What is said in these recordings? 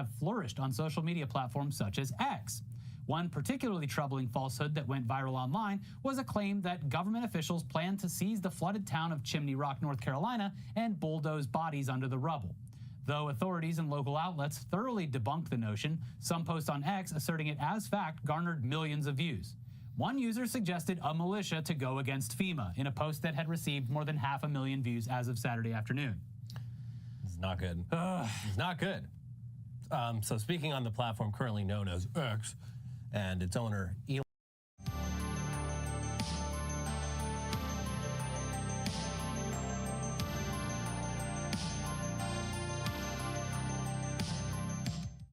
have flourished on social media platforms such as X. One particularly troubling falsehood that went viral online was a claim that government officials plan to seize the flooded town of Chimney Rock, North Carolina, and bulldoze bodies under the rubble. Though authorities and local outlets thoroughly debunked the notion, some posts on X asserting it as fact garnered millions of views. One user suggested a militia to go against FEMA in a post that had received more than 500,000 views as of Saturday afternoon. It's not good. It's not good. So speaking on the platform currently known as X and its owner, Elon.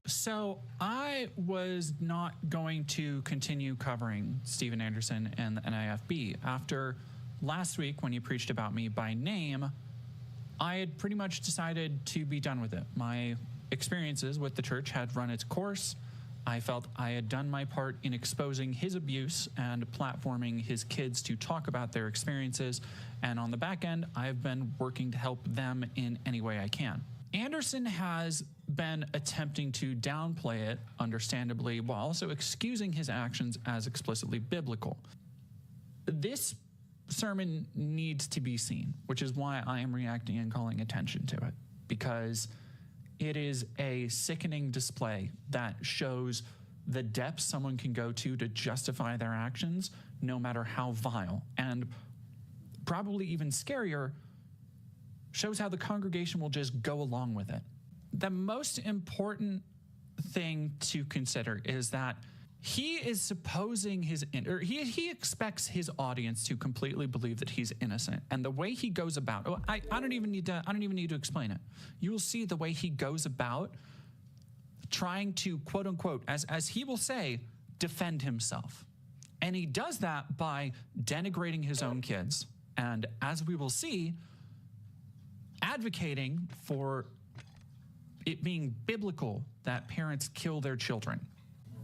So I was not going to continue covering Steven Anderson and the MWIII. After last week when he preached about me by name, I had pretty much decided to be done with it. My experiences with the church had run its course. I felt I had done my part in exposing his abuse and platforming his kids to talk about their experiences. And on the back end, I've been working to help them in any way I can. Anderson has been attempting to downplay it, understandably, while also excusing his actions as explicitly biblical. This sermon needs to be seen, which is why I am reacting and calling attention to it, because it is a sickening display that shows the depths someone can go to justify their actions, no matter how vile, and probably even scarier, shows how the congregation will just go along with it. The most important thing to consider is that he is supposing he expects his audience to completely believe that he's innocent, and the way he goes about, I don't even need to explain it. You will see the way he goes about trying to, quote unquote, as he will say, defend himself, and he does that by denigrating his own kids, and as we will see, advocating for it being biblical that parents kill their children.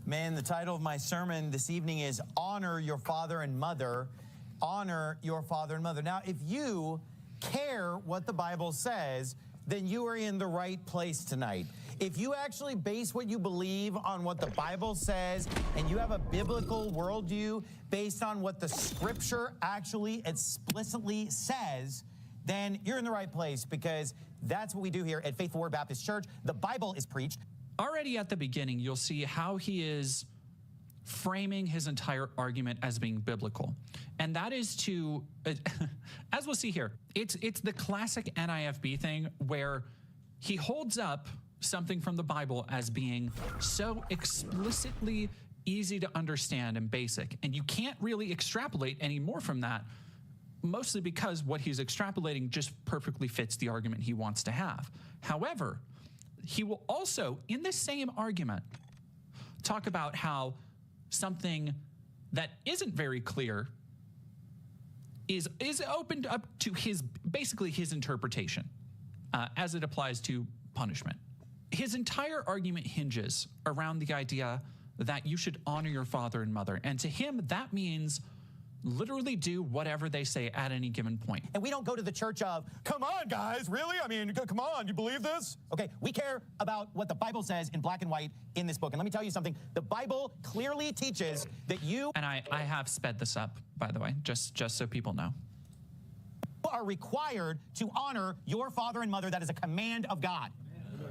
Man, the title of my sermon this evening is Honor Your Father and Mother. Honor your father and mother. Now, if you care what the Bible says, then you are in the right place tonight. If you actually base what you believe on what the Bible says, and you have a biblical worldview based on what the Scripture actually explicitly says, then you're in the right place, because that's what we do here at Faithful Word Baptist Church. The Bible is preached. Already at the beginning, you'll see how he is framing his entire argument as being biblical. And that is to, as we'll see here, it's the classic MWIII thing where he holds up something from the Bible as being so explicitly easy to understand and basic. And you can't really extrapolate any more from that, mostly because what he's extrapolating just perfectly fits the argument he wants to have. However, he will also, in the same argument, talk about how something that isn't very clear is opened up to basically his interpretation as it applies to punishment. His entire argument hinges around the idea that you should honor your father and mother, and to him that means literally do whatever they say at any given point. And we don't go to the church of, come on, guys, really? I mean, come on, you believe this? Okay, we care about what the Bible says in black and white in this book. And let me tell you something. The Bible clearly teaches that you... And I have sped this up, by the way, just so people know. ...are required to honor your father and mother. That is a command of God.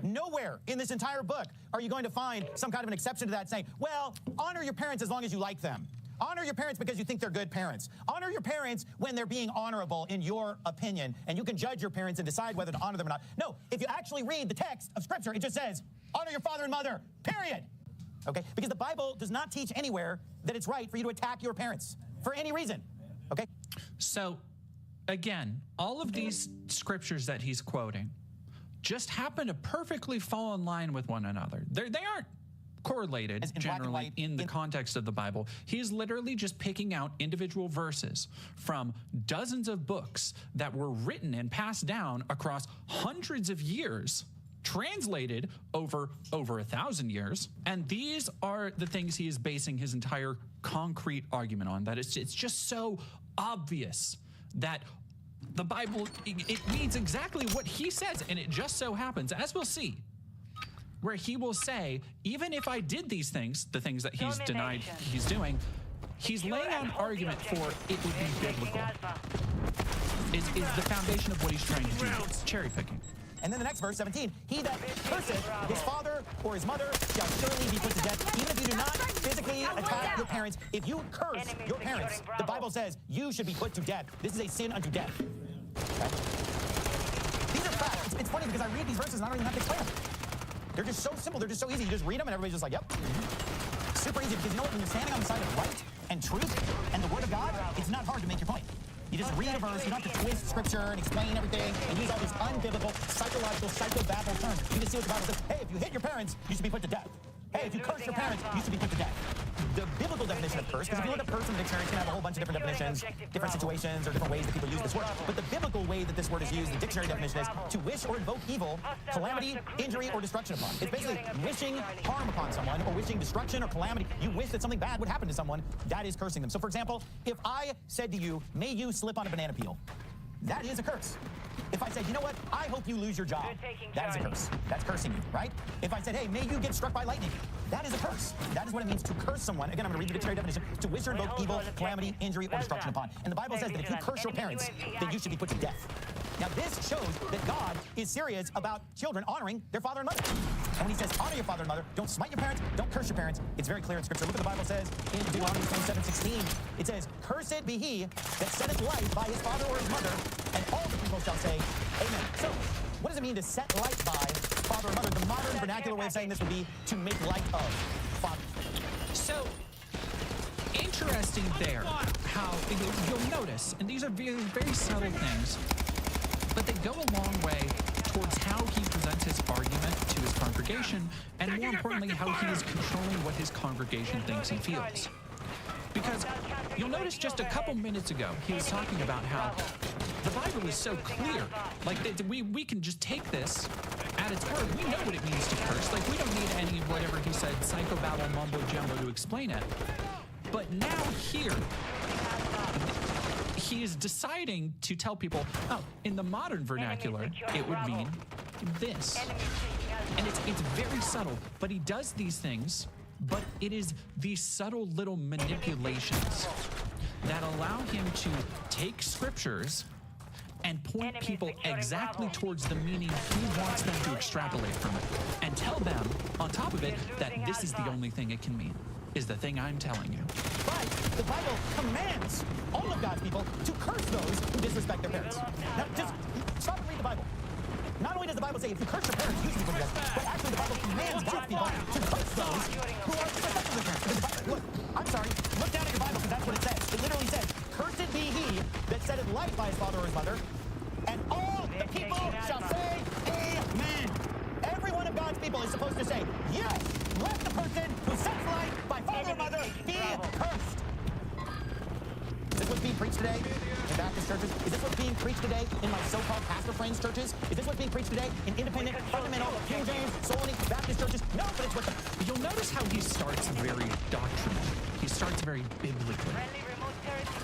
Nowhere in this entire book are you going to find some kind of an exception to that saying, well, honor your parents as long as you like them. Honor your parents because you think they're good parents. Honor your parents when they're being honorable in your opinion, and you can judge your parents and decide whether to honor them or not. No, if you actually read the text of Scripture, it just says, honor your father and mother, period. Okay? Because the Bible does not teach anywhere that it's right for you to attack your parents for any reason. Okay? So, again, all of these scriptures that he's quoting just happen to perfectly fall in line with one another. They aren't correlated generally in the context of the Bible. He's literally just picking out individual verses from dozens of books that were written and passed down across hundreds of years, translated over 1,000 years. And these are the things he is basing his entire concrete argument on, that it's just so obvious that the Bible, it means exactly what he says, and it just so happens, as we'll see, where he will say, even if I did these things, the things that he's denied he's doing, he's laying out an argument for it would be biblical. Is the foundation of what he's trying to do. It's cherry picking. And then the next verse, 17, he that curseth his father or his mother shall surely be put to death, even if you do not physically attack your parents. If you curse your parents, the Bible says you should be put to death. This is a sin unto death. Okay? These are facts. It's funny because I read these verses and I don't even have to explain them. They're just so simple. They're just so easy. You just read them and everybody's just like, yep. Super easy because you know what? When you're standing on the side of right and truth and the Word of God, it's not hard to make your point. You just read a verse, you don't have to twist scripture and explain everything and use all these unbiblical, psychological, psychobabble terms. You just see what the Bible says. Hey, if you hit your parents, you should be put to death. Hey, if you curse your parents, you should be put to death. The biblical definition of curse, because if you look at curse in the dictionary, it's going to have a whole bunch of different definitions, different situations, or different ways that people use this word. But the biblical way that this word is used, the dictionary definition is to wish or invoke evil, calamity, injury, or destruction upon. It's basically wishing harm upon someone or wishing destruction or calamity. You wish that something bad would happen to someone. That is cursing them. So, for example, if I said to you, may you slip on a banana peel, that is a curse. If I said, you know what, I hope you lose your job, that is a curse. That's cursing you, right? If I said, hey, may you get struck by lightning, that is a curse. That is what it means to curse someone. Again, I'm going to read the dictionary definition. To wish or invoke evil, calamity, injury, or destruction upon. And the Bible says that if you curse your parents, then you should be put to death. Now, this shows that God is serious about children honoring their father and mother. And when he says honor your father and mother, don't smite your parents, don't curse your parents, it's very clear in Scripture. Look what the Bible says in Deuteronomy 27:16. It says, cursed be he that setteth light by his father or his mother, and all the people shall say, amen. So, what does it mean to set light by father or mother? The modern vernacular way of saying this would be to make light of father. So, interesting there how you'll notice, and these are very, very subtle things, but they go a long way towards how he presents his argument to his congregation, and more importantly, how he is controlling what his congregation thinks and feels. Because you'll notice just a couple minutes ago, he was talking about how the Bible is so clear. Like, we can just take this at its word. We know what it means to curse. Like, we don't need any of whatever he said, psychobabble, mumbo-jumbo to explain it. But now here, he is deciding to tell people, oh, in the modern vernacular, it would mean this. And it's very subtle, but he does these things, but it is these subtle little manipulations that allow him to take scriptures and point people exactly towards the meaning he wants them to extrapolate from it, and tell them, on top of it, that this is the only thing it can mean, is the thing I'm telling you. But the Bible commands all of God's people to curse those who disrespect their parents. Now, just stop and read the Bible. Not only does the Bible say if you curse your parents, you should be put to death, but actually the Bible commands God's people to curse those who are disrespectful of their parents. Look, I'm sorry, look down at your Bible because that's what it says. It literally says, cursed be he that setteth light by his father or his mother, and all the people shall say, amen. Every one of God's people is supposed to say, yes, let the person who sets light by father or mother be cursed. Is this what's being preached today in Baptist churches? Is this what's being preached today in my so-called pastor friends' churches? Is this what's being preached today in independent, fundamental, King James, Solonic Baptist churches? No, but it's what the... You'll notice how he starts very doctrinal. He starts very biblically.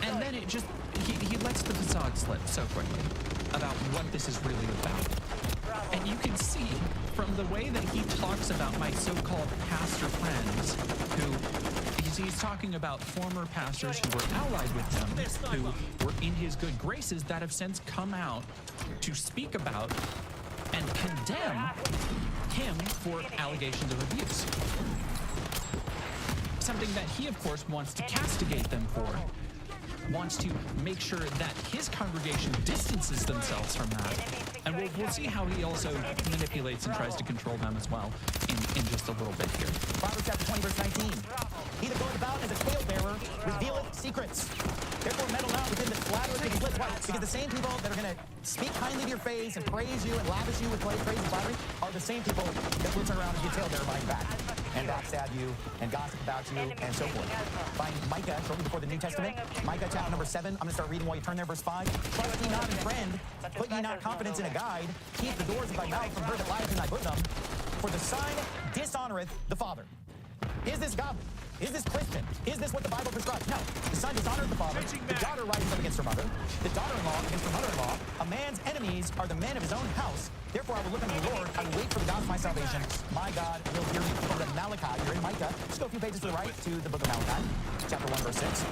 And then it just, he lets the facade slip so quickly about what this is really about. And you can see from the way that he talks about my so-called pastor friends, who he's talking about former pastors who were allied with him, who were in his good graces, that have since come out to speak about and condemn him for allegations of abuse. Something that he, of course, wants to castigate them for. Wants to make sure that his congregation distances themselves from that. And we'll see how he also manipulates and tries to control them as well in just a little bit here. Proverbs chapter 20, verse 19. He that goeth about as a talebearer revealeth secrets. Therefore meddle not with him that flattereth with his lips. Why? Because the same people that are going to speak kindly to your face and praise you and lavish you with praise and flattery are the same people that will turn around and be a talebearer behind your back and backstab you and gossip about you and so forth. Find Micah, shortly before the New Testament, Micah chapter number 7. I'm going to start reading while you turn there, verse 5. Trust ye not in friend, put ye not confidence in a guide, keep the doors of thy mouth from her that lieth in thy bosom, for the son dishonoreth the father. Is this godly? Is this Christian? Is this what the Bible prescribes? No. The son dishonors the father. The daughter rises up against her mother. The daughter-in-law against her mother-in-law. A man's enemies are the men of his own house. Therefore, I will look unto the Lord. I will wait for the God of my salvation. My God will hear me. From the Malachi, you're in Micah. Just go a few pages to the right to the book of Malachi, chapter 1, verse 6.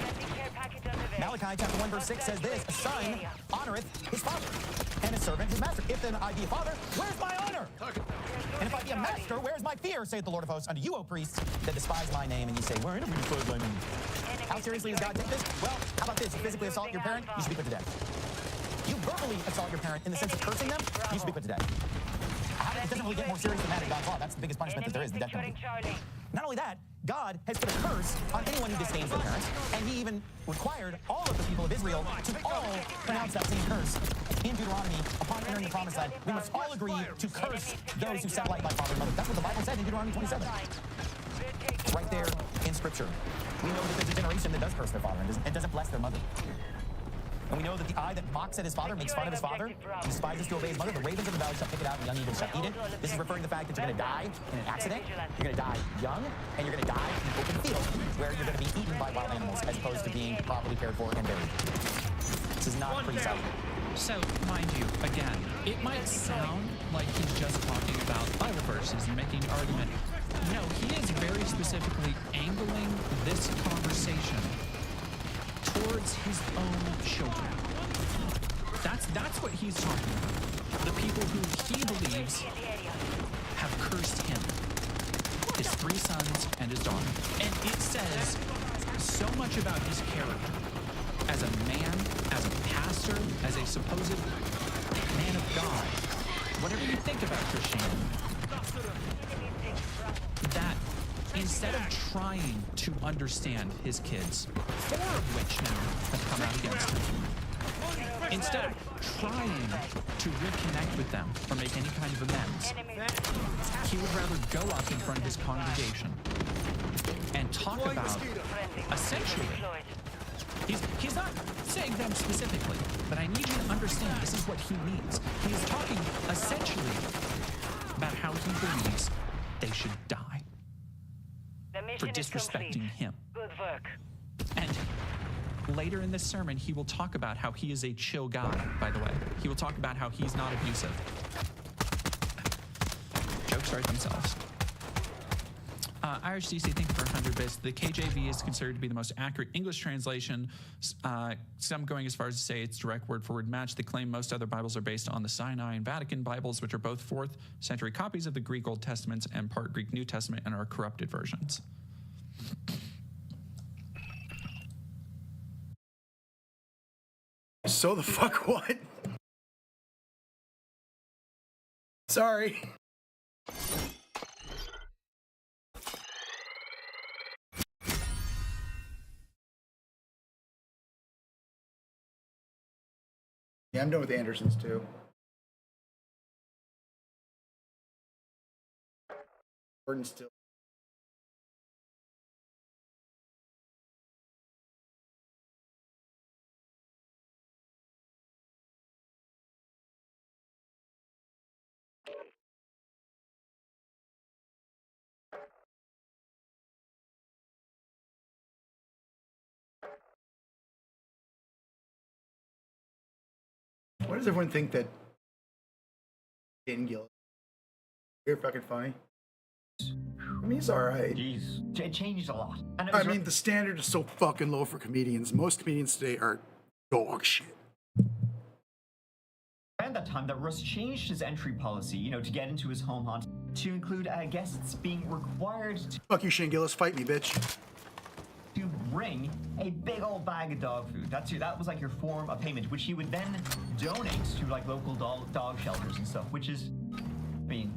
Malachi, chapter 1, verse 6 says this: a son honoreth his father, and a servant his master. If then I be a father, where's my honor? And if I be a master, where's my fear, saith the Lord of hosts, unto you, O priests, that despise my name. And you say, where do we despise my name? How seriously does God take this? Well, how about this? You physically assault your parent, you should be put to death. You verbally assault your parent in the sense of cursing them, you should be put to death. It doesn't really get more serious than that in God's law. That's the biggest punishment that there is, the death penalty. Not only that, God has put a curse on anyone who disdains their parents, and he even required all of the people of Israel to all pronounce that same curse. In Deuteronomy, upon entering the promised land, we must all agree to curse those who sound like my father and mother. That's what the Bible said in Deuteronomy 27. It's right there in Scripture. We know that there's a generation that does curse their father and doesn't bless their mother. And we know that the eye that mocks at his father makes fun of his father, and despises to obey his mother. The ravens of the valley shall pick it out, and the young eagles shall eat it. This is referring to the fact that you're going to die in an accident, you're going to die young, and you're going to die in an open field where you're going to be eaten by wild animals as opposed to being properly cared for and buried. This is not pretty sight. So, mind you, again, it might sound like he's just talking about Bible verses and making an argument. No, he is very specifically angling this conversation towards his own children. That's what he's talking about. The people who he believes have cursed him. His 3 sons and his daughter. And it says so much about his character as a man, as a pastor, as a supposed man of God. Whatever you think about Christianity, that instead of trying to understand his kids, 4 of which now have come out against him, instead of trying to reconnect with them or make any kind of amends, he would rather go up in front of his congregation and talk about, essentially, he's not saying them specifically, but I need you to understand this is what he means. He is talking essentially about how he believes they should die for disrespecting him. Good work. And later in this sermon, he will talk about how he is a chill guy, by the way. He will talk about how he's not abusive. Jokes write themselves. Irish DC, thank you for 100 bits. The KJV is considered to be the most accurate English translation. Some going as far as to say it's direct word-for-word match. They claim most other Bibles are based on the Sinai and Vatican Bibles, which are both 4th century copies of the Greek Old Testaments and part Greek New Testament and are corrupted versions. So the fuck what? Sorry. Yeah, I'm done with Andersons too. Gordon still. Why does everyone think that Gill? You're fucking funny. I mean, he's alright. Jeez, it changed a lot. And I mean, the standard is so fucking low for comedians. Most comedians today are dog shit. around that time that Russ changed his entry policy, you know, to get into his home hunt to include guests being required to Fuck you, Shane Gillis. Fight me, bitch. bring a big old bag of dog food. That was like your form of payment, which he would then donate to like local dog shelters and stuff, which is, I mean,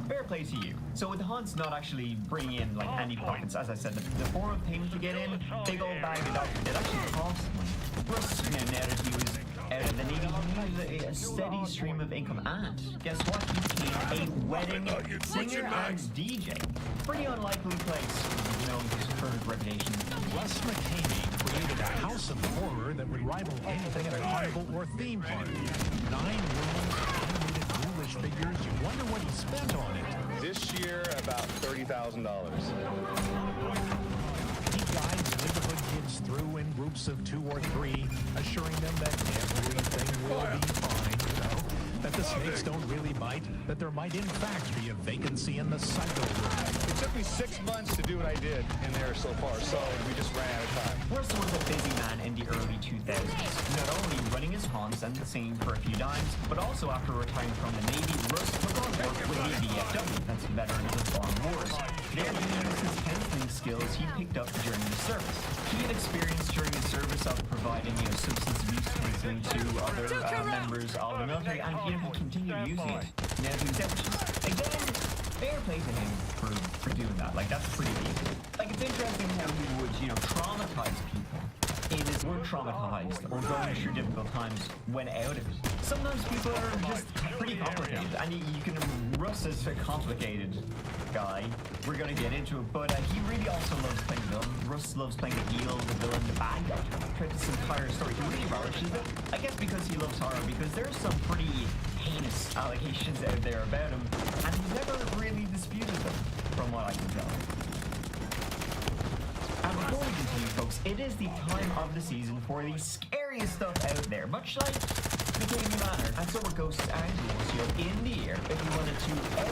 fair play to you. So with the hunts not actually bringing in like any points, as I said, the form of payment to get in, big old bag of dog food, it actually cost money. Russ, you know, now that he was out of the Navy, he needed a steady stream of income, and guess what? He became a wedding singer and DJ. Pretty unlikely place, you know, for his reputation. Russ McCamey created a house of horror that would rival anything at a carnival or theme park. 9 rooms, animated ghoulish figures. You wonder what he spent on it. This year, about $30,000. kids through in groups of 2 or 3, assuring them that everything will be fine, that the snakes don't really bite, that there might in fact be a vacancy in the cycle room. It took me 6 months to do what I did in there so far, so we just ran out of time. Russ was a busy man in the early 2000s, not only running his haunts and singing for a few dimes, but also after retiring from the Navy, Russ took on work with the VFW, that's Veterans of Foreign Wars. There he used his counseling skills he picked up during the service. He had experience during the service of providing, substance abuse counseling to other members of the military, and he continued using it. Now he was out. Again, fair play to him for doing that. Like, that's pretty easy. Like, it's interesting how he would, traumatize people. In his word traumatized or going through difficult times when out of it. Sometimes people are just pretty complicated, and you can, Russ is a complicated guy. We're gonna get into it, but he really also loves playing the villain. Russ loves playing the heel, the villain, the bad guy. Throughout this entire story, he really relishes it. I guess because he loves horror, because there's some pretty heinous allegations out there about him, and he's never really disputed them, from what I can tell. And before we continue, folks, it is the time of the season for the scariest stuff out there, much like the Gaming Manor. And so where ghosts and ghouls in the air, if you wanted to A,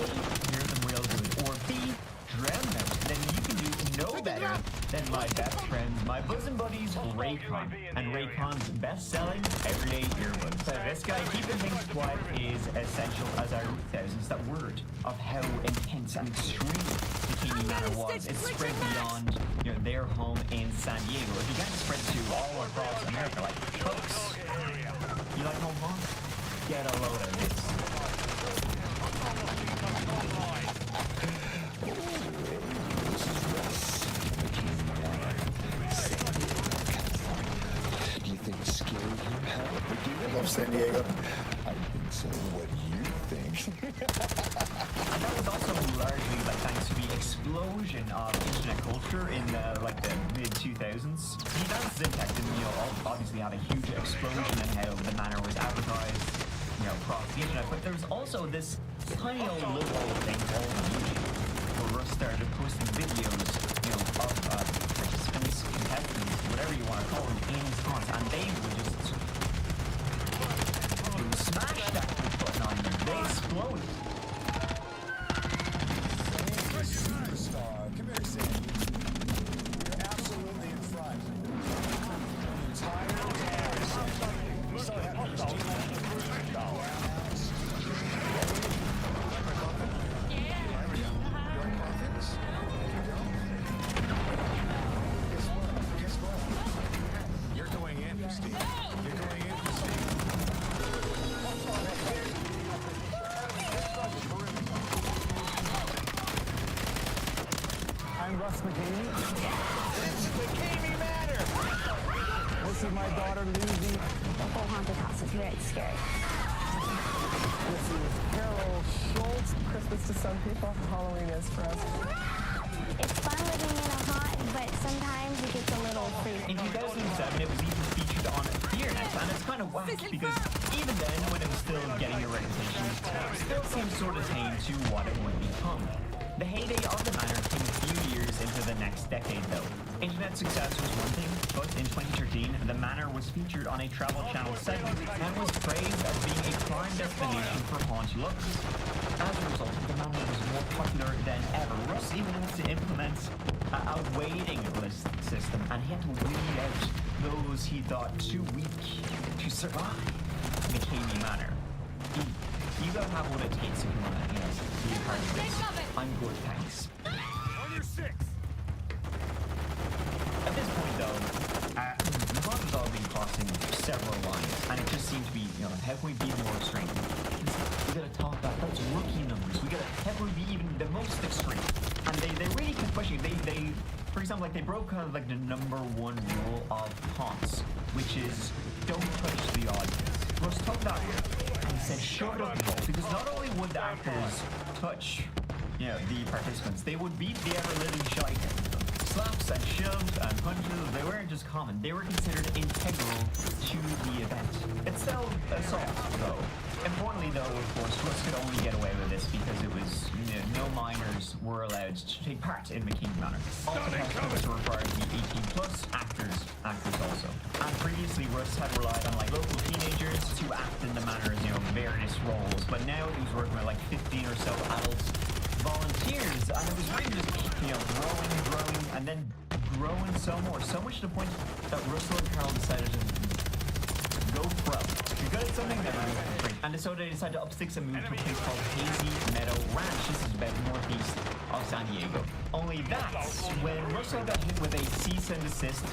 hear them real good, or B, drown them, then you can do no better than my best friends, my bosom buddies, Raycon, and Raycon's best-selling everyday earbuds. So this guy, keeping things quiet is essential as our thousands. That word of how intense and extreme Bikini Manor was. It spread beyond their home in San Diego. It began to spread to all across America. Like, folks, you like home fun? Get a load of this. Do you think it's scary here? I love San Diego. I think so. What do you think? And that was also largely thanks to the explosion of internet culture in the mid-2000s. The advances in tech didn't, obviously had a huge explosion in how the manor was advertised, across the internet. But there was also this tiny old loophole thing called YouTube, where Russ started posting videos, of participants, contestants, whatever you want to call them, in his haunts, and they would just smash that button on you. They explode. Superstar. Come here, Sandy. You're absolutely in front. The entire Sandy. So Guess what? You're going in, Christine. You're going in, Christine. I'm Russ McKamey. This is the Gaming Manor. This is my daughter, Lucy. The whole haunted house is very scary. This is Carol Schultz. Christmas to some people, Halloween is for us. It's fun living in a haunt, but sometimes it gets a little creepy. In 2007, it was even featured on Fearnet, and it's kind of whack because even then, when it was still getting a reputation, it still seemed sort of tame to what it would become. The heyday of the manor came a few years into the next decade, though. Internet success was one thing, but in 2013, the manor was featured on a Travel Channel segment and was praised as being a prime destination for haunt lovers. As a result, the manor was more popular than ever. Russ even had to implement a waiting list system, and he had to weed out those he thought too weak to survive Bikini Manor. You gotta have what it takes if you want to, be a part of this. I'm good, thanks. On your 6. At this point, though, the haunt has already been crossing several lines, and it just seemed to be, how can we be more extreme? We gotta talk about that's rookie numbers. How can we be even the most extreme? And they really kept pushing. They, for example, they broke kind of the number one rule of haunts, which is don't touch the audience. Russ took that and he said shove it up the hole, because not only would the actors touch, the participants, they would beat the ever-living shite out of them. Slaps and shoves and punches, they weren't just common, they were considered integral to the event. It's still assault, though. Importantly, though, of course, Russ could only get away with this because it was no minors were allowed to take part in McKinney Manor. Also, passports were required to be 18 plus, actors also. And previously, Russ had relied on like local teenagers to act in the Manor's, various roles. But now he was working with like 15 or so adult volunteers, and it was really just, growing, and then growing so much to the point that Russell and Carol decided to go pro. You're good at something, then we're going for free. And so they decided to up sticks and move to a place called Hazy Meadow Ranch. This is about northeast of San Diego. Only that's when Russell got hit with a cease and desist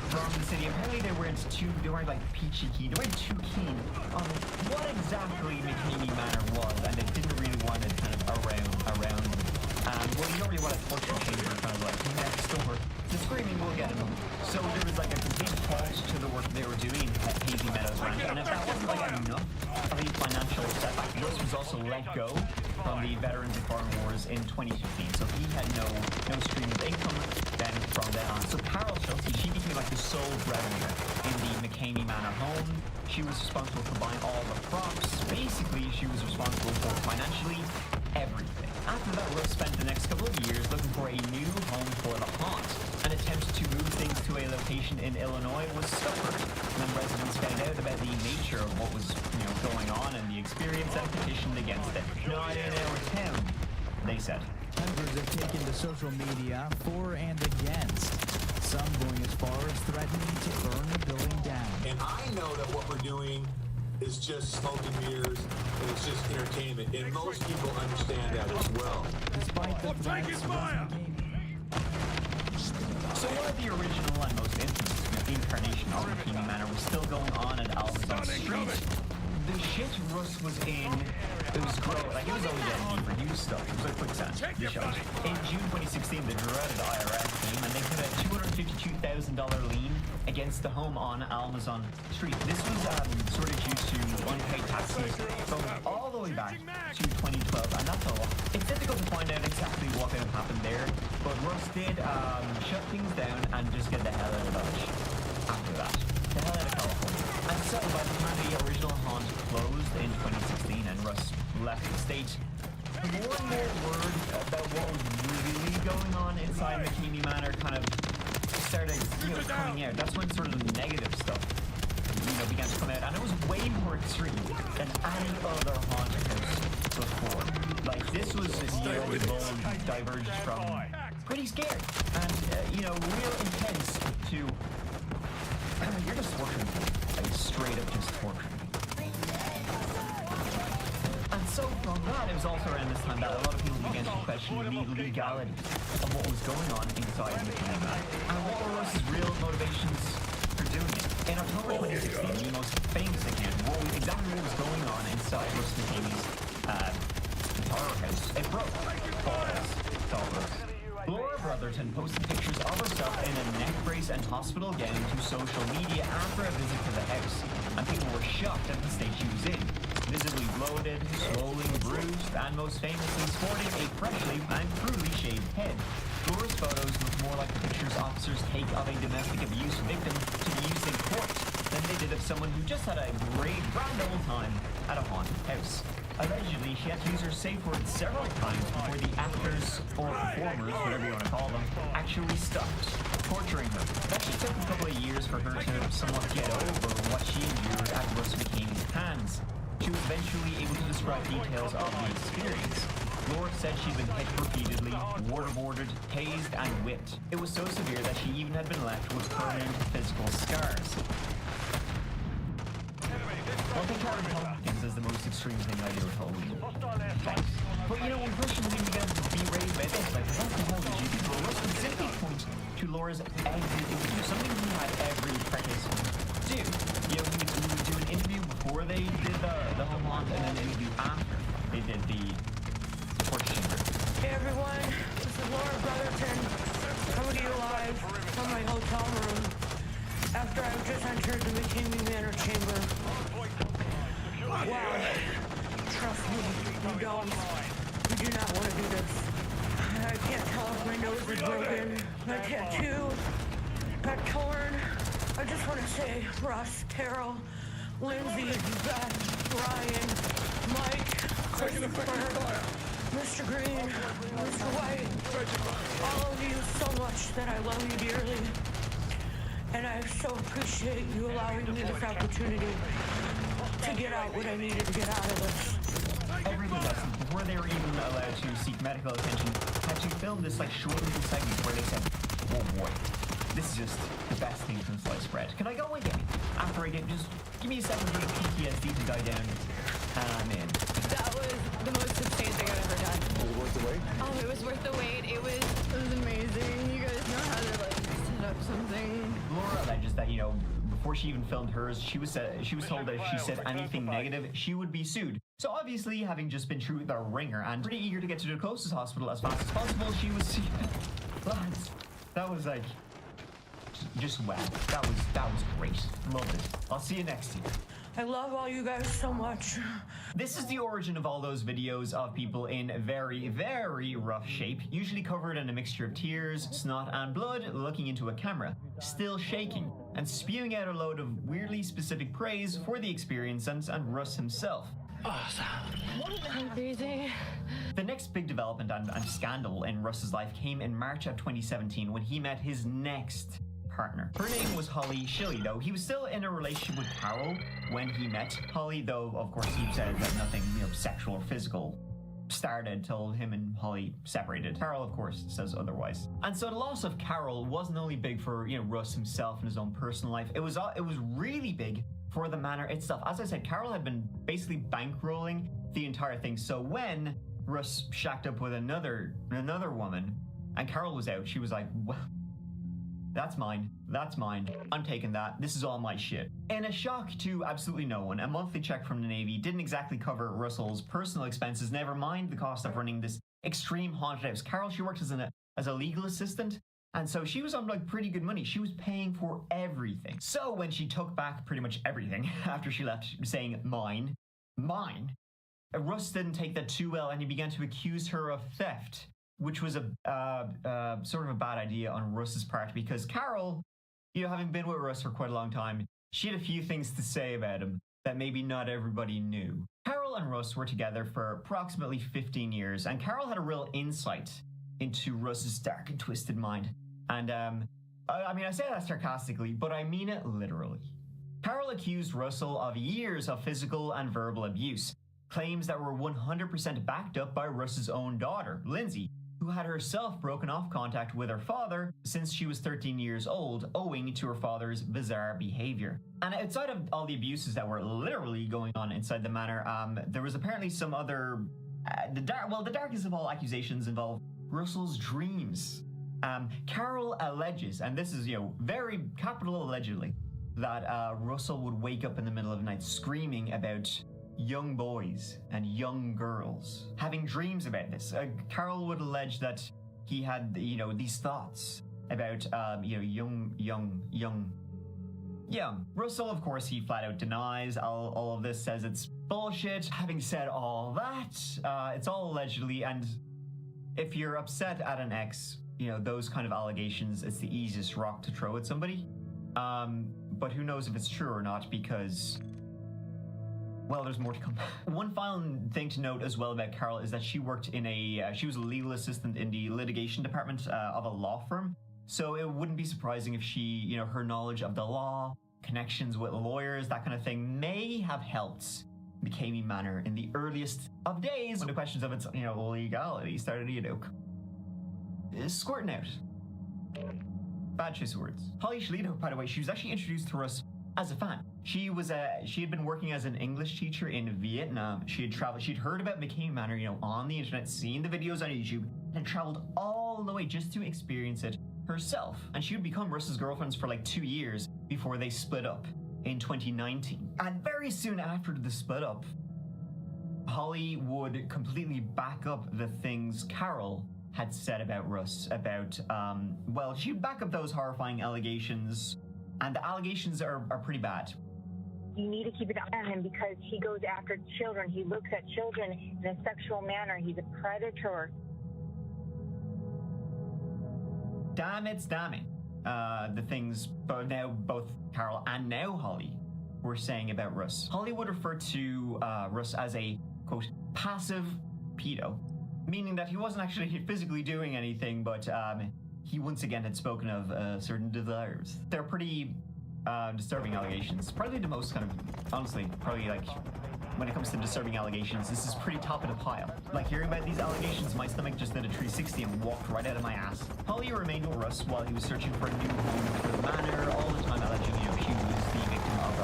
from the city. Apparently they weren't like peachy keen. They weren't too keen on what exactly McKinney Manor was, and they didn't really want it kind of around them. Well, you don't really want a torture chamber kind of like next door. The screaming will get him. So there was like a complete halt to the work they were doing at Hazy Meadows Ranch. And if that wasn't like enough of a financial setback, Russ was also let go from the Veterans of Foreign Wars in 2015. So he had no stream of income then from then on. So Carol Schulte, she became like the sole breadwinner in the McKinney Manor home. She was responsible for buying all the props. Basically, she was responsible for financially everything. After that, Russ spent the next couple of years looking for a new home for the haunt. An attempt to move things to a location in Illinois was scuppered when residents found out about the nature of what was, going on and the experience and petitioned against it. Not in our town, they said. Members have taken to social media for and against, some going as far as threatening to burn the building down. And I know that what we're doing is just smoke and mirrors, and it's just entertainment, and most people understand that as well. Despite the threats, so one of the original and most infamous incarnation of McKinney Manor was still going on at Alvin Street. The shit Russ was in, it was growing. Like, it was only getting deeper. He was stuck. It was like quicksand. In June 2016, the dreaded IRS came and they put a $252,000 lien against the home on Almazon Street. This was sort of due to unpaid taxes going all the way back to 2012, and that's all. It's difficult to find out exactly what could have happened there, but Russ did shut things down and just get the hell out of Dodge after that. The hell out of California. And so, by the time the original haunt closed in 2016 and Russ left the state, more and more word about what was really going on inside McKinney Manor kind of started, coming out. That's when sort of the negative stuff, began to come out, and it was way more extreme than any other haunted house before. Like, this was diverged from pretty scary and, real intense to. You're just torturing me. Like, straight up just torturing me. And so from that, it was also around this time that a lot of people began to question the legality of what was going on inside McKinney Manor. And what were Russ's real motivations for doing it? In October 2016, the most famous account, exactly what was going on inside Russ McKinney's horror house, it broke. Laura Brotherton posted pictures of herself in a neck brace and hospital gown to social media after a visit to the house, and people were shocked at the state she was in. Visibly bloated, swollen, bruised, and most famously sporting a freshly and crudely shaved head. Laura's photos look more like the pictures officers take of a domestic abuse victim to be used in court than they did of someone who just had a grand old time at a haunted house. Allegedly, she had to use her safe word several times before the actors, or performers, whatever you want to call them, actually stopped torturing her. It actually took a couple of years for her to somewhat get over what she endured at Russ McKinney's hands. She was eventually able to describe details of the experience. Laura said she'd been hit repeatedly, waterboarded, tased, and whipped. It was so severe that she even had been left with permanent physical scars. One thing Karen Hopkins is the most extreme thing I ever told you. Thanks. But when Christians even began to be raised by this, like, what the hell did you do? Well, Russ would simply point to Laura's every interview, something he had every participant do. He would do an interview before they did the home haunt, and then an interview after they did the torture chamber. Hey everyone, this is Laura Brotherton, coming to you live from my hotel room after I've just entered the McKinney Manor chamber. Wow, trust me, you don't. You do not want to do this. I can't tell if my nose is broken, my tattoo got torn. I just want to say, Russ, Carol, Lindsay, Beth, Ryan, Mike, Christopher, Mr. Green, Mr. White, all of you so much that I love you dearly. And I so appreciate you allowing me this opportunity to get out what I needed to get out of this. Every contestant, before they were even allowed to seek medical attention, had to film this like short little segment where they said, "Oh boy, this is just the best thing from sliced bread. Can I go again? After I get just give me a second for the PTSD to die down, and I'm in." That was the most insane thing I've ever done. Was it worth the wait? Oh, it was worth the wait. It was amazing. You guys know how to like set up something. Laura alleges that, before she even filmed hers, she was told that if she said anything negative, she would be sued. So obviously, having just been through the ringer and pretty eager to get to the closest hospital as fast as possible, she was. Lads, that was like, just wow. That was great. Loved it. I'll see you next year. I love all you guys so much. This is the origin of all those videos of people in very, very rough shape, usually covered in a mixture of tears, snot, and blood, looking into a camera, still shaking, and spewing out a load of weirdly specific praise for the experience and Russ himself. Awesome. Crazy. The next big development and scandal in Russ's life came in March of 2017 when he met his next partner. Her name was Holly Shilley, though. He was still in a relationship with Carol when he met Holly, though, of course, he said that nothing, sexual or physical started till him and Holly separated. Carol, of course, says otherwise. And so the loss of Carol wasn't only big for, Russ himself and his own personal life, it was really big for the manor itself. As I said, Carol had been basically bankrolling the entire thing. So when Russ shacked up with another woman and Carol was out, she was like, well, that's mine. I'm taking that. This is all my shit. In a shock to absolutely no one, a monthly check from the Navy didn't exactly cover Russell's personal expenses, never mind the cost of running this extreme haunted house. Carol, she worked as a legal assistant, and so she was on pretty good money. She was paying for everything. So when she took back pretty much everything after she left, saying mine, Russ didn't take that too well, and he began to accuse her of theft, which was a sort of a bad idea on Russ's part, because Carol, having been with Russ for quite a long time, she had a few things to say about him that maybe not everybody knew. Carol and Russ were together for approximately 15 years, and Carol had a real insight into Russ's dark and twisted mind. And I say that sarcastically, but I mean it literally. Carol accused Russell of years of physical and verbal abuse, claims that were 100% backed up by Russ's own daughter, Lindsay, who had herself broken off contact with her father since she was 13 years old, owing to her father's bizarre behavior. And outside of all the abuses that were literally going on inside the manor, there was apparently some other... the darkest of all accusations involved Russell's dreams. Carol alleges, and this is, very capital allegedly, that Russell would wake up in the middle of the night screaming about young boys and young girls, having dreams about this. Carol would allege that he had, these thoughts about, young. Russell, of course, he flat out denies all of this, says it's bullshit. Having said all that, it's all allegedly, and if you're upset at an ex, those kind of allegations, it's the easiest rock to throw at somebody. But who knows if it's true or not, because... well, there's more to come. One final thing to note as well about Carol is that she worked in she was a legal assistant in the litigation department of a law firm. So it wouldn't be surprising if she, her knowledge of the law, connections with lawyers, that kind of thing, may have helped the MWIII Manor in the earliest of days when the questions of its, legality started, squirting out. Bad choice of words. Holly Shilley, by the way, she was actually introduced to us as a fan. She had been working as an English teacher in Vietnam. She'd heard about MWIII Manor, on the internet, seen the videos on YouTube, and traveled all the way just to experience it herself. And she would become Russ's girlfriends for 2 years before they split up in 2019. And very soon after the split up, Holly would completely back up the things Carol had said about Russ, about, she'd back up those horrifying allegations, and the allegations are pretty bad. You need to keep an eye on him because he goes after children. He looks at children in a sexual manner. He's a predator. Damn, it's damning. The things both Carol and now Holly were saying about Russ. Holly would refer to Russ as a, quote, passive pedo, meaning that he wasn't actually physically doing anything, but he once again had spoken of certain desires. They're pretty disturbing allegations. Probably the most kind of, honestly, probably like, when it comes to disturbing allegations, this is pretty top of the pile. Like, hearing about these allegations, my stomach just did a 360 and walked right out of my ass. Holly remained with Russ while he was searching for a new home for the manor, all the time alleging, she was the victim of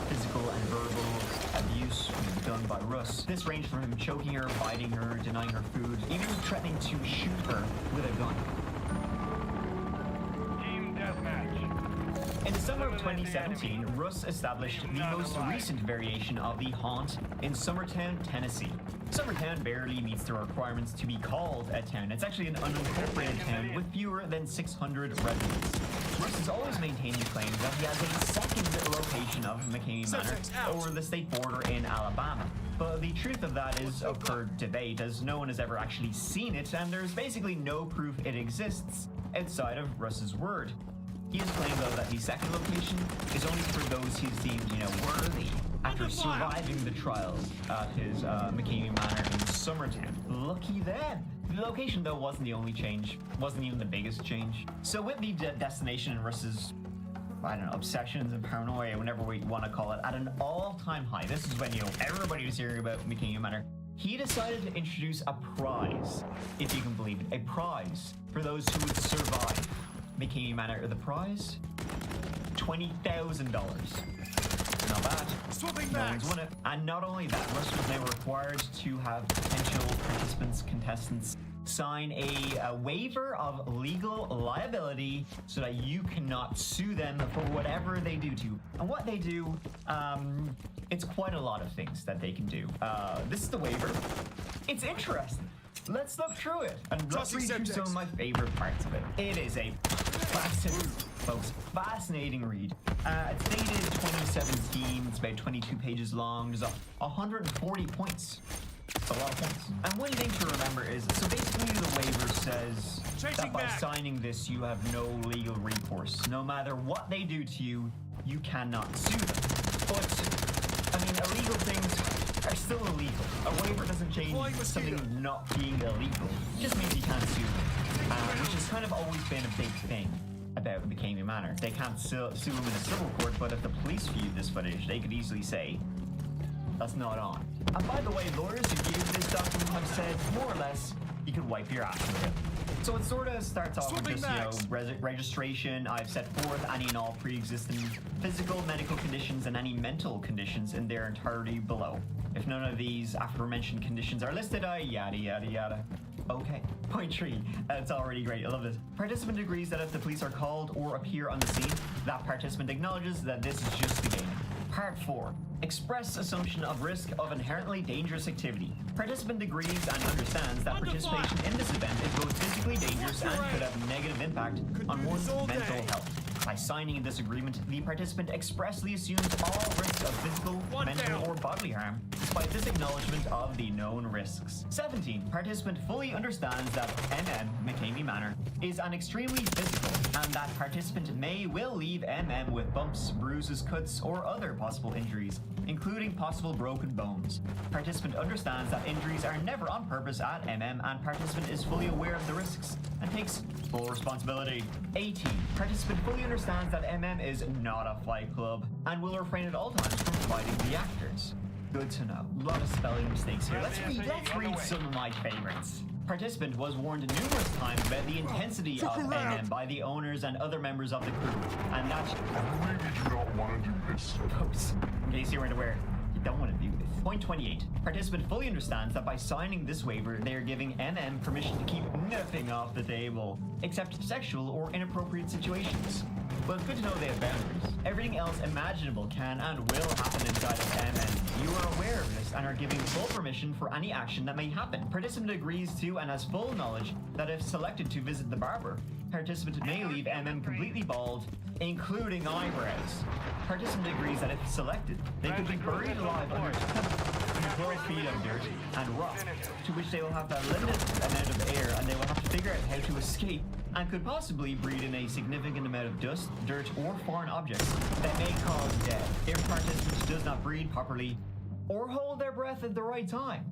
physical and verbal abuse done by Russ. This ranged from him choking her, biting her, denying her food, even threatening to shoot her with a gun. Team deathmatch. In the summer of 2017, Russ established the most recent variation of the haunt in Summertown, Tennessee. Summertown barely meets the requirements to be called a town. It's actually an unincorporated town with fewer than 600 residents. Russ has always maintained the claim that he has a second location of McCamey Manor over the state border in Alabama. But the truth of that is up for debate, as no one has ever actually seen it, and there's basically no proof it exists outside of Russ's word. He has claimed, though, that the second location is only for those he's deemed, worthy after surviving the trials at his McCamey Manor in Summertown. Lucky them. The location, though, wasn't the only change, wasn't even the biggest change. So with the destination and Russ's, obsessions and paranoia, whatever we want to call it, at an all-time high, this is when, everybody was hearing about McCamey Manor, he decided to introduce a prize, if you can believe it, a prize for those who would survive McCamey Manor. The prize? $20,000. Not bad. No one's won it. And not only that, Russ was now required to have potential contestants sign a waiver of legal liability so that you cannot sue them for whatever they do to you. And what they do, it's quite a lot of things that they can do. This is the waiver. It's interesting. Let's look through it and let's read through some of my favorite parts of it. It is a fascinating read. It's dated 2017. It's about 22 pages long. There's 140 points. It's a lot of points. And one thing to remember is, so basically the waiver says that by signing this, you have no legal recourse. No matter what they do to you, you cannot sue them. But, illegal things are still illegal. A waiver doesn't change something not being illegal. It just means you can't sue them, which has kind of always been a big thing about McCamey Manor. They can't sue them in a civil court, but if the police viewed this footage, they could easily say, that's not on. And by the way, lawyers who use this document have said, more or less, you could wipe your ass with it. So it sort of starts off with just, registration. I've set forth any and all pre-existing physical, medical conditions and any mental conditions in their entirety below. If none of these aforementioned conditions are listed, yada, yada, yada. Okay. Point 3. It's already great. I love this. Participant agrees that if the police are called or appear on the scene, that participant acknowledges that this is just the game. Part 4. Express assumption of risk of inherently dangerous activity. Participant agrees and understands that participation in this event is both physically dangerous and could have a negative impact on one's mental health. By signing this agreement, the participant expressly assumes all risk of physical, mental, or bodily harm, despite this acknowledgement of the known risks. 17. Participant fully understands that McCamey Manor is an extremely physical, and that participant will leave with bumps, bruises, cuts, or other possible injuries, including possible broken bones. Participant understands that injuries are never on purpose at and participant is fully aware of the risks and takes full responsibility. 18. Participant fully understands that is not a fight club and will refrain at all times from fighting the actors. Good to know. A lot of spelling mistakes here. Let's read some of my favorites. Participant was warned numerous times about the intensity of by the owners and other members of the crew, and that I really do not want to do this. Folks, in case you weren't aware, you don't want to do this. Point 28. Participant fully understands that by signing this waiver, they are giving permission to keep nothing off the table, except sexual or inappropriate situations. Well, it's good to know they have boundaries. Everything else imaginable can and will happen inside of You are aware of this and are giving full permission for any action that may happen. Participant agrees to and has full knowledge that if selected to visit the barber, participant may leave completely bald, including eyebrows. Participant agrees that if selected, they could be buried alive under 12 feet of dirt and rock, to which they will have a limited amount of air and they will have to figure out how to escape, and could possibly breathe in a significant amount of dust, dirt, or foreign objects that may cause death if participants does not breathe properly or hold their breath at the right time.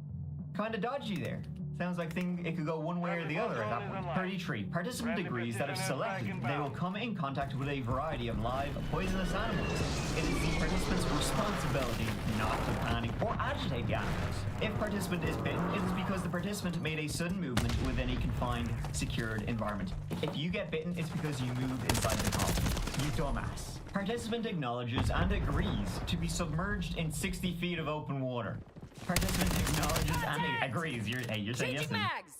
Kinda dodgy there. Sounds like it could go one way or the other at that point. 33. Participant agrees that if selected, they will come in contact with a variety of live, poisonous animals. It is the participant's responsibility not to panic or agitate the animals. If participant is bitten, it is because the participant made a sudden movement within a confined, secured environment. If you get bitten, it's because you moved inside the colony. You dumbass. Participant acknowledges and agrees to be submerged in 60 feet of open water. Participant acknowledges and agrees, you're saying yes,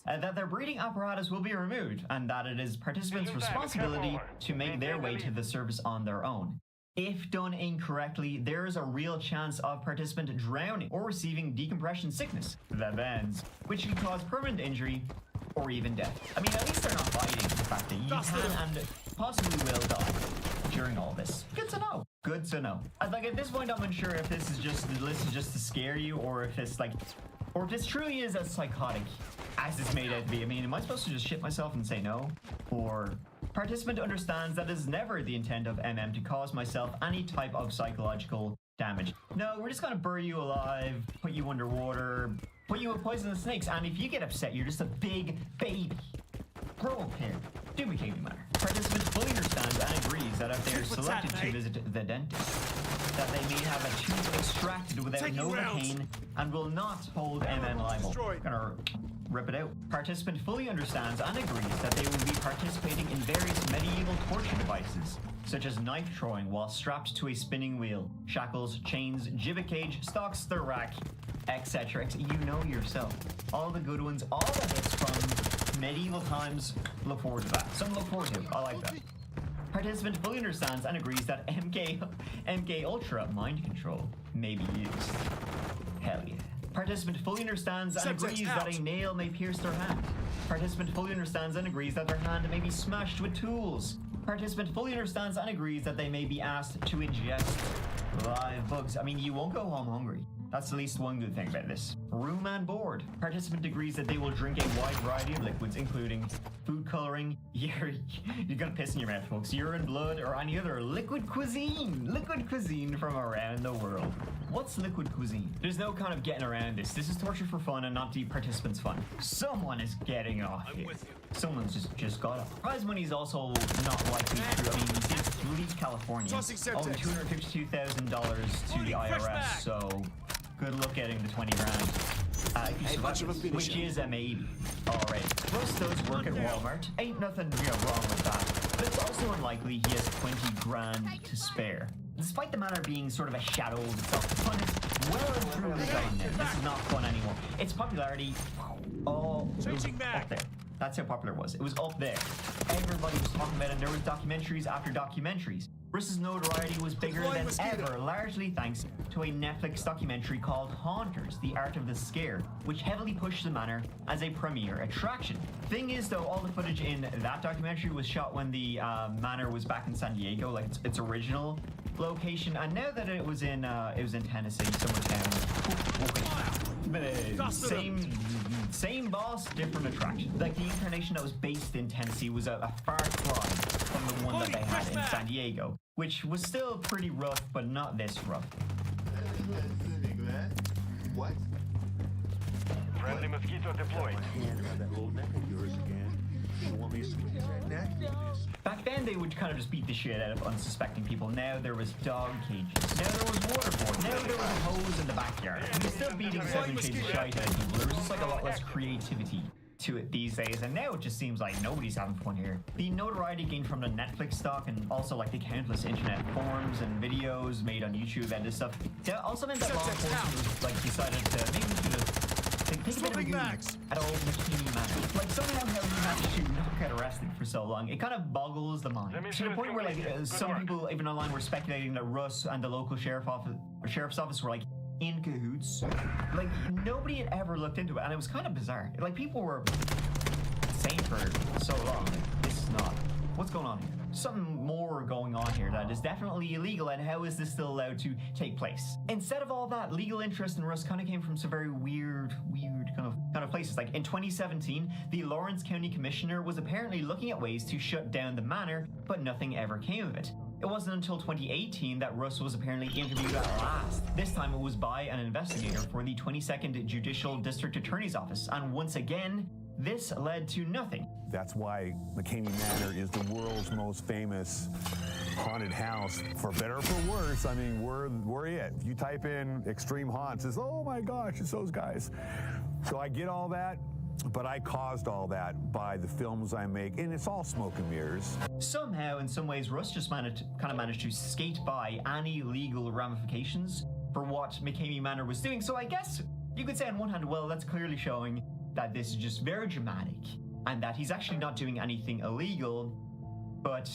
that their breathing apparatus will be removed and that it is participants' responsibility to make their way to the surface on their own. If done incorrectly, there is a real chance of participant drowning or receiving decompression sickness, the bends, which can cause permanent injury or even death. I mean, at least they're not hiding the fact that you can and possibly will die during all this. Good to know. Good to know. Like, at this point, I'm unsure if this is just to scare you, or if it's like, or if this truly is as psychotic as it's made out to be. I mean, am I supposed to just shit myself and say no? Or participant understands that it is never the intent of MM to cause myself any type of psychological damage. No, we're just gonna bury you alive, put you underwater, put you with poisonous snakes, and if you get upset, you're just a big baby. Grow up here. Do became matter. Participant fully understands and agrees that if they are selected to visit the dentist, that they may have a tooth extracted without Novocaine and will not hold MM liable. Gonna rip it out. Participant fully understands and agrees that they will be participating in various medieval torture devices, such as knife throwing while strapped to a spinning wheel, shackles, chains, gibbet cage, stocks the rack, etc. You know yourself. All the good ones, all the hits from medieval times. Look forward to that. Some look forward to. I like that. Participant fully understands and agrees that MK Ultra mind control may be used. Hell yeah. Participant fully understands and agrees that a nail may pierce their hand. Participant fully understands and agrees that their hand may be smashed with tools. Participant fully understands and agrees that they may be asked to ingest live bugs. I mean, you won't go home hungry. That's at least one good thing about this. Room and board. Participant agrees that they will drink a wide variety of liquids, including food coloring. You're gonna piss in your mouth, folks. Urine, blood, or any other liquid cuisine. Liquid cuisine from around the world. What's liquid cuisine? There's no kind of getting around this. This is torture for fun and not the participants' fun. Someone is getting off here. Someone's just got off. Prize money is also not likely true. I mean, it's leave California. Owing $252,000 to the IRS, so good luck getting the 20 grand. Which is a maybe. Alright. Russ does work at Walmart. Ain't nothing wrong with that. But it's also unlikely he has 20 grand to spare. Despite the manor being sort of a shadow of itself, the fun is well and truly gone now. This is not fun anymore. Its popularity, up there. That's how popular it was. It was up there. Everybody was talking about it. There was documentaries after documentaries. Russ's notoriety was bigger than ever, largely thanks to a Netflix documentary called Haunters, The Art of the Scare, which heavily pushed the manor as a premier attraction. Thing is, though, all the footage in that documentary was shot when the manor was back in San Diego, like its original location, and now that it was in Tennessee, somewhere down. Same boss, different attraction. Like the incarnation that was based in Tennessee was a far cry from the one that they had in San Diego, which was still pretty rough, but not this rough. What? Friendly mosquito deployed. That little neck of yours again. You want me to squeeze that neck? Back then, they would kind of just beat the shit out of unsuspecting people. Now there was dog cages. Now there was waterboard. Now there was a hose in the backyard. You're still beating 7 shades of shite out of people. There was just like a lot less creativity to it these days, and now it just seems like nobody's having fun here. The notoriety gained from the Netflix stock and also like the countless internet forums and videos made on YouTube and this stuff also meant that law enforcement like decided to maybe we should have think about it at old McKinney Manor. Like somehow how he managed to not get arrested for so long. It kind of boggles the mind. To the point where like some people even online were speculating that Russ and the local sheriff's office were like in cahoots. Like nobody had ever looked into it, and it was kind of bizarre. Like people were saying for so long, like, this is not. What's going on here? Something more going on here that is definitely illegal, and how is this still allowed to take place? Instead of all that, legal interest in Russ kind of came from some very weird kind of places. Like in 2017, the Lawrence County Commissioner was apparently looking at ways to shut down the manor, but nothing ever came of it. It wasn't until 2018 that Russ was apparently interviewed at last. This time it was by an investigator for the 22nd Judicial District Attorney's Office, and once again, this led to nothing. That's why McCamey Manor is the world's most famous haunted house, for better or for worse. I mean, we're it. If you type in extreme haunts, it's, oh my gosh, it's those guys. So I get all that, but I caused all that by the films I make, and it's all smoke and mirrors. Somehow, in some ways, Russ just managed to skate by any legal ramifications for what McCamey Manor was doing. So I guess you could say on one hand, well, that's clearly showing that this is just very dramatic and that he's actually not doing anything illegal, but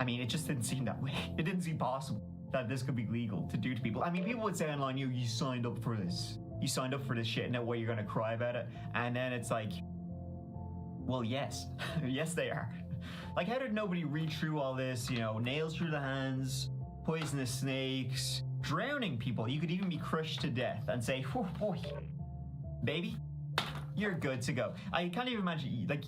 I mean, it just didn't seem that way. It didn't seem possible that this could be legal to do to people. I mean, people would say online, you signed up for this. You signed up for this shit, and now what, you're gonna cry about it? And then it's like, well, yes. Yes, they are. Like, how did nobody read through all this, you know, nails through the hands, poisonous snakes, drowning people? You could even be crushed to death and say, whew, boy, baby, you're good to go. I can't even imagine, like,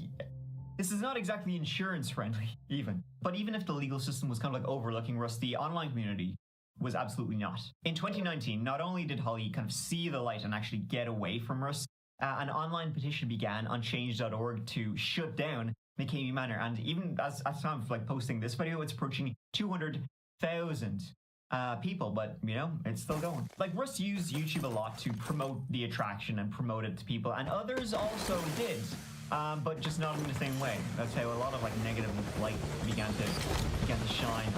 this is not exactly insurance friendly, even. But even if the legal system was kind of like overlooking Russ, the online community was absolutely not. In 2019, not only did Holly kind of see the light and actually get away from Russ, an online petition began on change.org to shut down McCamey Manor. And even as time of like posting this video, it's approaching 200,000 people, but you know, it's still going. Like, Russ used YouTube a lot to promote the attraction and promote it to people, and others also did. But just not in the same way. That's how a lot of like negative light began to shine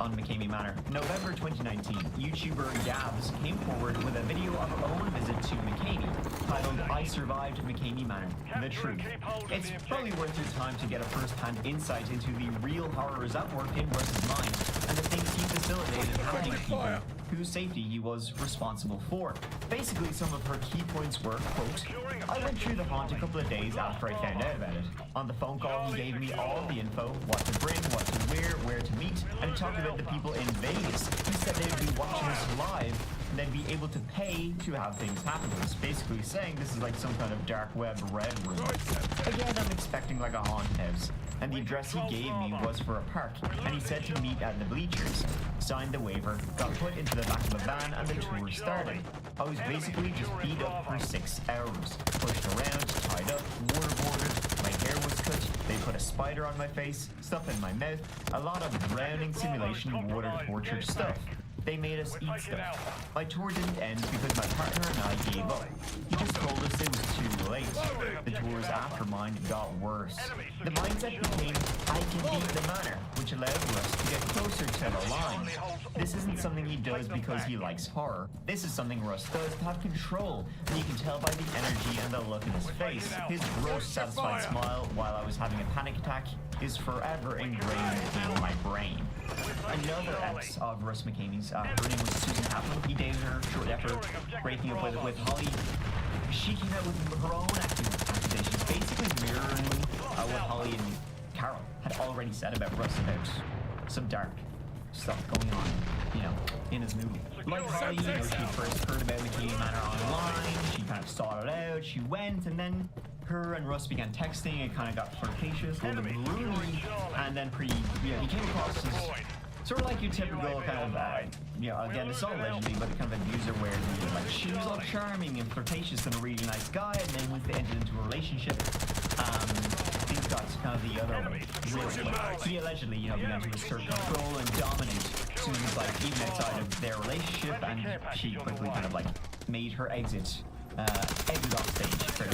on McCamey Manor. November 2019, YouTuber Gabs came forward with a video of her own visit to McCamey, titled "I Survived McCamey Manor: The Truth." It's probably worth your time to get a first-hand insight into the real horrors at work in Russ's mind and the things he facilitated happening to people whose safety he was responsible for. Basically, some of her key points were, quote, "I went through the haunt a couple of days after I found out about it. On the phone call, he gave me all the info, what to bring, what to wear, where to meet, and he talked about the people in Vegas. He said they'd be watching us live, and they'd be able to pay to have things happen to us." Basically saying this is like some kind of dark web red room. Again, I'm expecting like a haunted house. And the address he gave me was for a park, and he said to meet at the bleachers. Signed the waiver, got put into the back of a van, and the tour started. I was basically just beat up for 6 hours. Pushed around, tied up, waterboarded, my hair was cut, they put a spider on my face, stuff in my mouth, a lot of drowning simulation, water torture stuff. They made us eat stuff. My tour didn't end because my partner and I gave up. He just told us it was too late. The tour's aftermind got worse. The mindset became, I can beat the manor, which allowed us to get closer to the line. This isn't something he does because he likes horror. This is something Russ does to have control, and you can tell by the energy and the look in his face. His gross, satisfied smile while I was having a panic attack is forever ingrained in my brain. Another ex of Russ McCamey's, her name was Susan Kaplan. He dated her shortly after breaking up with Holly. She came out with her own accusations, basically mirroring what Holly and Carol had already said about Russ, about some dark stuff going on, you know, in his movie. Like Holly, you know, she first heard about McCamey Manor online, she kind of sought it out, she went, and then her and Russ began texting. It kind of got flirtatious, a little bit roomy, and then he came across as sort of like your typical kind of, you know, again, it's all allegedly, but kind of abuser where like she was all charming and flirtatious and a really nice guy, and then once they entered into a relationship, things got kind of the other way. He allegedly, you know, began to assert control and dominate Susan's life even outside of their relationship, and she quickly kind of like made her exit off stage.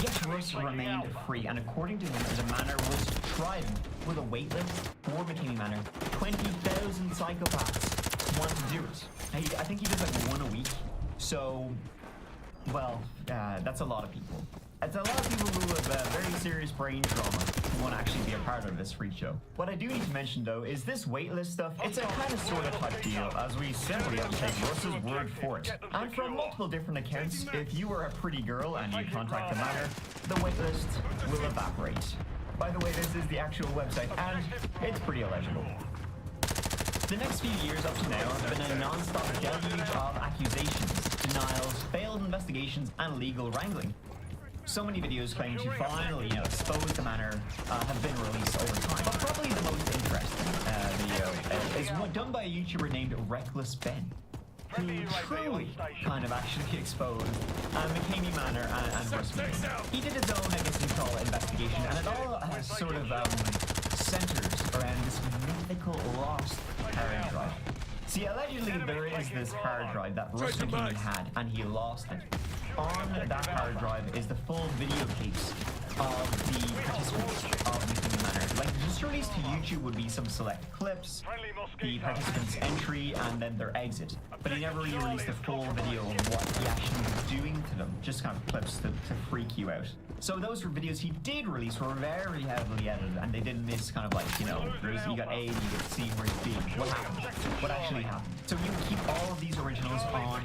Yet Russ remained free, and according to him, the manor was thriving with a waitlist for McCamey Manor. 20,000 psychopaths want to do it. I think he does like one a week. So, well, that's a lot of people. It's a lot of people who have very serious brain trauma who want to actually be a part of this freak show. What I do need to mention, though, is this waitlist stuff, it's a kind of sort of type deal, as we simply have to take Russ's word for it. And from multiple different accounts, if you are a pretty girl and you contact the manor, the waitlist will evaporate. By the way, this is the actual website, and it's pretty illegible. The next few years up to now have been a non-stop deluge of accusations, denials, failed investigations, and legal wrangling. So many videos claiming to finally, you know, expose the manor have been released over time. But probably the most interesting is done by a YouTuber named Reckless Ben, who truly kind of actually exposed McCamey Manor and Russ Means. He did his own, I guess you'd call it, investigation, and it all sort of centers around this mythical lost hard drive. See, allegedly there is this hard drive that Russ McCamey had, and he lost it. On that hard drive is the full video tapes of the participants of McCamey Manor. Like, just released to YouTube would be some select clips, the participants' entry, and then their exit. But he never really released a full video of what he actually was doing to them, just kind of clips to freak you out. So those were videos he did release were very heavily edited, and they didn't miss kind of like, you know, you got A, you got C, where's B. What happened? What actually happened? So you would keep all of these originals on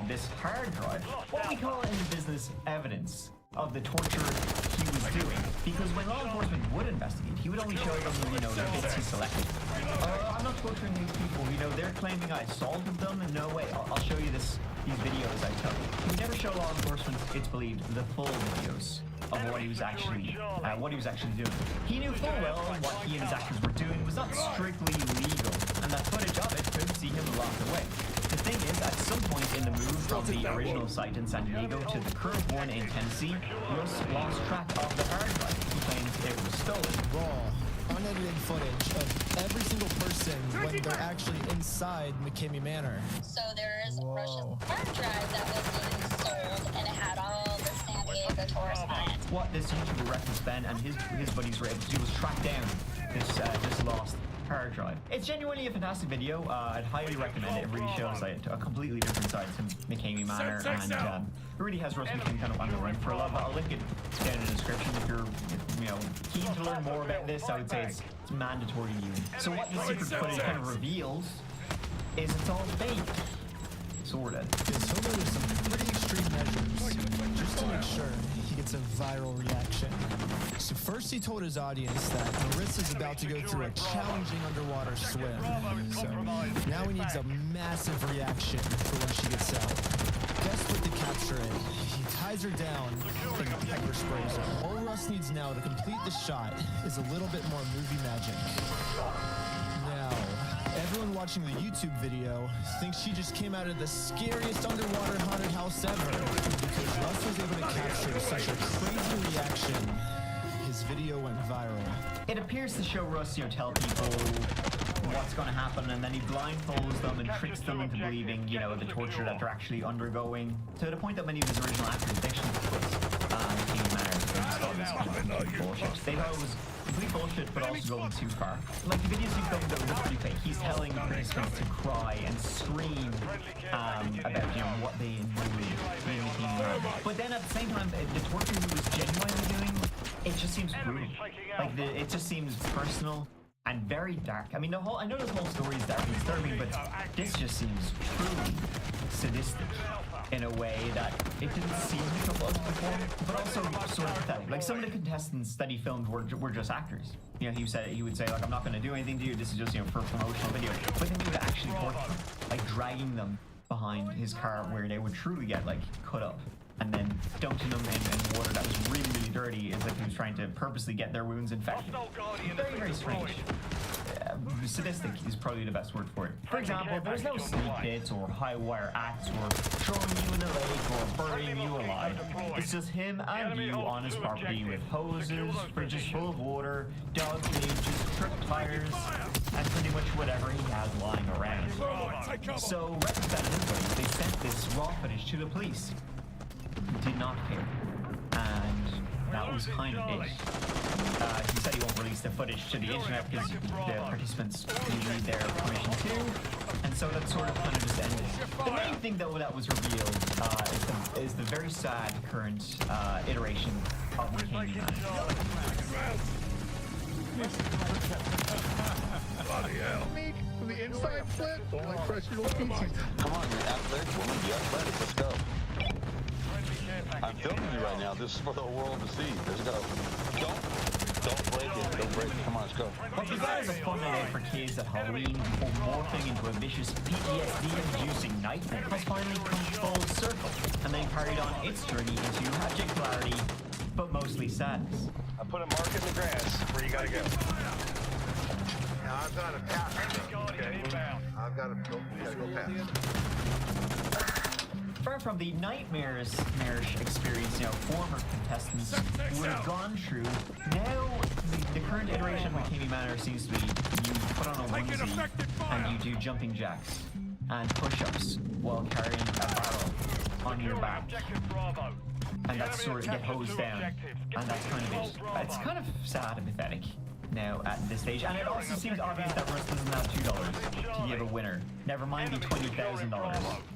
this hard drive, what we call in the business evidence of the torture he was doing. Because when law enforcement would investigate, he would only show them, you know, the bits he selected. I'm not torturing these people, you know, they're claiming I assaulted them. No way, I'll show you these videos I took. He would never show law enforcement, it's believed, the full videos of what he was actually doing. He knew full well what he and his actors were doing was not strictly legal, and that footage of it could see him locked away. The thing is, at some point in the move from the original site in San Diego to the current one in Tennessee, Russ lost track of the hard drive. He claims it was stolen. Raw, unedited footage of every single person when they're actually inside McCamey Manor. So there is a Russian hard drive that was being sold, and it had all the San Diego tourist on it. What this YouTuber Reckless Ben and his buddies were able to do was track down this lost hard drive. It's genuinely a fantastic video. I'd highly recommend it. It really shows like a completely different side to McCamey Manor, and it really has Russ McCamey kind of on the run for a lot. I'll link it down in the description if you're keen to learn more about this. I would say it's mandatory viewing. So what the secret footage kind of reveals is it's all fake. Sort of. Because he'll do some pretty extreme measures just to make sure he gets a viral reaction. So first he told his audience that Marissa's about to go through a challenging underwater swim. So now he needs a massive reaction for when she gets out. Guess what to capture it? He ties her down and pepper sprays her. All Russ needs now to complete the shot is a little bit more movie magic. Now, everyone watching the YouTube video thinks she just came out of the scariest underwater haunted house ever because Russ was able to capture such a crazy reaction. His video went viral. It appears to show Russ, tell people what's going to happen, and then he blindfolds them and tricks them into believing, the torture that they're actually undergoing, to the point that many of his original actors actually put King Manor. Bullshit. They thought it was complete bullshit, but also going too far. Like the videos he filmed that were pretty fake, he's telling participants to cry and scream about what they enjoyed in the King Manor. But then at the same time, the torture he was genuinely doing, it just seems brutal. Like it just seems personal and very dark. I mean, I know this whole story is dark and disturbing, but this just seems truly sadistic in a way that it didn't seem like it was before, but also sort of pathetic. Like some of the contestants that he filmed were just actors. He would say like, I'm not going to do anything to you. This is just for a promotional video. But then he would actually torture them, like dragging them behind his car where they would truly get like cut up, and then dunking them in water that was really, really dirty, as if he was trying to purposely get their wounds infected. Very, very strange. Sadistic is probably the best word for it. For example, there's no sneak hits or high wire acts or throwing you in the lake or burying you alive. It's just him and you on his property with hoses, fridges full of water, dog cages, trip tires, and pretty much whatever he has lying around. So representatives, they sent this raw footage to the police. Did not care, and that was kind of it. He said he won't release the footage to the internet because the participants need their permission too, and so that sort of kind of just ended. The main thing though that was revealed is the very sad current iteration of McCamey Manor. Bloody hell. The inside flip, like pressure little pieces. Come on, you're athletic woman, be athletic, let's go. I'm filming you right now. This is for the world to see. Let's go. Don't break it. Don't break it. Come on, let's go. What began as a fun night for kids at Halloween before morphing into a vicious PTSD-inducing nightmare has finally come full circle, and then carried on its journey into abject clarity, but mostly sadness. I put a mark in the grass where you gotta go. Now I've got a pattern. I've got to go past. Far from the nightmarish experience, former contestants would have gone through. Now, the current iteration of McKamey Manor seems to be you put on a onesie and you do jumping jacks and push-ups while carrying a barrel on your back. And that's sort of get hosed down. And that's kind of it. It's kind of sad and pathetic now at this stage. And it also seems obvious that Russ doesn't have $2 to give a winner. Never mind the $20,000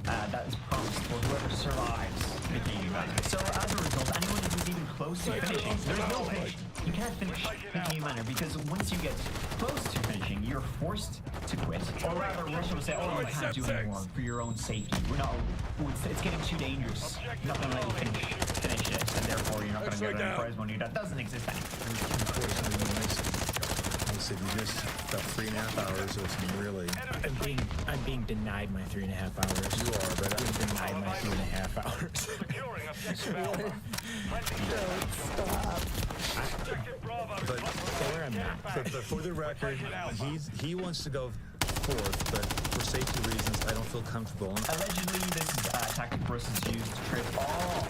that is promised for whoever survives the McKamey Manor. So as a result, anyone who's even close to finishing, there's no finish. You can't finish McKamey Manor because once you get close to finishing, you're forced to quit. Or rather, Russ will say, oh, you can't do anymore for your own safety. We're not, it's getting too dangerous. I'm not going to let you finish it, and therefore you're not going to get any prize money. That doesn't exist anymore. I said you just got 3.5 hours of some really. I'm being denied my 3.5 hours. You are, but I'm being denied my 3.5 hours. But where I'm at. But for the record, he wants to go fourth, but for safety reasons, I don't feel comfortable. Allegedly, this tactic Russ has used to trip all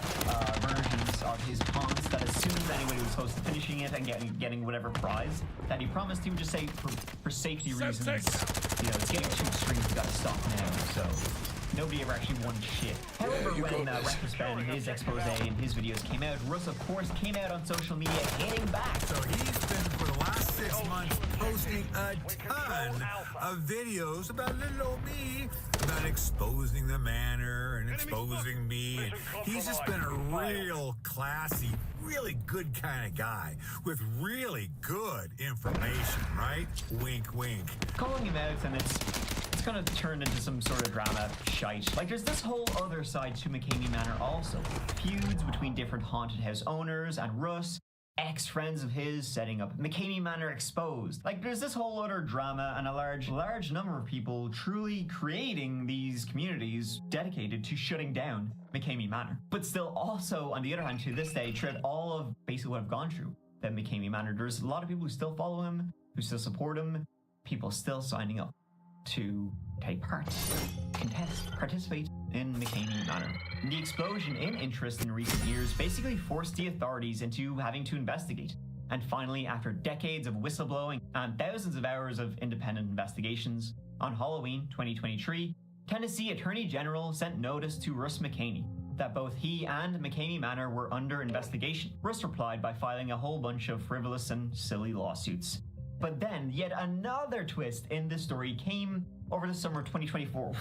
versions of his taunts, that as soon as anybody was close to finishing it and getting whatever prize that he promised, he would just say, for safety reasons, it's getting too extreme, we gotta stop now, so nobody ever actually won shit. However, when Retrospan, his expose and his videos came out, Russ, of course, came out on social media hitting back. So he's been, for the last 6 months, posting a ton of videos about little old me, about exposing the manor and exposing me. And he's just been a real classy, really good kind of guy with really good information, right? Wink, wink. Calling him out, and it's kind of turned into some sort of drama shite. Like, there's this whole other side to McKamey Manor also. Feuds between different haunted house owners and Russ, ex-friends of his setting up McKamey Manor exposed. Like, there's this whole other drama and a large number of people truly creating these communities dedicated to shutting down McKamey Manor. But still also, on the other hand, to this day, tread all of basically what I've gone through at McKamey Manor. There's a lot of people who still follow him, who still support him, people still signing up to take part, contest, participate in McKamey Manor. The explosion in interest in recent years basically forced the authorities into having to investigate. And finally, after decades of whistleblowing and thousands of hours of independent investigations, on Halloween 2023, Tennessee Attorney General sent notice to Russ McKamey that both he and McKamey Manor were under investigation. Russ replied by filing a whole bunch of frivolous and silly lawsuits. But then, yet another twist in this story came over the summer of 2024.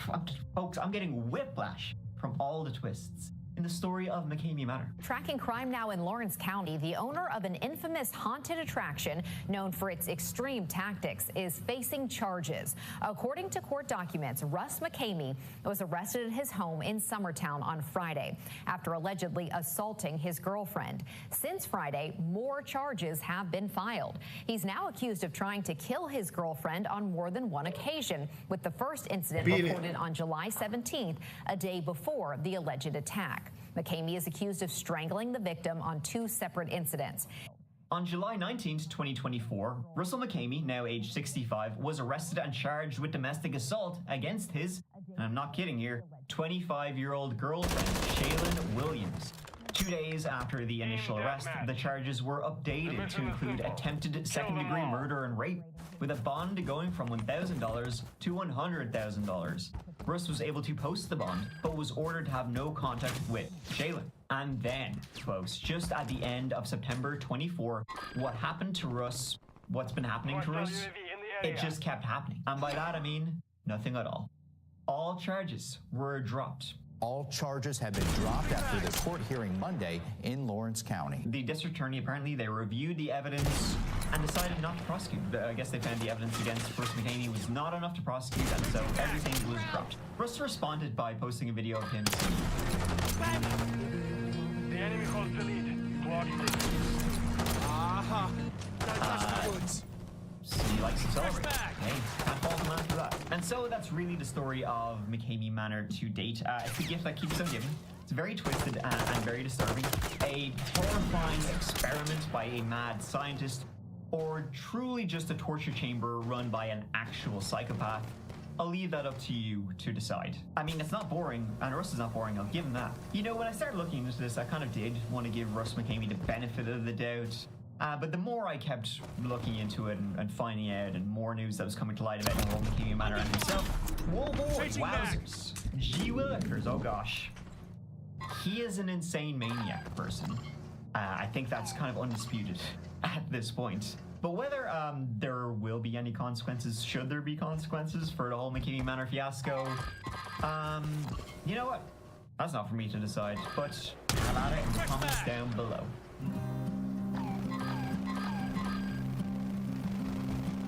Folks, I'm getting whiplash from all the twists in the story of McKamey Manor. Tracking crime now in Lawrence County, the owner of an infamous haunted attraction known for its extreme tactics is facing charges. According to court documents, Russ McKamey was arrested at his home in Summertown on Friday after allegedly assaulting his girlfriend. Since Friday, more charges have been filed. He's now accused of trying to kill his girlfriend on more than one occasion, with the first incident reported on July 17th, a day before the alleged attack. McKamey is accused of strangling the victim on 2 separate incidents. On July 19th, 2024, Russell McKamey, now age 65, was arrested and charged with domestic assault against his, and I'm not kidding here, 25-year-old girlfriend, Shaylin Williams. 2 days after the initial arrest, the charges were updated to include attempted second-degree murder and rape, with a bond going from $1,000 to $100,000. Russ was able to post the bond, but was ordered to have no contact with Shaylin. And then, folks, just at the end of September 24, what happened to Russ, what's been happening to Russ, it just kept happening. And by that I mean nothing at all. All charges were dropped. All charges have been dropped after the court hearing Monday in Lawrence County. The district attorney, apparently, they reviewed the evidence and decided not to prosecute. I guess they found the evidence against Russ McKamey was not enough to prosecute, and so everything was dropped. Russ responded by posting a video of him. The enemy holds the lead. Clock Aha! He likes to celebrate. Hey, can't fault him after that. And so that's really the story of McKamey Manor to date. It's a gift that keeps on giving. It's very twisted and very disturbing. A horrifying experiment by a mad scientist, or truly just a torture chamber run by an actual psychopath. I'll leave that up to you to decide. I mean, it's not boring, and Russ is not boring, I'll give him that. You know, when I started looking into this, I kind of did want to give Russ McKamey the benefit of the doubt. But the more I kept looking into it and finding out, and more news that was coming to light about the whole McKamey Manor and himself, whoa boy, wowzers, gee willikers, oh gosh. He is an insane maniac person. I think that's kind of undisputed at this point. But whether there will be any consequences, should there be consequences for the whole McKamey Manor fiasco, you know what? That's not for me to decide, but have at it in the comments down below.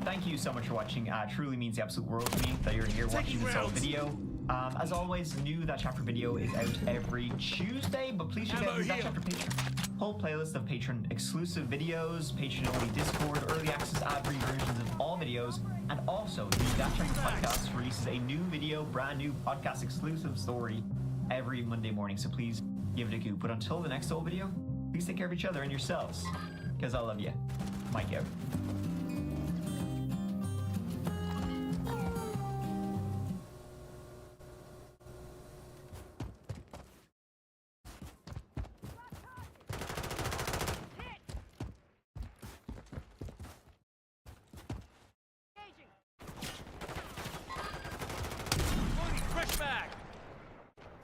Thank you so much for watching. Truly means the absolute world to me that you're here watching this whole video. As always, new That Chapter video is out every Tuesday, but please check out the That Chapter Patreon. Whole playlist of patron exclusive videos, patron only Discord, early access ad-free versions of all videos, and also the That Chapter podcast releases a new video, brand new podcast exclusive story every Monday morning, so please give it a go. But until the next whole video, please take care of each other and yourselves, because I love you. Mike out.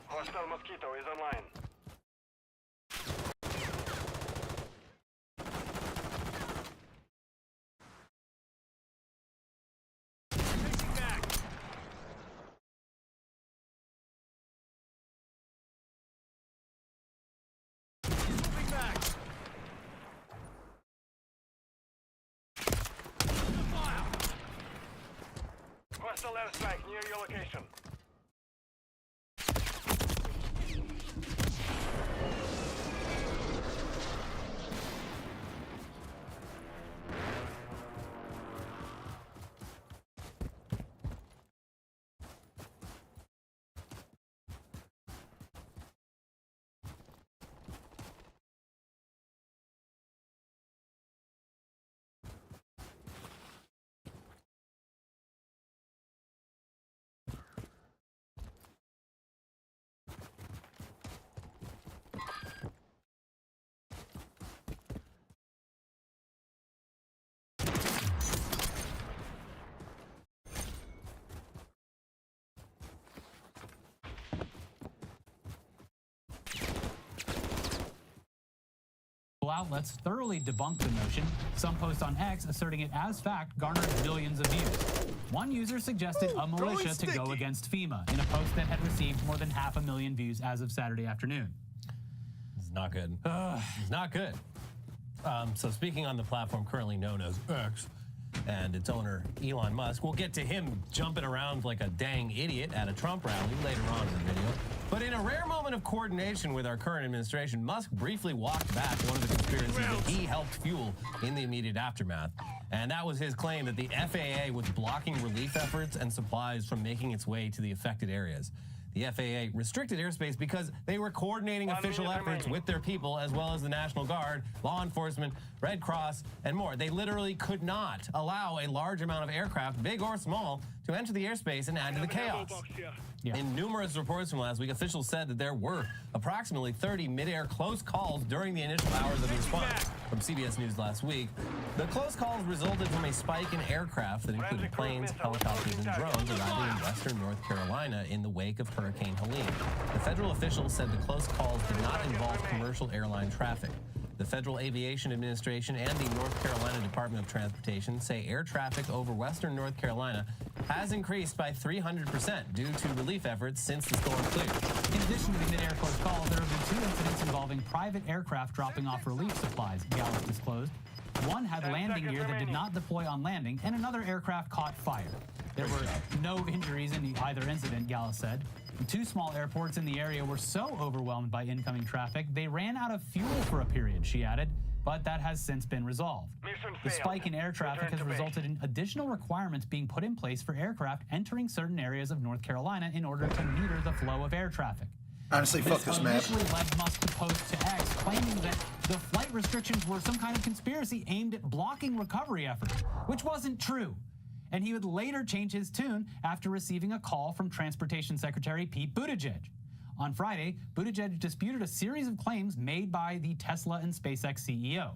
Hostile Mosquito is online. Chasing back. Moving back. Fire. Hostile airstrike near your location. Outlets thoroughly debunked the notion. Some posts on X asserting it as fact garnered millions of views. One user suggested a militia to go against FEMA in a post that had received more than 500,000 views as of Saturday afternoon. This is not good. It's not good. So speaking on the platform currently known as X and its owner Elon Musk, we'll get to him jumping around like a dang idiot at a Trump rally later on in the video. But in a rare moment of coordination with our current administration, Musk briefly walked back one of the conspiracies that he helped fuel in the immediate aftermath. And that was his claim that the FAA was blocking relief efforts and supplies from making its way to the affected areas. The FAA restricted airspace because they were coordinating official efforts with their people, as well as the National Guard, law enforcement, Red Cross, and more. They literally could not allow a large amount of aircraft, big or small, to enter the airspace and add to the chaos. In numerous reports from last week, officials said that there were approximately 30 mid-air close calls during the initial hours of the response. From CBS News last week, the close calls resulted from a spike in aircraft that included planes, helicopters, and drones arriving in western North Carolina in the wake of Hurricane Helene. The federal officials said the close calls did not involve commercial airline traffic. The Federal Aviation Administration and the North Carolina Department of Transportation say air traffic over western North Carolina has increased by 300% due to relief efforts since the storm cleared. In addition to the mid-air close calls, there have been 2 incidents involving private aircraft dropping off relief supplies, Gallus disclosed. One had landing gear that did not deploy on landing, and another aircraft caught fire. There were no injuries in either incident, Gallus said. 2 small airports in the area were so overwhelmed by incoming traffic, they ran out of fuel for a period, she added, but that has since been resolved. The spike in air traffic has resulted in additional requirements being put in place for aircraft entering certain areas of North Carolina in order to meter the flow of air traffic. Honestly, fuck this map. This initially led Musk to post to X, claiming that the flight restrictions were some kind of conspiracy aimed at blocking recovery efforts, which wasn't true. and he would later change his tune after receiving a call from Transportation Secretary Pete Buttigieg. On Friday, Buttigieg disputed a series of claims made by the Tesla and SpaceX CEO.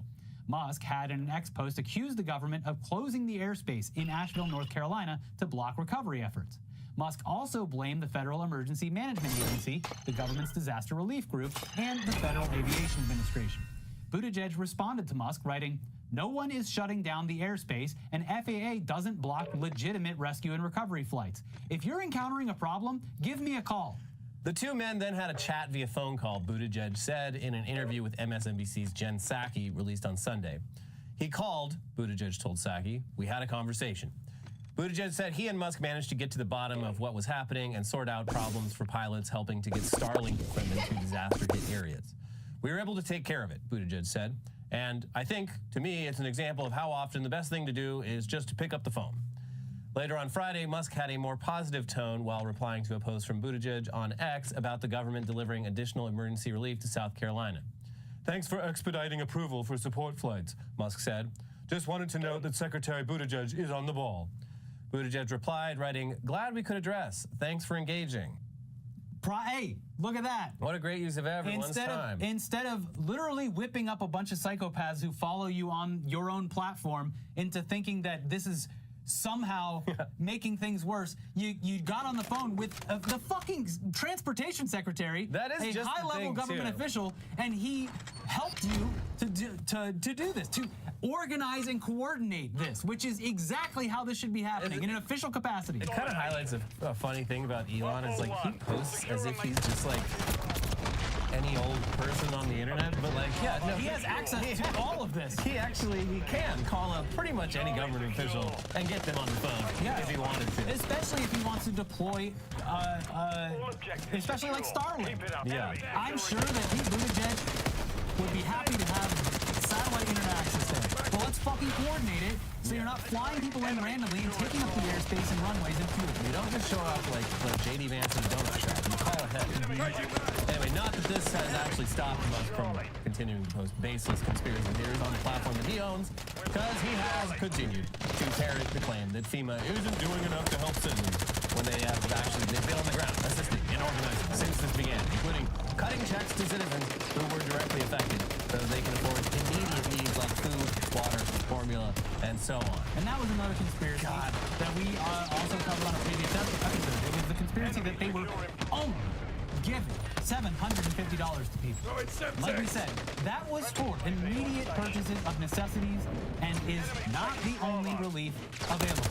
Musk had in an X post accused the government of closing the airspace in Asheville, North Carolina to block recovery efforts. Musk also blamed the Federal Emergency Management Agency, the government's disaster relief group, and the Federal Aviation Administration. Buttigieg responded to Musk, writing, "No one is shutting down the airspace, and FAA doesn't block legitimate rescue and recovery flights. If you're encountering a problem, give me a call." The two men then had a chat via phone call, Buttigieg said in an interview with MSNBC's Jen Psaki released on Sunday. He called, Buttigieg told Psaki, "We had a conversation." Buttigieg said he and Musk managed to get to the bottom of what was happening and sort out problems for pilots helping to get Starlink equipment to disaster-hit areas. "We were able to take care of it," Buttigieg said. "And I think, to me, it's an example of how often the best thing to do is just to pick up the phone." Later on Friday, Musk had a more positive tone while replying to a post from Buttigieg on X about the government delivering additional emergency relief to South Carolina. "Thanks for expediting approval for support flights," Musk said. "Just wanted to note that Secretary Buttigieg is on the ball." Buttigieg replied, writing, "Glad we could address. Thanks for engaging." Hey, look at that. What a great use of everyone's time. Instead of literally whipping up a bunch of psychopaths who follow you on your own platform into thinking that this is somehow making things worse, you got on the phone with the fucking transportation secretary, that is a just high-level government official, and he helped you to do this, to organize and coordinate this, which is exactly how this should be happening in an official capacity. It kind of highlights a funny thing about Elon is like he posts as if he's just like any old person on the internet, but like, yeah, no, he has access to all of this. He can call up pretty much any government official and get them on the phone if he wanted to. Especially if he wants to deploy, especially like Starlink. Yeah. I'm sure that Pete Buttigieg would be happy to have satellite internet access there. Well, let's fucking coordinate it so you're not flying people in randomly and taking up the airspace and runways and fuel. You don't just show up like J.D. Vance in a donut shop. You call ahead. Anyway, not that this has actually stopped Musk from continuing to post baseless conspiracy theories on the platform that he owns, because he has continued to parrot the claim that FEMA isn't doing enough to help citizens when they've been on the ground assisting and organizing since this began, including cutting checks to citizens who were directly affected so they can afford immediate needs like food, water, formula, and so on. And that was another conspiracy that we also covered on a previous episode. It was the conspiracy that they were only giving $750 to people. Like we said, that was for immediate purchases of necessities and is not the only relief available.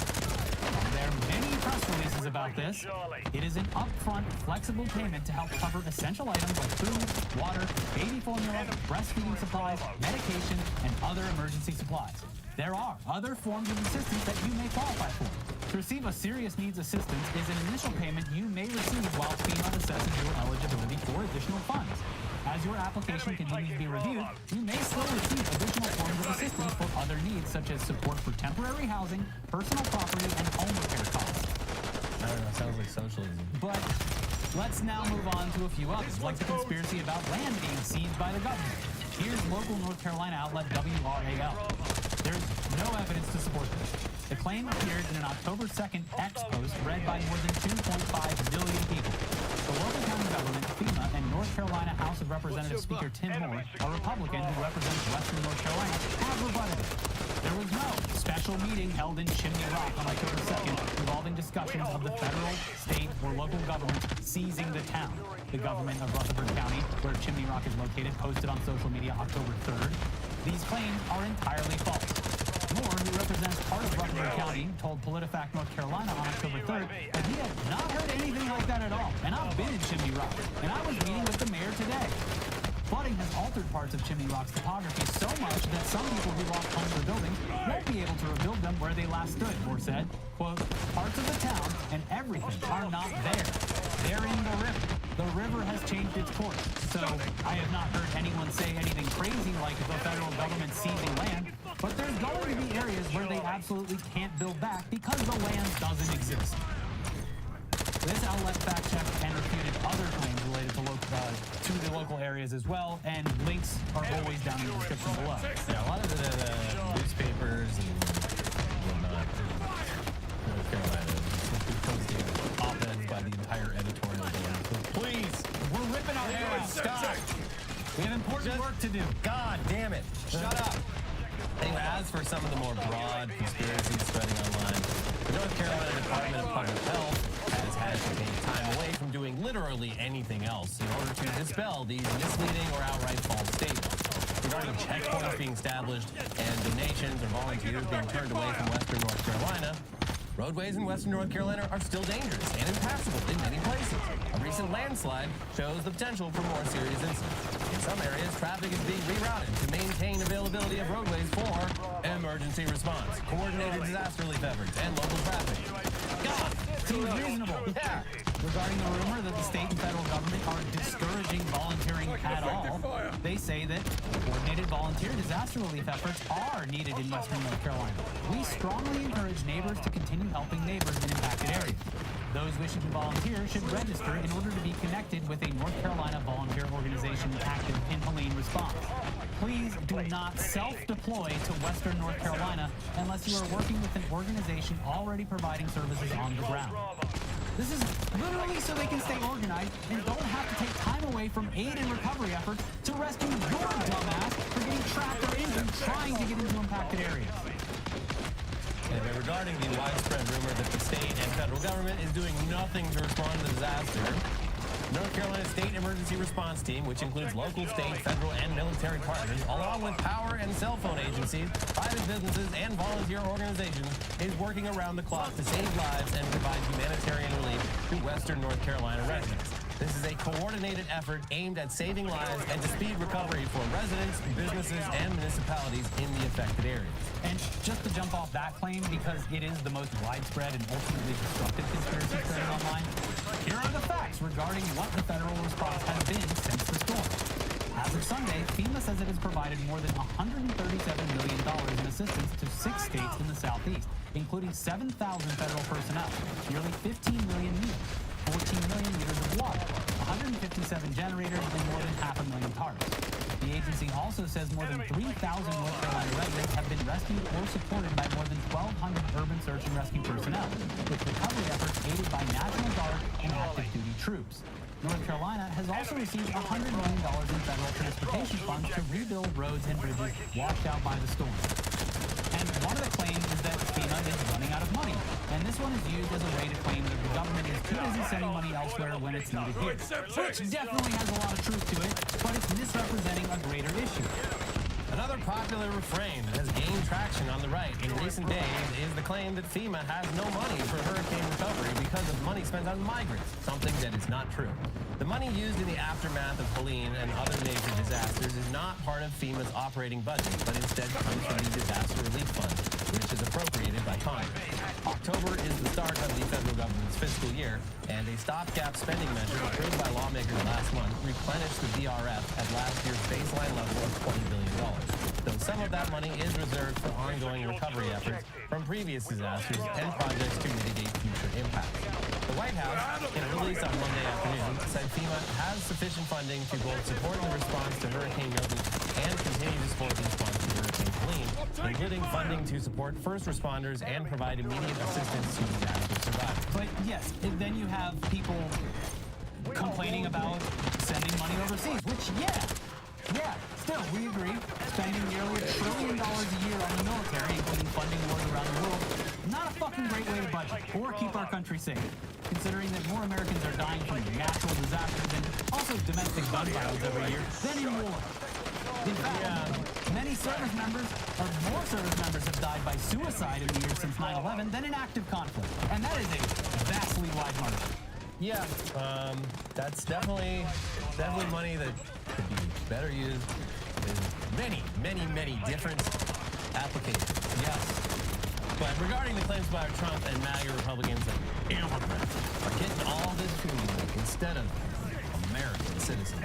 There are many press releases about this. It is an upfront, flexible payment to help cover essential items like food, water, baby formula, breastfeeding supplies, medication, and other emergency supplies. There are other forms of assistance that you may qualify for. To receive a serious needs assistance is an initial payment you may receive while FEMA assesses your eligibility for additional funds. As your application continues to be reviewed, you may still receive additional forms of assistance for other needs, such as support for temporary housing, personal property, and home repair costs. I don't know, sounds like socialism. But let's now move on to a few others, like the conspiracy about land being seized by the government. Here's local North Carolina outlet WRAL. There's no evidence to support this. The claim appeared in an October 2nd X post read by more than 2.5 million people. The local county government, FEMA, and North Carolina House of Representatives Speaker Tim Moore, a Republican who represents Western North Carolina, have rebutted it. There was no special meeting held in Chimney Rock on October 2nd involving discussions of the federal, state, or local government seizing the town. The government of Rutherford County, where Chimney Rock is located, posted on social media October 3rd. These claims are entirely false. Moore, who represents part of Rutherford County, told PolitiFact North Carolina on October 3rd that he had not heard anything like that at all. And I've been in Chimney Rock, and I was meeting with the mayor today. Flooding has altered parts of Chimney Rock's topography so much that some people who lost homes or buildings won't be able to rebuild them where they last stood, Moore said. Quote, parts of the town and everything are not there. They're in the river. The river has changed its course. So I have not heard anyone say anything crazy like the federal government seizing land, but there's going to be areas where they absolutely can't build back because the land doesn't exist. This outlet fact-checked and refuted other claims related to the local areas as well, and links are always down in the description below. Yeah, a lot of the newspapers and whatnot important work to do. God damn it. Shut up. Anyway, as for some of the more broad conspiracies spreading online, the North Carolina Department of Public Health has had to take time away from doing literally anything else in order to dispel these misleading or outright false statements. Regarding checkpoints being established and donations or volunteers being turned away from Western North Carolina, roadways in Western North Carolina are still dangerous and impassable in many places. A recent landslide shows the potential for more serious incidents. In some areas, traffic is being rerouted to maintain availability of roadways for emergency response, coordinated disaster relief efforts, and local traffic. God, seems reasonable. Yeah. Regarding the rumor that the state and federal government are discouraging volunteering at all, they say that coordinated volunteer disaster relief efforts are needed in Western North Carolina. We strongly encourage neighbors to continue helping neighbors in impacted areas. Those wishing to volunteer should register in order to be connected with a North Carolina volunteer organization active in Helene response. Please do not self-deploy to Western North Carolina unless you are working with an organization already providing services on the ground. This is literally so they can stay organized and don't have to take time away from aid and recovery efforts to rescue your dumbass for getting trapped or injured trying to get into impacted areas. And regarding the widespread rumor that the state and federal government is doing nothing to respond to the disaster, North Carolina State Emergency Response Team, which includes local, state, federal, and military partners, along with power and cell phone agencies, private businesses, and volunteer organizations, is working around the clock to save lives and provide humanitarian relief to Western North Carolina residents. This is a coordinated effort aimed at saving lives and to speed recovery for residents, businesses, and municipalities in the affected areas. And just to jump off that claim, because it is the most widespread and ultimately destructive conspiracy spreading online, here are the facts regarding what the federal response has been since the storm. As of Sunday, FEMA says it has provided more than $137 million in assistance to 6 states in the Southeast, including 7,000 federal personnel, nearly 15 million meals, 14 million liters of water, 157 generators, and more than 500,000 tarps. The agency also says more than 3,000 North Carolina residents have been rescued or supported by more than 1,200 urban search and rescue personnel, with recovery efforts aided by National Guard and active duty troops. North Carolina has also received $100 million in federal transportation funds to rebuild roads and bridges washed out by the storm. And one of the claims is that FEMA is running out of money, and this one is used as a way to claim that the government is too busy sending money elsewhere when it's needed here, which definitely has a lot of truth to it, but it's misrepresenting a greater issue. Another popular refrain that has gained traction on the right in recent days is the claim that FEMA has no money for hurricane recovery because of money spent on migrants, something that is not true. The money used in the aftermath of Helene and other major disasters is not part of FEMA's operating budget, but instead comes from the Disaster Relief Fund, which is appropriated by Congress. October is the start of the federal government's fiscal year, and a stopgap spending measure approved by lawmakers last month replenished the DRF at last year's baseline level of $20 billion. Though some of that money is reserved for ongoing recovery efforts from previous disasters and projects to mitigate future impacts. The White House, in a release on Monday afternoon, said FEMA has sufficient funding to both support the response to Hurricane Milton and continue to support the response to Hurricane Helene, including funding to support first responders and provide immediate assistance to disaster survivors. But yes, then you have people complaining about sending money overseas, which, still, we agree. Spending nearly $1 trillion a year on the military, including funding wars around the world, not a fucking great way to budget or keep our country safe, considering that more Americans are dying from natural disasters and also domestic gun violence every year than in war. In fact, more service members have died by suicide in the year since 9/11 than in active conflict, and that is a vastly wide margin. Yeah, that's definitely money that could be better used in many different applications. Yes. But regarding the claims by Trump and MAGA Republicans that immigrants are getting all this food instead of American citizens.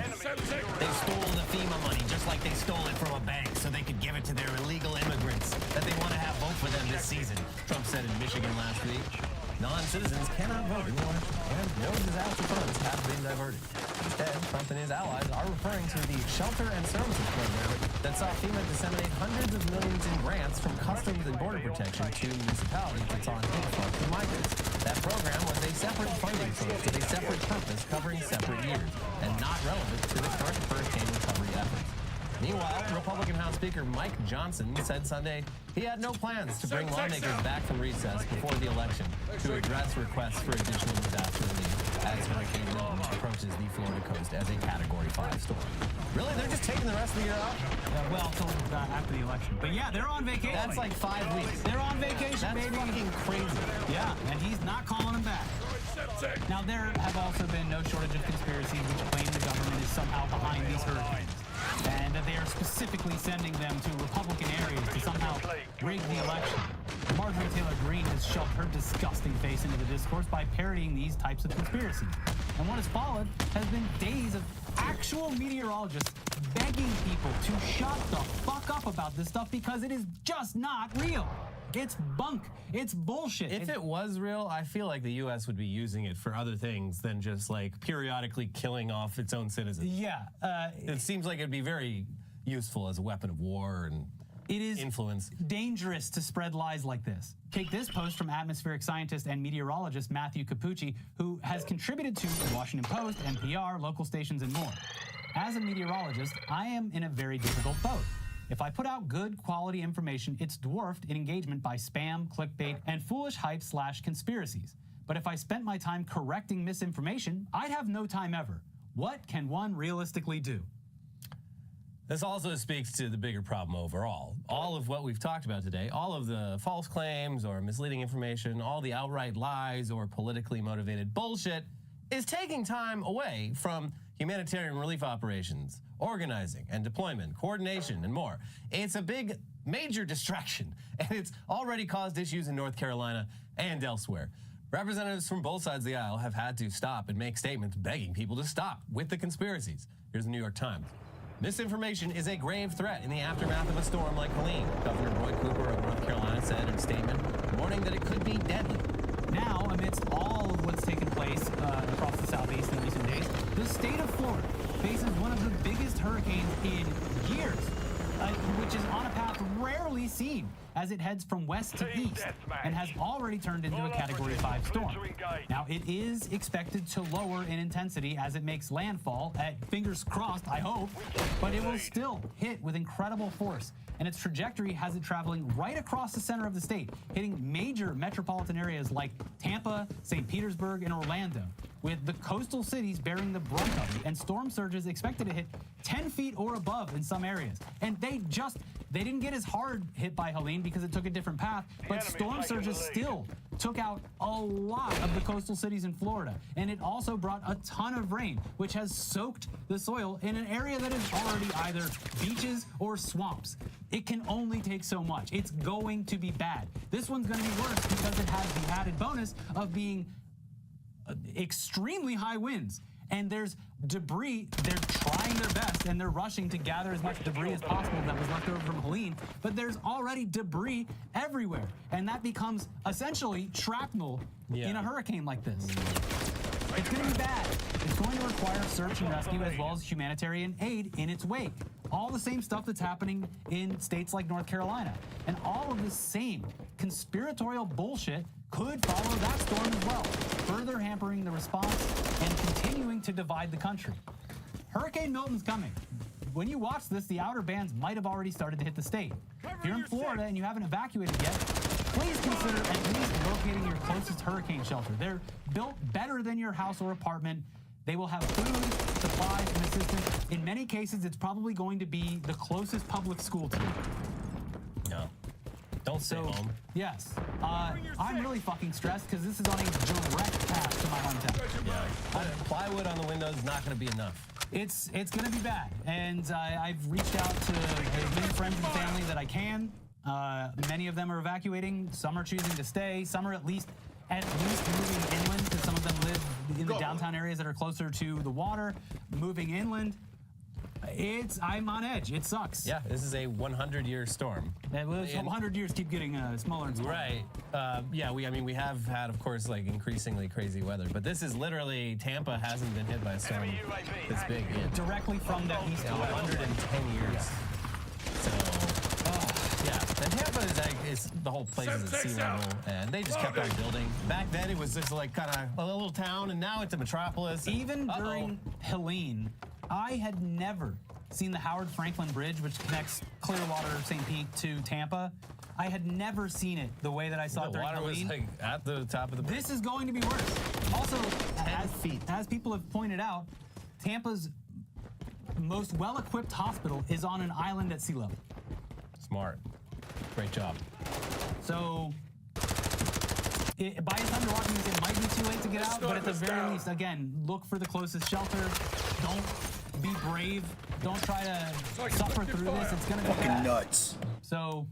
They stole the FEMA money just like they stole it from a bank so they could give it to their illegal immigrants that they want to have vote for them this season, Trump said in Michigan last week. Non-citizens cannot vote in the election, and no disaster funds have been diverted. Instead, Trump and his allies are referring to the Shelter and Services Program that saw FEMA disseminate hundreds of millions in grants from Customs and Border Protection to municipalities that saw an influx of migrants. That program was a separate funding source with a separate purpose covering separate years, and not relevant to the current hurricane recovery efforts. Meanwhile, Republican House Speaker Mike Johnson said Sunday he had no plans to bring lawmakers back from recess before the election to address requests for additional disaster relief as Hurricane Milton approaches the Florida coast as a Category 5 storm. Really? They're just taking the rest of the year off? Well, until after the election. But yeah, they're on vacation. That's like 5 weeks. They're on vacation, That's baby. fucking crazy. Yeah, and he's not calling them back. Now, there have also been no shortage of conspiracies which claim the government is somehow behind these hurricanes, and that they are specifically sending them to Republican areas to somehow rig the election. Marjorie Taylor Greene has shoved her disgusting face into the discourse by parodying these types of conspiracies. And what has followed has been days of actual meteorologists begging people to shut the fuck up about this stuff because it is just not real. It's bunk. It's bullshit. If it was real, I feel like the U.S. would be using it for other things than just like periodically killing off its own citizens. Yeah. It seems like it'd be very useful as a weapon of war and it is influence. Dangerous to spread lies like this. Take this post from atmospheric scientist and meteorologist Matthew Capucci, who has contributed to the Washington Post, NPR, local stations, and more. As a meteorologist, I am in a very difficult boat. If I put out good quality information, it's dwarfed in engagement by spam, clickbait, and foolish hype/conspiracies. But if I spent my time correcting misinformation, I'd have no time ever. What can one realistically do? This also speaks to the bigger problem overall. All of what we've talked about today, all of the false claims or misleading information, all the outright lies or politically motivated bullshit is taking time away from humanitarian relief operations, organizing and deployment, coordination, and more. It's a big, major distraction, and it's already caused issues in North Carolina and elsewhere. Representatives from both sides of the aisle have had to stop and make statements begging people to stop with the conspiracies. Here's the New York Times. Misinformation is a grave threat in the aftermath of a storm like Helene. Governor Roy Cooper of North Carolina said in a statement, warning that it could be deadly. Now, amidst all of what's taken place across the southeast in recent days, the state of Florida faces one of the biggest hurricanes in years, which is on a path rarely seen as it heads from west to east and has already turned into a Category 5 storm. Now, it is expected to lower in intensity as it makes landfall, fingers crossed, I hope, but it will still hit with incredible force. And its trajectory has it traveling right across the center of the state, hitting major metropolitan areas like Tampa, St. Petersburg, and Orlando, with the coastal cities bearing the brunt of it, and storm surges expected to hit 10 feet or above in some areas. And they didn't get as hard hit by Helene because it took a different path, but storm surges still took out a lot of the coastal cities in Florida. And it also brought a ton of rain, which has soaked the soil in an area that is already either beaches or swamps. It can only take so much. It's going to be bad. This one's going to be worse because it has the added bonus of being extremely high winds. And there's debris. They're trying their best and they're rushing to gather as much debris as possible that was left over from Helene, but there's already debris everywhere. And that becomes essentially shrapnel in a hurricane like this. It's going to be bad. It's going to require search and rescue as well as humanitarian aid in its wake. All the same stuff that's happening in states like North Carolina. And all of the same conspiratorial bullshit could follow that storm as well, further hampering the response and continuing to divide the country. Hurricane Milton's coming. When you watch this, the outer bands might have already started to hit the state. If you're in Florida and you haven't evacuated yet, please consider at least locating your closest hurricane shelter. They're built better than your house or apartment. They will have food, supplies, and assistance. In many cases, it's probably going to be the closest public school to you. No. Don't stay home. Yes. I'm really fucking stressed because this is on a direct path to my hometown. Yeah. Plywood on the windows is not going to be enough. It's going to be bad. And I've reached out to as many friends and family that I can. Many of them are evacuating. Some are choosing to stay. Some are at least moving inland because some of them live in the downtown areas that are closer to the water. Moving inland. I'm on edge. It sucks. Yeah, this is a 100-year storm. 100 years keep getting smaller and smaller. Right. We have had, of course, like increasingly crazy weather, but this is literally, Tampa hasn't been hit by a storm this big yet. Directly from that east to 110 years. So, and Tampa is the whole place is at sea level, and they just kept on building. Back then, it was just like kind of a little town, and now it's a metropolis. Even during Helene, I had never seen the Howard Franklin Bridge, which connects Clearwater, St. Pete to Tampa. I had never seen it the way that I saw it The during water Halloween. was like at the top of the bridge. This is going to be worse. Also, as people have pointed out, Tampa's most well-equipped hospital is on an island at sea level. Smart. Great job. So, by the time you're watching this, it might be too late to get out, but at the very least, again, look for the closest shelter. Don't be brave. Don't try to suffer through this. It's going to be bad. Nuts. So,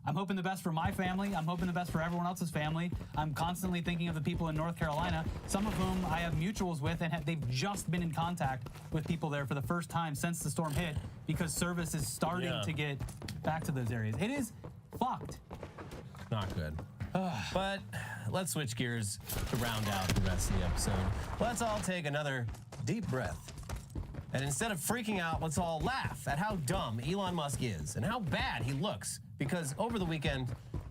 I'm hoping the best for my family. I'm hoping the best for everyone else's family. I'm constantly thinking of the people in North Carolina, some of whom I have mutuals with, and they've just been in contact with people there for the first time since the storm hit, because service is starting to get back to those areas. It is fucked. Not good. But let's switch gears to round out the rest of the episode. Let's all take another deep breath. And instead of freaking out, let's all laugh at how dumb Elon Musk is and how bad he looks. Because over the weekend,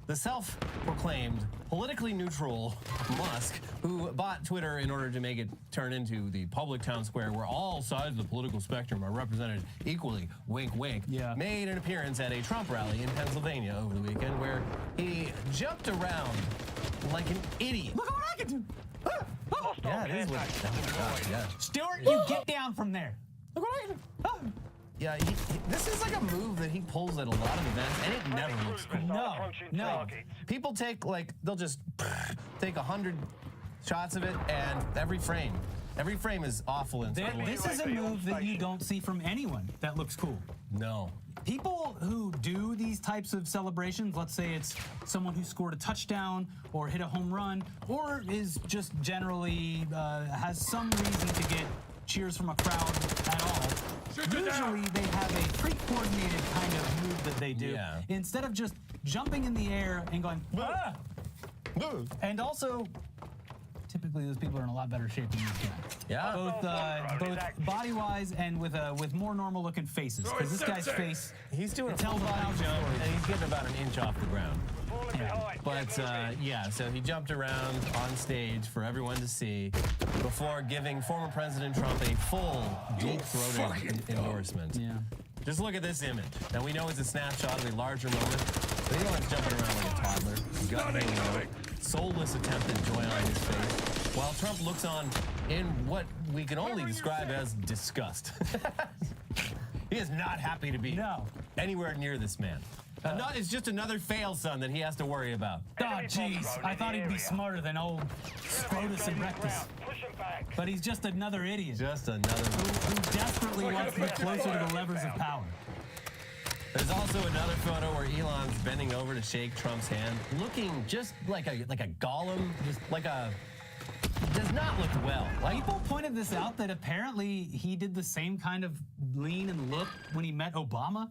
the self-proclaimed politically neutral Musk, who bought Twitter in order to make it turn into the public town square where all sides of the political spectrum are represented equally, wink, wink, made an appearance at a Trump rally in Pennsylvania over the weekend where he jumped around like an idiot. Look at what I can do! Yeah, it is what. Yeah. Stuart, you get down from there. Look what I can do. Yeah, this is like a move that he pulls at a lot of events, and it never looks cool. No. People they'll just take 100 shots of it, and every frame is awful. This is a move that you don't see from anyone that looks cool. No. People who do these types of celebrations, let's say it's someone who scored a touchdown or hit a home run, or is just generally has some reason to get cheers from a crowd at all. Usually they have a pre-coordinated kind of move that they do. Yeah. Instead of just jumping in the air and going, ah! And also, typically those people are in a lot better shape than this guy. Yeah. Both body-wise and with more normal-looking faces. Because this guy's face, he's doing a full body jump, and he's getting about an inch off the ground. But so he jumped around on stage for everyone to see before giving former President Trump a full, deep-throated endorsement. Yeah. Just look at this image. Now we know it's a snapshot of a larger moment, but Elon's jumping around like a toddler. Gut hanging out, soulless attempt at joy on his face, while Trump looks on in what we can only describe as disgust. He is not happy to be anywhere near this man. It's just another fail son that he has to worry about. Oh, jeez. I thought he'd be smarter than old Scrotus and Rectus. But he's just another idiot. Just another who desperately wants to get closer to the levers of power. There's also another photo where Elon's bending over to shake Trump's hand, looking just like a golem, just like a... does not look well. People pointed this out that apparently he did the same kind of lean and look when he met Obama.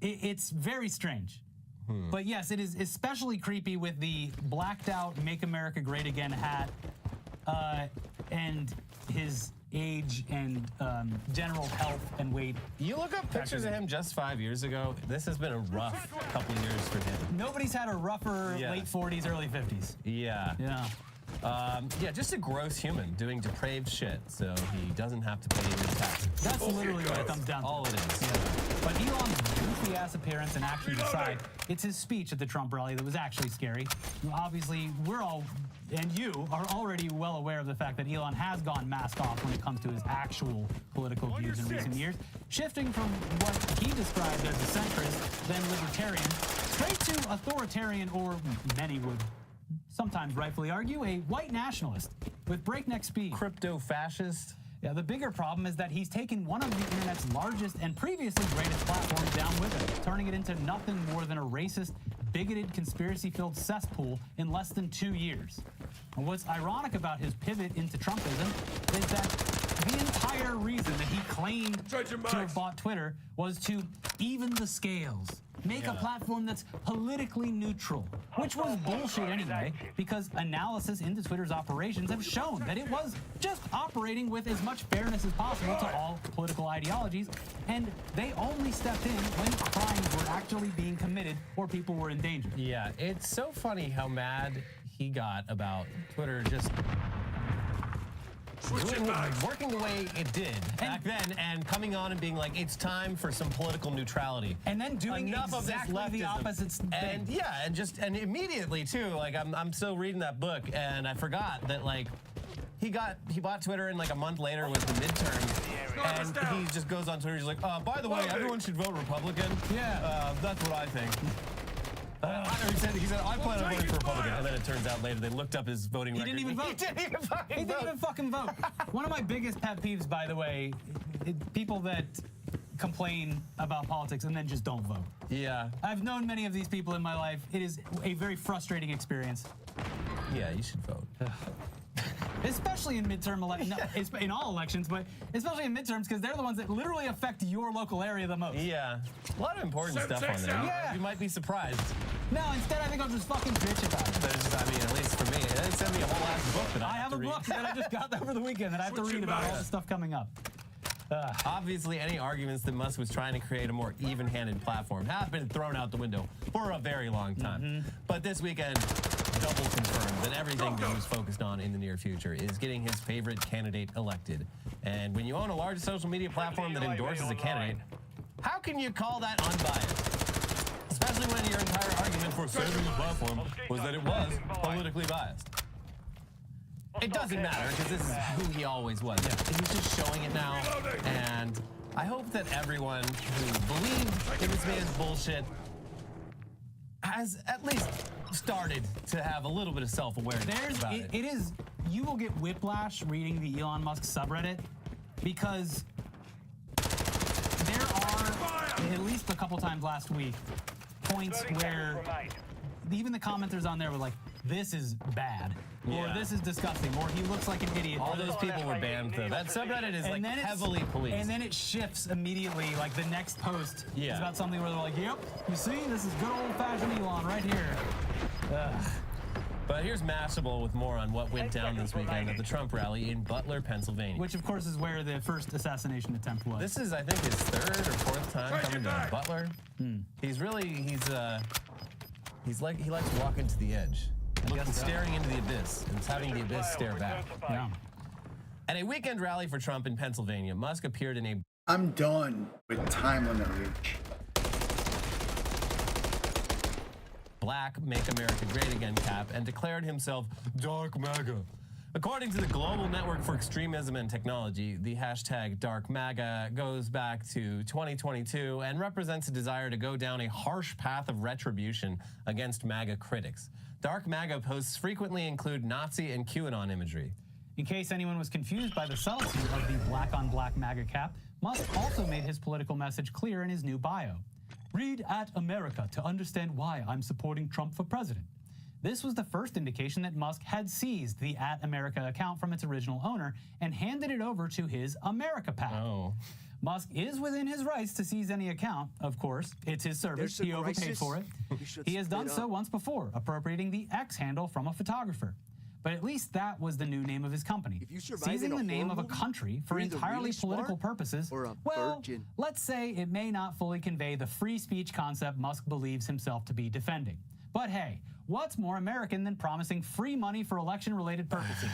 It's very strange. But yes, it is especially creepy with the blacked out Make America Great Again hat and his age and general health and weight. You look up pictures of him just 5 years ago, this has been a rough couple years for him. Nobody's had a rougher late 40s, early 50s. Yeah. Just a gross human doing depraved shit, so he doesn't have to pay his taxes. That's literally what it comes down to. All it is. But Elon's goofy-ass appearance and actions aside, it's his speech at the Trump rally that was actually scary. Obviously, we're all, and you, are already well aware of the fact that Elon has gone mask off when it comes to his actual political views in recent years, shifting from what he described as a centrist, then libertarian, straight to authoritarian, or many would sometimes rightfully argue, a white nationalist with breakneck speed. Crypto-fascist? Yeah, the bigger problem is that he's taken one of the internet's largest and previously greatest platforms down with him, turning it into nothing more than a racist, bigoted, conspiracy-filled cesspool in less than 2 years. And what's ironic about his pivot into Trumpism is that the entire reason that he claimed to have bought Twitter was to even the scales. Make a platform that's politically neutral, which was bullshit anyway, because analysis into Twitter's operations have shown that it was just operating with as much fairness as possible to all political ideologies, and they only stepped in when crimes were actually being committed or people were in danger. Yeah, it's so funny how mad he got about Twitter just working the way it did back then and coming on and being like, it's time for some political neutrality. And then doing enough exactly of this the opposite thing. And yeah, and immediately too, like I'm still reading that book and I forgot that like he bought Twitter and like a month later was the midterm and he just goes on Twitter, he's like, by the way, everyone should vote Republican. Yeah. That's what I think. He said, I plan on voting for Republican, and then it turns out later they looked up his voting record. He didn't even vote. He didn't even fucking vote. One of my biggest pet peeves, by the way, people that complain about politics and then just don't vote. Yeah. I've known many of these people in my life. It is a very frustrating experience. Yeah, you should vote. Especially in midterm elections, no, in all elections, but especially in midterms because they're the ones that literally affect your local area the most. Yeah, a lot of important stuff on there. Yeah. You might be surprised. No, instead I think I'll just fucking bitch about it. I mean, at least for me, they sent me a whole ass book that I have to read. I have a book that I just got over the weekend that I have to read about all the stuff coming up. Obviously, any arguments that Musk was trying to create a more even-handed platform have been thrown out the window for a very long time. But this weekend, double confirmed that everything that he was focused on in the near future is getting his favorite candidate elected. And when you own a large social media platform that endorses a candidate, how can you call that unbiased? Especially when your entire argument for saving the platform was that it was politically biased. It doesn't matter, because this is who he always was. Yeah. He's just showing it now, and I hope that everyone who believed in this man's bullshit has at least started to have a little bit of self-awareness about it. It is, you will get whiplash reading the Elon Musk subreddit, because there are, at least a couple times last week, points where even the commenters on there were like, this is bad, or this is disgusting, or he looks like an idiot. All those people were banned, though. That subreddit is like heavily policed. And then it shifts immediately, like the next post is about something where they're like, yep, you see, this is good old-fashioned Elon right here. But here's Mashable with more on what went down this weekend at the Trump rally in Butler, Pennsylvania. Which, of course, is where the first assassination attempt was. This is, I think, his third or fourth time coming to Butler. He's really, he likes walking to the edge. Staring into the abyss and having the abyss stare back. Yeah. At a weekend rally for Trump in Pennsylvania, Musk appeared in a... I'm done with time limit reach. Black Make America Great Again cap and declared himself Dark MAGA. According to the Global Network for Extremism and Technology, the hashtag Dark MAGA goes back to 2022 and represents a desire to go down a harsh path of retribution against MAGA critics. Dark MAGA posts frequently include Nazi and QAnon imagery. In case anyone was confused by the subtlety of the black-on-black MAGA cap, Musk also made his political message clear in his new bio. Read @America to understand why I'm supporting Trump for president. This was the first indication that Musk had seized the @America account from its original owner and handed it over to his America PAC. Oh. Musk is within his rights to seize any account, of course. It's his service. He overpaid for it. He has done so once before, appropriating the X handle from a photographer. But at least that was the new name of his company. Seizing the name of a country for entirely political purposes, well, let's say it may not fully convey the free speech concept Musk believes himself to be defending. But hey, what's more American than promising free money for election-related purposes?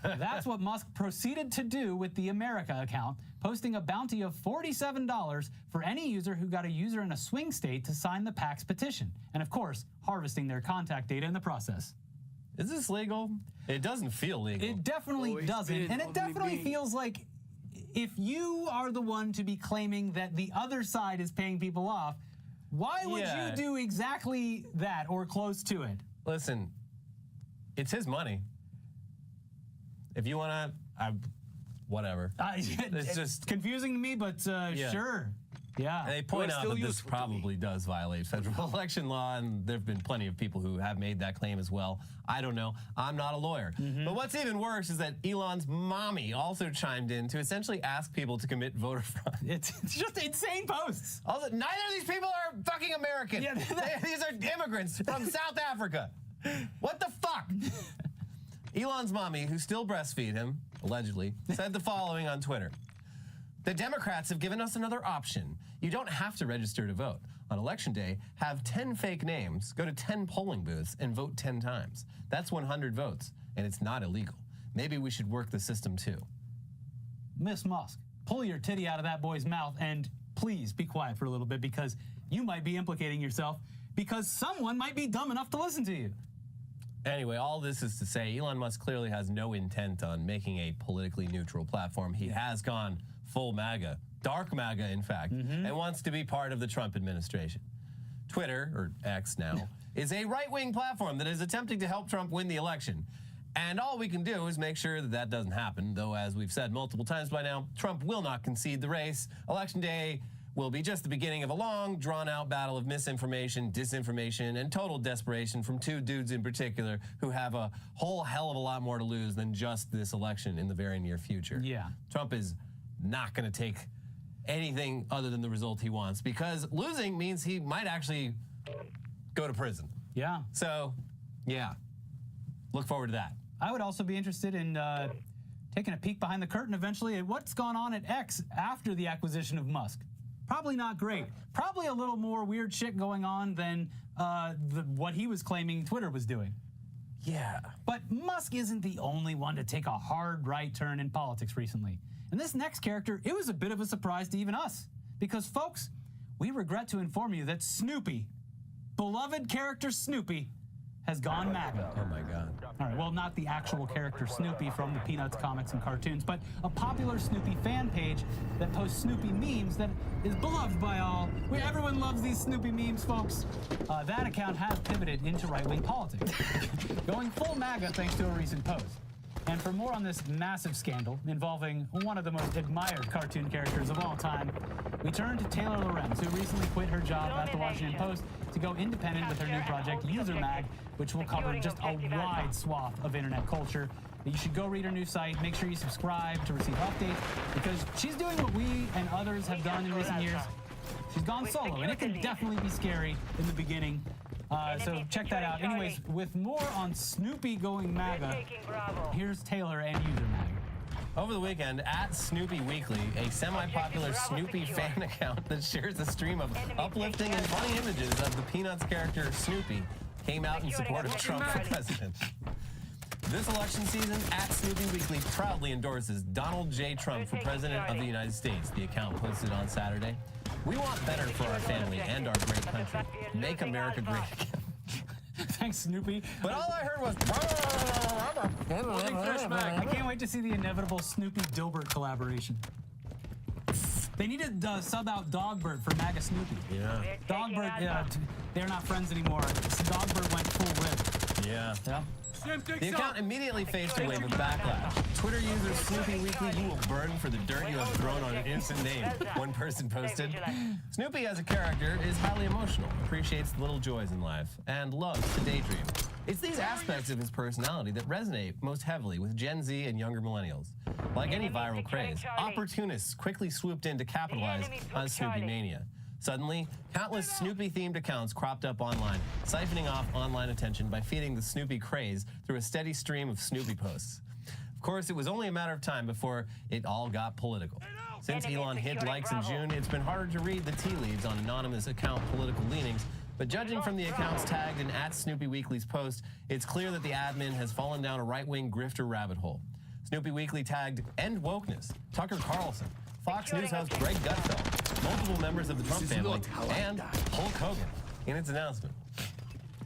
That's what Musk proceeded to do with the America account, posting a bounty of $47 for any user who got a user in a swing state to sign the PAC's petition, and of course, harvesting their contact data in the process. Is this legal? It doesn't feel legal. It definitely doesn't, and it definitely feels like if you are the one to be claiming that the other side is paying people off, why would you do exactly that or close to it? Listen, it's his money. If you want to, whatever. It's just confusing to me, but sure. Yeah. And they point out that this probably does violate federal election law, and there have been plenty of people who have made that claim as well. I don't know. I'm not a lawyer. But what's even worse is that Elon's mommy also chimed in to essentially ask people to commit voter fraud. It's just insane posts. Also, neither of these people are fucking American. Yeah, these are immigrants from South Africa. What the fuck? Elon's mommy, who still breastfeed him, allegedly, said the following on Twitter. The Democrats have given us another option. You don't have to register to vote. On election day, have 10 fake names, go to 10 polling booths, and vote 10 times. That's 100 votes, and it's not illegal. maybe we should work the system too. Miss Musk, pull your titty out of that boy's mouth and please be quiet for a little bit, because you might be implicating yourself because someone might be dumb enough to listen to you. Anyway, all this is to say Elon Musk clearly has no intent on making a politically neutral platform. He has gone full MAGA, dark MAGA in fact, and wants to be part of the Trump administration. Twitter, or X now, is a right-wing platform that is attempting to help Trump win the election. And all we can do is make sure that that doesn't happen, though as we've said multiple times by now, Trump will not concede the race. Election day will be just the beginning of a long, drawn-out battle of misinformation, disinformation, and total desperation from two dudes in particular who have a whole hell of a lot more to lose than just this election in the very near future. Yeah. Trump is not going to take anything other than the result he wants, because losing means he might actually go to prison. Yeah. So, yeah. Look forward to that. I would also be interested in taking a peek behind the curtain eventually at what's gone on at X after the acquisition of Musk. Probably not great. Probably a little more weird shit going on than what he was claiming Twitter was doing. Yeah. But Musk isn't the only one to take a hard right turn in politics recently. And this next character, it was a bit of a surprise to even us. Because, folks, we regret to inform you that Snoopy, beloved character Snoopy, has gone MAGA. Oh my God. All right, well, not the actual character Snoopy from the Peanuts comics and cartoons, but a popular Snoopy fan page that posts Snoopy memes that is beloved by all. Everyone loves these Snoopy memes, folks. That account has pivoted into right-wing politics, going full MAGA thanks to a recent post. And for more on this massive scandal involving one of the most admired cartoon characters of all time, we turn to Taylor Lorenz, who recently quit her job at the Washington Post to go independent with her new project, User Mag, which will cover just a wide swath of internet culture. You should go read her new site. Make sure you subscribe to receive updates, because she's doing what we and others have done in recent years. She's gone solo, and it can definitely be scary in the beginning. So check that out. Anyways, with more on Snoopy going MAGA, here's Taylor and User Mag. Over the weekend, at Snoopy Weekly, a semi-popular Snoopy fan account that shares a stream of uplifting and funny images of the Peanuts character Snoopy came out in support of Trump for president. This election season, at Snoopy Weekly proudly endorses Donald J. Trump for president of the United States, the account posted on Saturday. We want better for our family and our great country. Make America great again. Thanks, Snoopy. But all I heard was... I can't wait to see the inevitable Snoopy-Dilbert collaboration. They need to sub out Dogbert for MAGA Snoopy. Yeah. Dogbert, they're not friends anymore. Dogbert went full rip. Yeah. Yeah. The account immediately faced a wave of backlash. Twitter user Snoopy Weekly, you will burn for the dirt you have thrown on an innocent name, one person posted. Snoopy as a character is highly emotional, appreciates the little joys in life, and loves to daydream. It's these aspects of his personality that resonate most heavily with Gen Z and younger millennials. Like any viral craze, opportunists quickly swooped in to capitalize on Snoopy mania. Suddenly, countless Snoopy-themed accounts cropped up online, siphoning off online attention by feeding the Snoopy craze through a steady stream of Snoopy posts. Of course, it was only a matter of time before it all got political. Since Elon hid likes in June, it's been harder to read the tea leaves on anonymous account political leanings, but judging from the accounts tagged in at Snoopy Weekly's post, it's clear that the admin has fallen down a right-wing grifter rabbit hole. Snoopy Weekly tagged End Wokeness, Tucker Carlson, Fox News host Greg Gutfeld, multiple members of the Trump family, and Hulk Hogan in its announcement.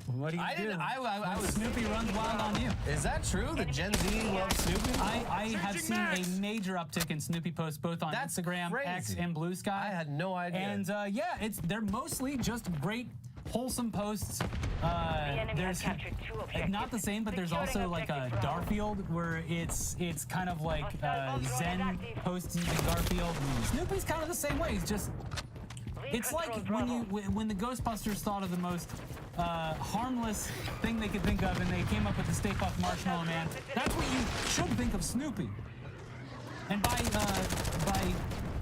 What do you do? I was Snoopy runs wild on you. Is that true? That Gen Z loves Snoopy? I have seen a major uptick in Snoopy posts both on Instagram, crazy. X, and Blue Sky. I had no idea. And yeah, they're mostly just great, wholesome posts. There's not the same, but there's also like a Garfield where it's kind of like Zen posts using Garfield. Snoopy's kind of the same way. He's just it's like when the Ghostbusters thought of the most harmless thing they could think of, and they came up with the Stay Puft Marshmallow Man. That's what you should think of Snoopy. And by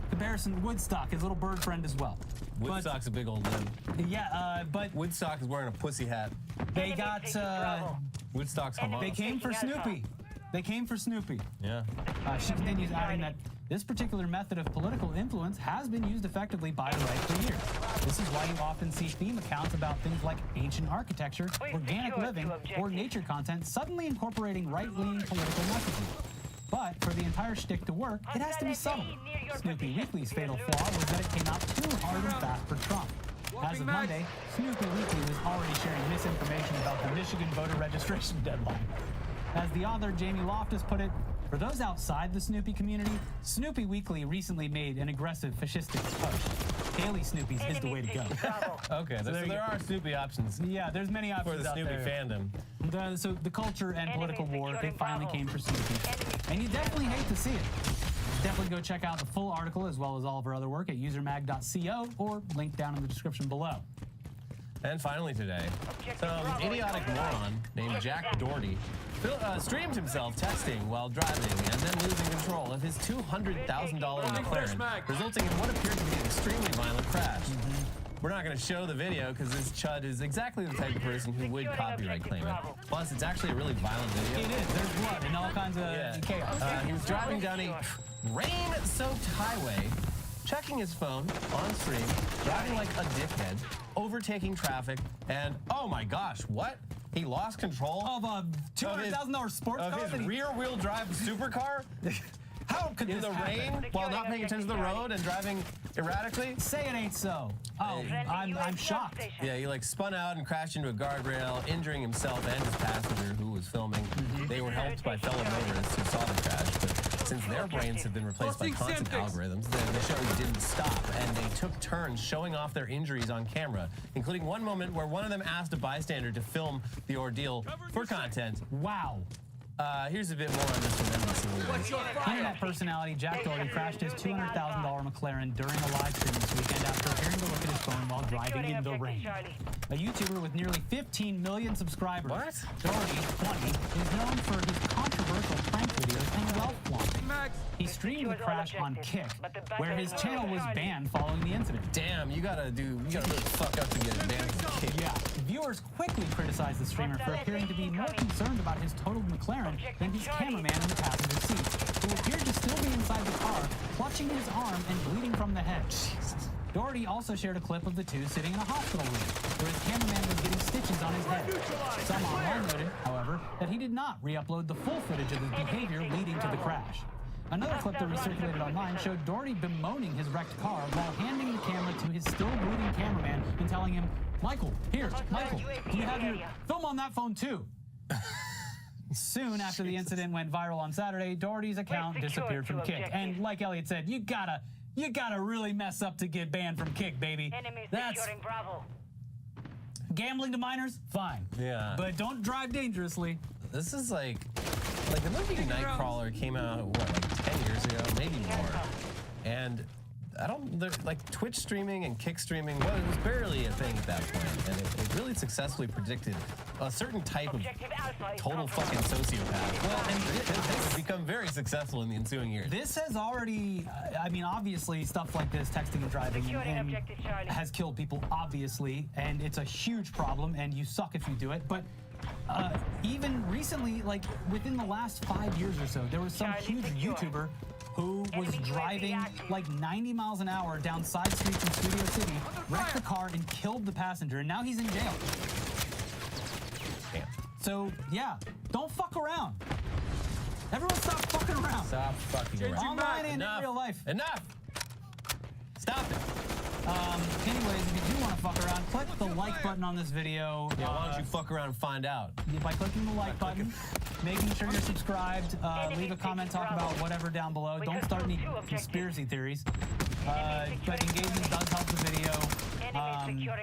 comparison, Woodstock, his little bird friend as well. Woodstock's a big old limb. Yeah, but Woodstock is wearing a pussy hat. They got Woodstock's harmonious. They came for Snoopy. They came for Snoopy. Yeah. She continues adding that this particular method of political influence has been used effectively by the right for years. This is why you often see theme accounts about things like ancient architecture, organic living, or nature content suddenly incorporating right-leaning political messaging. But for the entire shtick to work, it has to be subtle. Snoopy Weekly's fatal flaw was that it came out too hard and fast for Trump. As of Monday, Snoopy Weekly was already sharing misinformation about the Michigan voter registration deadline. As the author Jamie Loftus put it, for those outside the Snoopy community, Snoopy Weekly recently made an aggressive fascistic push. Daily Snoopy's is the way to go. Okay, so there are Snoopy options. Yeah, there's many options for the Snoopy fandom. So the culture and political war, they finally came for Snoopy. And you definitely hate to see it. Definitely go check out the full article as well as all of our other work at usermag.co or link down in the description below. And finally today, some idiotic moron named Jack Doherty streamed himself testing while driving and then losing control of his $200,000 McLaren, resulting in what appeared to be an extremely violent crash. We're not going to show the video because this chud is exactly the type of person who would copyright claim it. Plus, it's actually a really violent video. It is. There's blood and all kinds of chaos. He was driving down a rain-soaked highway, checking his phone on stream, driving like a dickhead, overtaking traffic, and oh my gosh, what? He lost control of a $200,000 sports car? Of his rear-wheel drive supercar? How could in the rain while not paying attention to the road and driving erratically? Say it ain't so. Oh, I'm shocked. Yeah, he like spun out and crashed into a guardrail, injuring himself and his passenger who was filming. They were helped by fellow motorists who saw the crash, but since their brains have been replaced by content algorithms, the show didn't stop, and they took turns showing off their injuries on camera, including one moment where one of them asked a bystander to film the ordeal for content. Wow. Here's a bit more on this one. Internet personality Jack Doherty crashed his $200,000 McLaren during a live stream this weekend after appearing to look at his phone while driving in the rain. A YouTuber with nearly 15 million subscribers, Doherty, 20, is known for his controversial prank videos and wealth flaunting. He streamed the crash on Kick, where his channel was banned following the incident. Damn, you gotta really fuck up to get it banned from Kick. Yeah. Viewers quickly criticized the streamer for appearing to be more concerned about his totaled McLaren than his cameraman in the passenger seat, who appeared to still be inside the car, clutching his arm and bleeding from the head. Doherty also shared a clip of the two sitting in a hospital room, where his cameraman was getting stitches on his head. Some online noted, however, that he did not re-upload the full footage of his behavior leading to the crash. Another clip that was circulated online showed Doherty bemoaning his wrecked car while handing the camera to his still bleeding cameraman and telling him, Michael, can you have your film on that phone too? Soon after the incident went viral on Saturday, Doherty's account disappeared from Kick. And like Elliot said, you gotta really mess up to get banned from Kick, baby. That's gambling to minors, fine. Yeah. But don't drive dangerously. This is like the movie Nightcrawler came out, what, like 10 years ago, maybe more. And like Twitch streaming and Kick streaming, well, it was barely a thing at that point. And it really successfully predicted a certain type of total fucking sociopath. Well, and it has become very successful in the ensuing years. This has already, I mean, obviously stuff like this, texting and driving, and has killed people, obviously. And it's a huge problem, and you suck if you do it. But even recently, like within the last 5 years or so, there was some huge YouTuber who was driving like 90 miles an hour down side streets in Studio City, wrecked the car and killed the passenger, and now he's in jail. Damn. So, yeah, don't fuck around. Everyone stop fucking around. Stop fucking around. Online and in real life. Enough. Stop it. Anyways, if you do want to fuck around, click the like button on this video. Yeah, why don't you fuck around and find out? By clicking the like button, making sure you're subscribed, leave a comment, talk about whatever down below. Don't start any conspiracy theories. But engagement does help the video.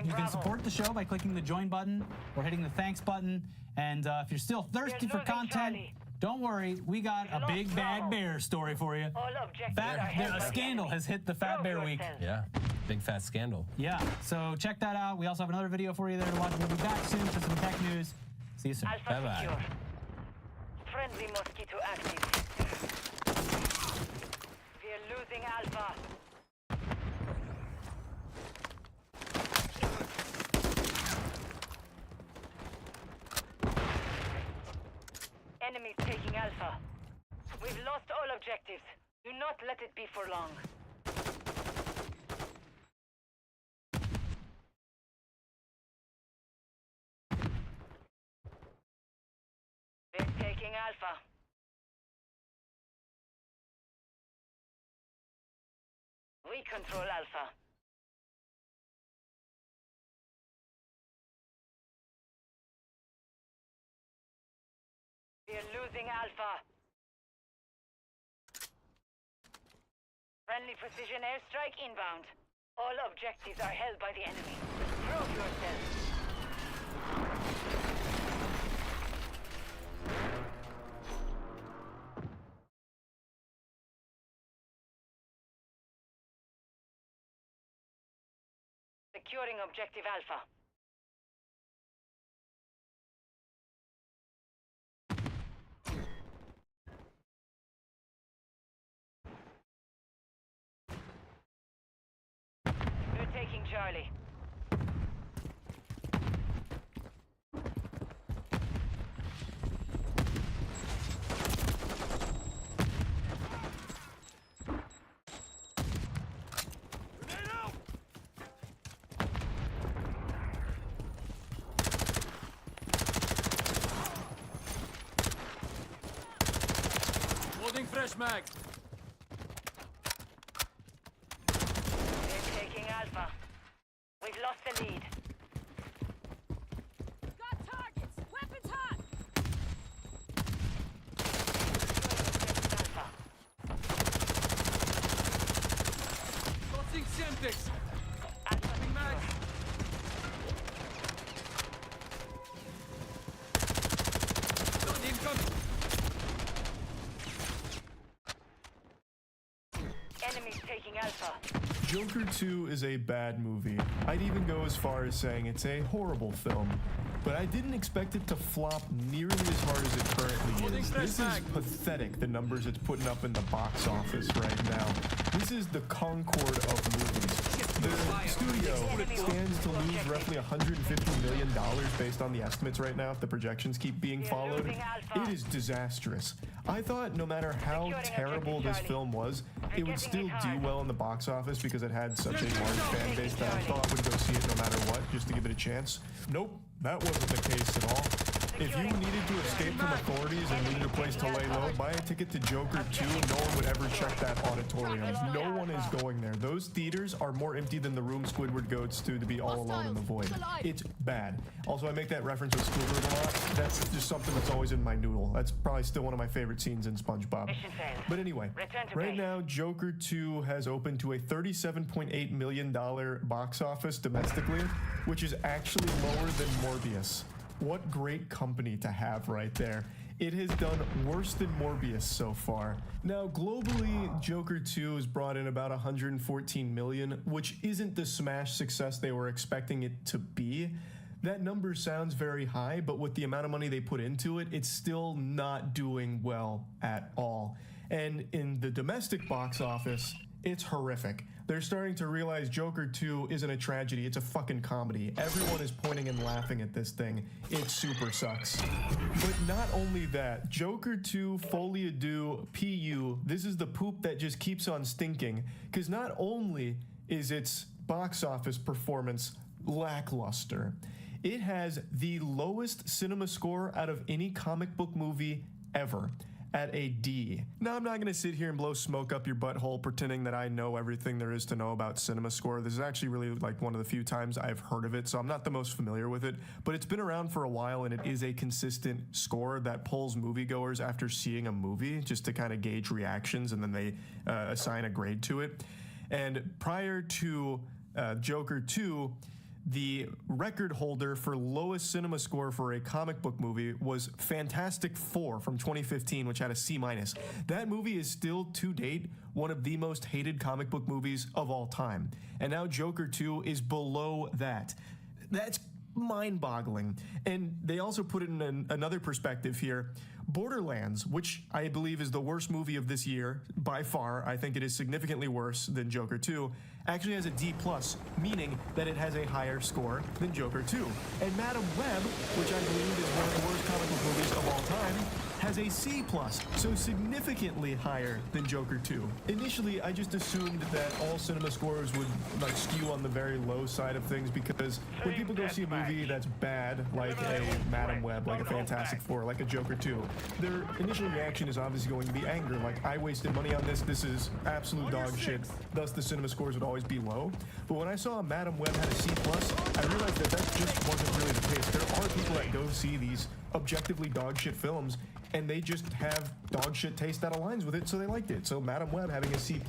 You can support the show by clicking the join button or hitting the thanks button. And if you're still thirsty for content, don't worry, we got a big bad bear story for you. A scandal has hit the Fat Bear Week. Yeah, big fat scandal. Yeah, so check that out. We also have another video for you there to watch. We'll be back soon for some tech news. See you soon. Bye-bye. Friendly mosquito active. We're losing Alpha. Enemies taking Alpha. We've lost all objectives. Do not let it be for long. They're taking Alpha. We control Alpha. We're losing Alpha. Friendly precision airstrike inbound. All objectives are held by the enemy. Prove yourself. Securing objective Alpha. We're taking Charlie. Loading fresh mag. They're taking Alpha. We've lost the lead. Got targets! Weapons hot! Alpha. Tossing Semtex. Alpha Mag. Don't incoming. Enemies taking Alpha. Joker 2 is a bad movie. I'd even go as far as saying it's a horrible film. But I didn't expect it to flop nearly as hard as it currently is. This is pathetic, the numbers it's putting up in the box office right now. This is the Concord of movies. The studio stands to lose roughly $150 million based on the estimates right now if the projections keep being followed. It is disastrous. I thought no matter how terrible this film was, it would still do well in the box office because it had such a large fan base that I thought would go see it no matter what, just to give it a chance. Nope, that wasn't the case at all. If you needed to escape from authorities and needed a place to lay low, buy a ticket to Joker 2 and no one would ever check that auditorium. No one is going there. Those theaters are more empty than the room Squidward goes to be all alone in the void. It's bad. Also, I make that reference with Squidward a lot. That's just something that's always in my noodle. That's probably still one of my favorite scenes in SpongeBob. But anyway, right now, Joker 2 has opened to a $37.8 million box office domestically, which is actually lower than Morbius. What great company to have right there. It has done worse than Morbius so far. Now, globally, Joker 2 has brought in about $114 million, which isn't the smash success they were expecting it to be. That number sounds very high, but with the amount of money they put into it, it's still not doing well at all. And in the domestic box office, it's horrific. They're starting to realize Joker 2 isn't a tragedy, it's a fucking comedy. Everyone is pointing and laughing at this thing. It super sucks. But not only that, Joker 2 Folie à Deux PU, this is the poop that just keeps on stinking, because not only is its box office performance lackluster, it has the lowest cinema score out of any comic book movie ever, at a D. Now, I'm not going to sit here and blow smoke up your butthole pretending that I know everything there is to know about cinema score. This is actually really like one of the few times I've heard of it, so I'm not the most familiar with it, but it's been around for a while and it is a consistent score that pulls moviegoers after seeing a movie just to kind of gauge reactions, and then they assign a grade to it. And prior to Joker 2, the record holder for lowest cinema score for a comic book movie was Fantastic Four from 2015, which had a C-. That movie is still, to date, one of the most hated comic book movies of all time. And now Joker 2 is below that. That's mind-boggling. And they also put it in another perspective here. Borderlands, which I believe is the worst movie of this year, by far, I think it is significantly worse than Joker 2, actually has a D+, meaning that it has a higher score than Joker 2. And Madam Web, which I believe is one of the worst comic book movies of all time, has has a C+, so significantly higher than Joker 2. Initially, I just assumed that all cinema scores would like skew on the very low side of things because when people go see a movie that's bad, like a MWIII, like a Fantastic Four, like a Joker 2, their initial reaction is obviously going to be anger, like I wasted money on this is absolute dog shit, thus the cinema scores would always be low. But when I saw MWIII had a C+, I realized that just wasn't really the case. There are people that go see these objectively dog shit films and they just have dog shit taste that aligns with it, so they liked it. So MWIII having a C+,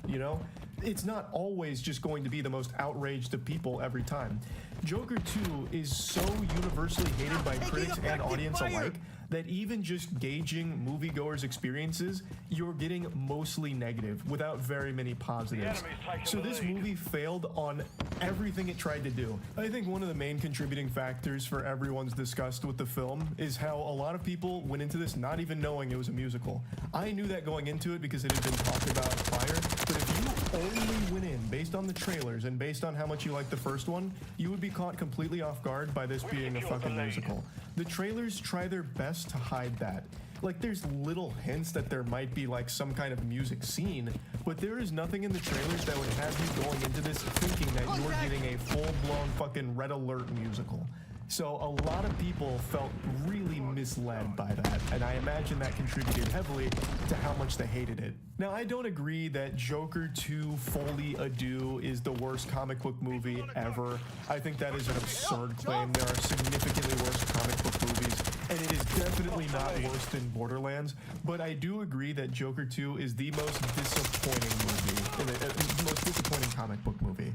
you know, it's not always just going to be the most outraged of people every time. Joker 2 is so universally hated by critics and audience alike that even just gauging moviegoers' experiences, you're getting mostly negative without very many positives. So this movie failed on everything it tried to do. I think one of the main contributing factors for everyone's disgust with the film is how a lot of people went into this not even knowing it was a musical. I knew that going into it because it had been talked about prior, but if you only went in based on the trailers and based on how much you liked the first one, you would be caught completely off guard by this being a fucking musical. The trailers try their best to hide that. Like, there's little hints that there might be like some kind of music scene, but there is nothing in the trailers that would have you going into this thinking that you're getting a full-blown fucking Red Alert musical. So a lot of people felt really misled by that, and I imagine that contributed heavily to how much they hated it. Now, I don't agree that Joker 2 Folie à Deux is the worst comic book movie ever. I think that is an absurd claim. There are significantly worse comic book movies, and it is definitely not worse than Borderlands, but I do agree that Joker 2 is the most disappointing movie, the most disappointing comic book movie.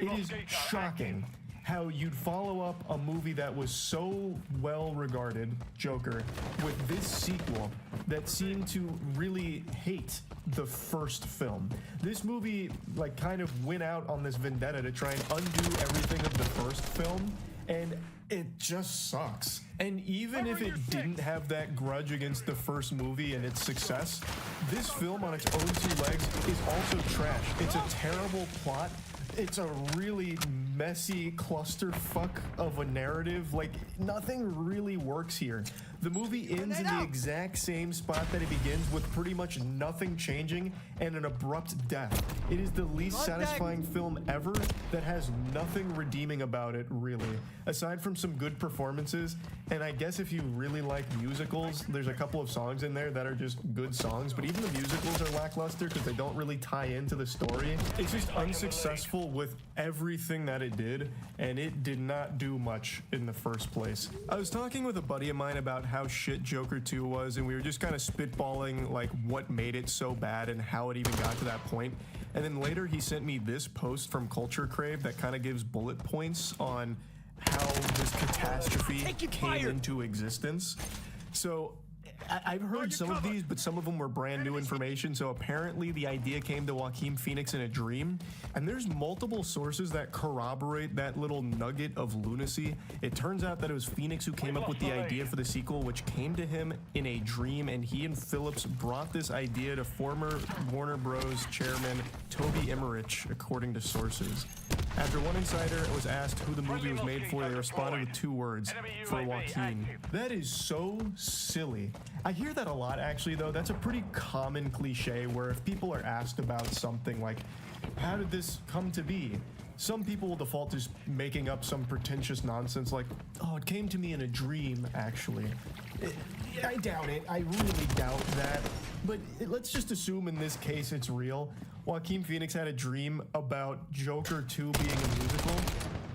It is shocking how you'd follow up a movie that was so well regarded, Joker, with this sequel that seemed to really hate the first film. This movie like kind of went out on this vendetta to try and undo everything of the first film, and it just sucks. And even if it didn't have that grudge against the first movie and its success, this film on its own two legs is also trash. It's a terrible plot. It's a really messy clusterfuck of a narrative. Like, nothing really works here. The movie ends in the exact same spot that it begins, with pretty much nothing changing and an abrupt death. It is the least satisfying film ever that has nothing redeeming about it, really, aside from some good performances. And I guess if you really like musicals, there's a couple of songs in there that are just good songs, but even the musicals are lackluster because they don't really tie into the story. It's just unsuccessful with everything that it did, and it did not do much in the first place. I was talking with a buddy of mine about how shit Joker 2 was, and we were just kind of spitballing like what made it so bad and how it even got to that point. And then later he sent me this post from Culture Crave that kind of gives bullet points on how this catastrophe came into existence. So I've heard some of these, but some of them were brand new information. So apparently the idea came to Joaquin Phoenix in a dream, and there's multiple sources that corroborate that little nugget of lunacy. It turns out that it was Phoenix who came up with the idea for the sequel, which came to him in a dream, and he and Phillips brought this idea to former Warner Bros. Chairman Toby Emmerich, according to sources. After one insider was asked who the movie was made for, they responded with 2 words: for Joaquin. That is so silly. I hear that a lot, actually, though. That's a pretty common cliche where if people are asked about something like, how did this come to be? Some people will default to just making up some pretentious nonsense like, oh, it came to me in a dream, actually. I doubt it. I really doubt that. But let's just assume in this case it's real. Joaquin Phoenix had a dream about Joker 2 being a musical.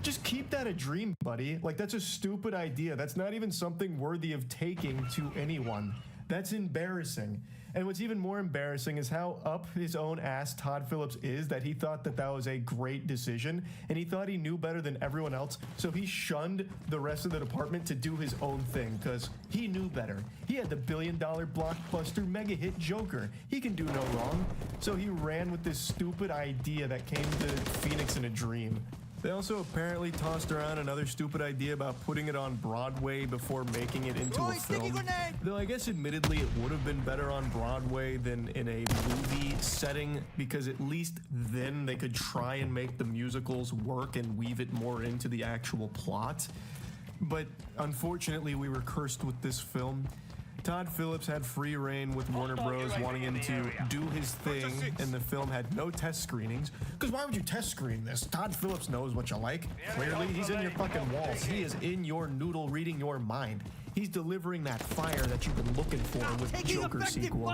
Just keep that a dream, buddy. Like, that's a stupid idea. That's not even something worthy of taking to anyone. That's embarrassing. And what's even more embarrassing is how up his own ass Todd Phillips is that he thought that that was a great decision, and he thought he knew better than everyone else, so he shunned the rest of the department to do his own thing, because he knew better. He had the billion-dollar blockbuster mega hit Joker. He can do no wrong. So he ran with this stupid idea that came to Phoenix in a dream. They also apparently tossed around another stupid idea about putting it on Broadway before making it into a film. Though I guess admittedly it would have been better on Broadway than in a movie setting, because at least then they could try and make the musicals work and weave it more into the actual plot. But unfortunately we were cursed with this film. Todd Phillips had free reign with Warner Bros. Wanting him to do his thing, and the film had no test screenings. Because why would you test screen this? Todd Phillips knows what you like. Clearly, he's in your fucking walls. He is in your noodle reading your mind. He's delivering that fire that you've been looking for with the Joker sequel.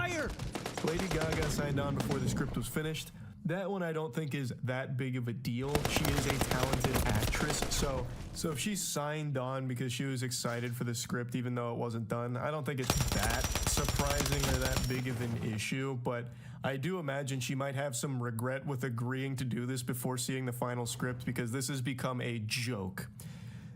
Lady Gaga signed on before the script was finished. That one I don't think is that big of a deal. She is a talented actress, so if she signed on because she was excited for the script even though it wasn't done, I don't think it's that surprising or that big of an issue, but I do imagine she might have some regret with agreeing to do this before seeing the final script because this has become a joke.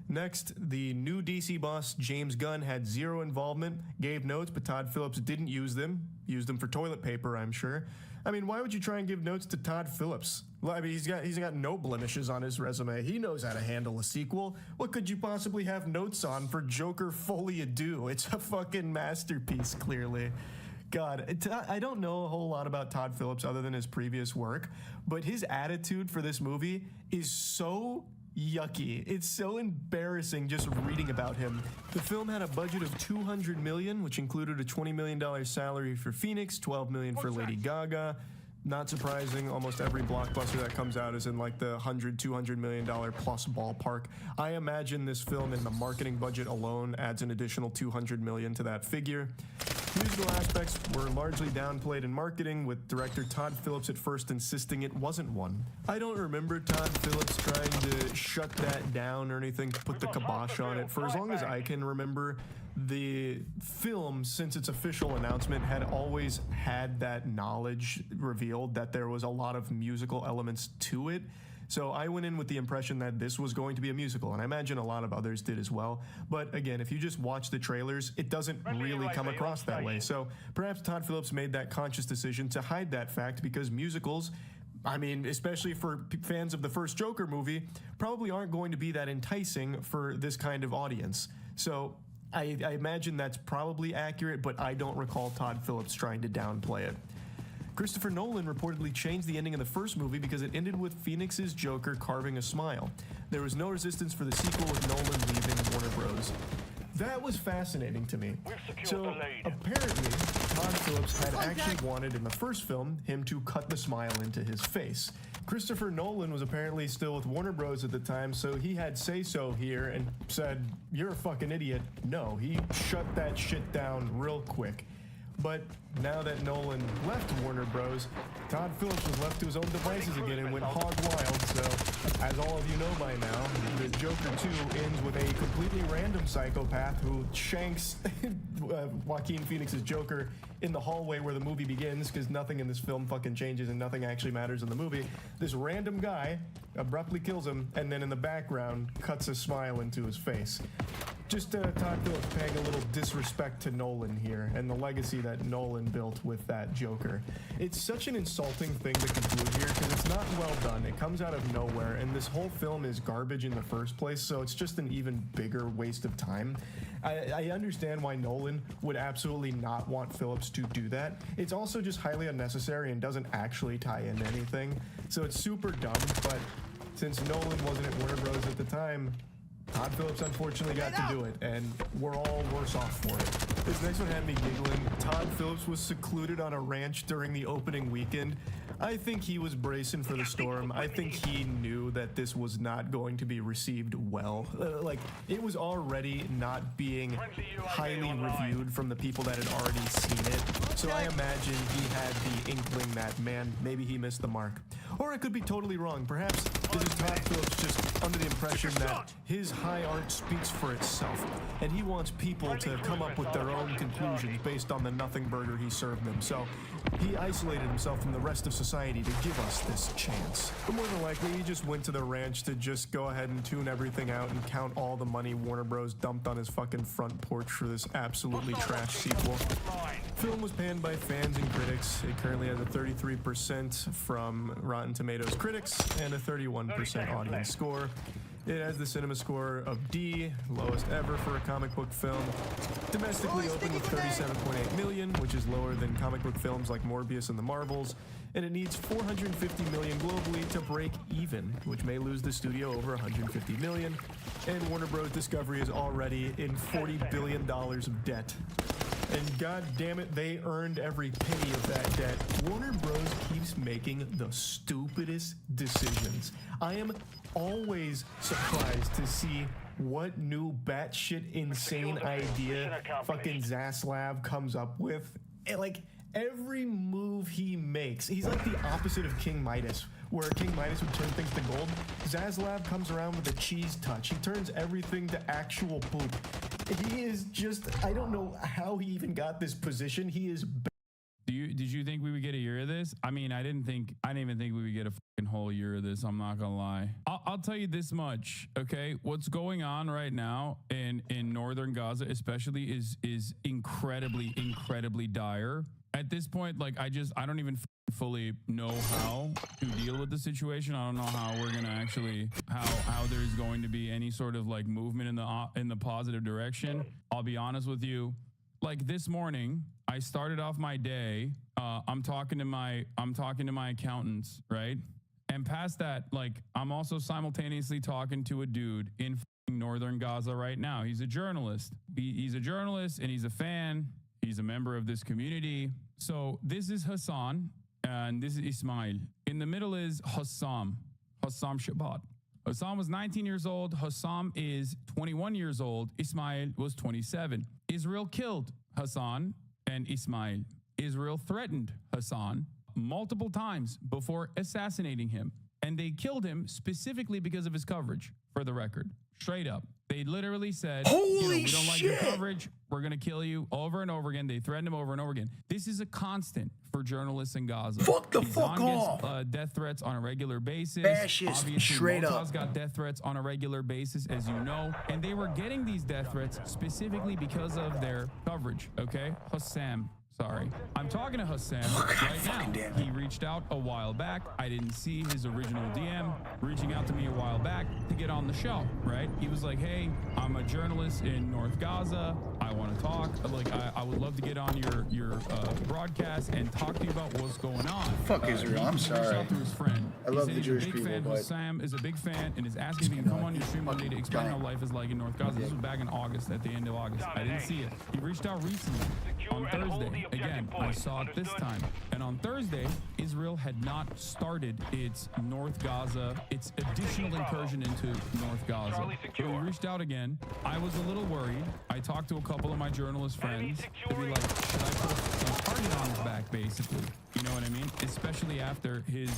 Next, the new DC boss, James Gunn, had zero involvement, gave notes, but Todd Phillips didn't use them. Used them for toilet paper, I'm sure. I mean, why would you try and give notes to Todd Phillips? I mean, he's got no blemishes on his resume. He knows how to handle a sequel. What could you possibly have notes on for Joker Folie à Deux? It's a fucking masterpiece, clearly. God, I don't know a whole lot about Todd Phillips other than his previous work, but his attitude for this movie is so yucky. It's so embarrassing just reading about him. The film had a budget of $200 million, which included a $20 million salary for Phoenix, $12 million for Lady Gaga. Not surprising, almost every blockbuster that comes out is in like the $100-200 million plus ballpark. I imagine this film in the marketing budget alone adds an additional $200 million to that figure. Musical aspects were largely downplayed in marketing, with director Todd Phillips at first insisting it wasn't one. I don't remember Todd Phillips trying to shut that down or anything to put the kibosh on it. For as long as I can remember, the film, since its official announcement, had always had that knowledge revealed that there was a lot of musical elements to it. So I went in with the impression that this was going to be a musical, and I imagine a lot of others did as well. But again, if you just watch the trailers, it doesn't really come across that way. So perhaps Todd Phillips made that conscious decision to hide that fact because musicals, I mean, especially for fans of the first Joker movie, probably aren't going to be that enticing for this kind of audience. So I imagine that's probably accurate, but I don't recall Todd Phillips trying to downplay it. Christopher Nolan reportedly changed the ending of the first movie because it ended with Phoenix's Joker carving a smile. There was no resistance for the sequel with Nolan leaving Warner Bros. That was fascinating to me. So apparently, Todd Phillips had actually wanted in the first film him to cut the smile into his face. Christopher Nolan was apparently still with Warner Bros. At the time, so he had say-so here and said, "You're a fucking idiot." No, he shut that shit down real quick. But now that Nolan left Warner Bros., Todd Phillips was left to his own devices again and went hog wild. So, as all of you know by now, the Joker 2 ends with a completely random psychopath who shanks Joaquin Phoenix's Joker in the hallway where the movie begins, because nothing in this film fucking changes and nothing actually matters in the movie. This random guy abruptly kills him and then in the background cuts a smile into his face. Just Todd Phillips paying a little disrespect to Nolan here and the legacy that Nolan built with that Joker. It's such an insulting thing to conclude here because it's not well done. It comes out of nowhere, and this whole film is garbage in the first place, so it's just an even bigger waste of time. I understand why Nolan would absolutely not want Phillips to do that. It's also just highly unnecessary and doesn't actually tie into anything, so it's super dumb, but since Nolan wasn't at Warner Bros. At the time, Todd Phillips unfortunately got to do it, and we're all worse off for it. This next one had me giggling. Todd Phillips was secluded on a ranch during the opening weekend. I think he was bracing for the storm. I think he knew that this was not going to be received well. Like, it was already not being highly reviewed from the people that had already seen it. So I imagine he had the inkling that, man, maybe he missed the mark. Or I could be totally wrong. Perhaps this is Todd Phillips just under the impression that his high art speaks for itself, and he wants people to come up with their own conclusions based on the nothing burger he served them. So he isolated himself from the rest of society to give us this chance. But more than likely, he just went to the ranch to just go ahead and tune everything out and count all the money Warner Bros. Dumped on his fucking front porch for this absolutely trash sequel. Film was panned by fans and critics. It currently has a 33% from Rotten Tomatoes critics and a 31% audience score. It has the cinema score of D, lowest ever for a comic book film. Domestically opened with $37.8 million, which is lower than comic book films like Morbius and the Marvels. And it needs $450 million globally to break even, which may lose the studio over $150 million. And Warner Bros. Discovery is already in $40 billion of debt. And god damn it, they earned every penny of that debt. Warner Bros. Keeps making the stupidest decisions. I am always surprised to see what new batshit insane idea fucking Zaslav comes up with. And like every move he makes, he's like the opposite of King Midas, where King Midas would turn things to gold. Zaslav comes around with a cheese touch. He turns everything to actual poop. He is just, I don't know how he even got this position. He is Did you think we would get a year of this? I mean, I didn't even think we would get a fucking whole year of this. I'm not gonna lie. I'll tell you this much, okay? What's going on right now in northern Gaza, especially, is incredibly dire. At this point, like I don't even fully know how to deal with the situation. I don't know how we're gonna actually how there's going to be any sort of like movement in the positive direction. I'll be honest with you. Like this morning, I started off my day. I'm talking to my accountants, right? And past that, like I'm also simultaneously talking to a dude in northern Gaza right now. He's a journalist. He's a journalist and he's a fan. He's a member of this community. So this is Hassan and this is Ismail. In the middle is Hassam Shabbat. Hassam was 19 years old. Hassam is 21 years old. Ismail was 27. Israel killed Hassan and Ismail. Israel threatened Hassan multiple times before assassinating him. And they killed him specifically because of his coverage, for the record. Straight up. They literally said, we don't like your coverage. We're going to kill you over and over again. They threatened him over and over again. This is a constant for journalists in Gaza. Fuck off. Gets death threats on a regular basis. Fascist, Obviously, straight Motov's up. got death threats on a regular basis, as you know. And they were getting these death threats specifically because of their coverage, okay? Hassam. Sorry. I'm talking to Hassam right now. He reached out a while back. I didn't see his original DM reaching out to me a while back to get on the show, right? He was like, hey, I'm a journalist in North Gaza. I want to talk. Like, I would love to get on your broadcast and talk to you about what's going on. Fuck Israel, I'm sorry. He reached out to his friend. I love the Jewish people, but... Hassam is a big fan and is asking if he can come on your stream one day to explain how life is like in North Gaza. This was back in August, at the end of August. I didn't see it. He reached out recently on Thursday. Again, I saw it this time. And on Thursday, Israel had not started its North Gaza, its additional incursion into North Gaza. So we reached out again. I was a little worried. I talked to a couple of my journalist friends to be like, should I put a target on his back, basically? You know what I mean? Especially after his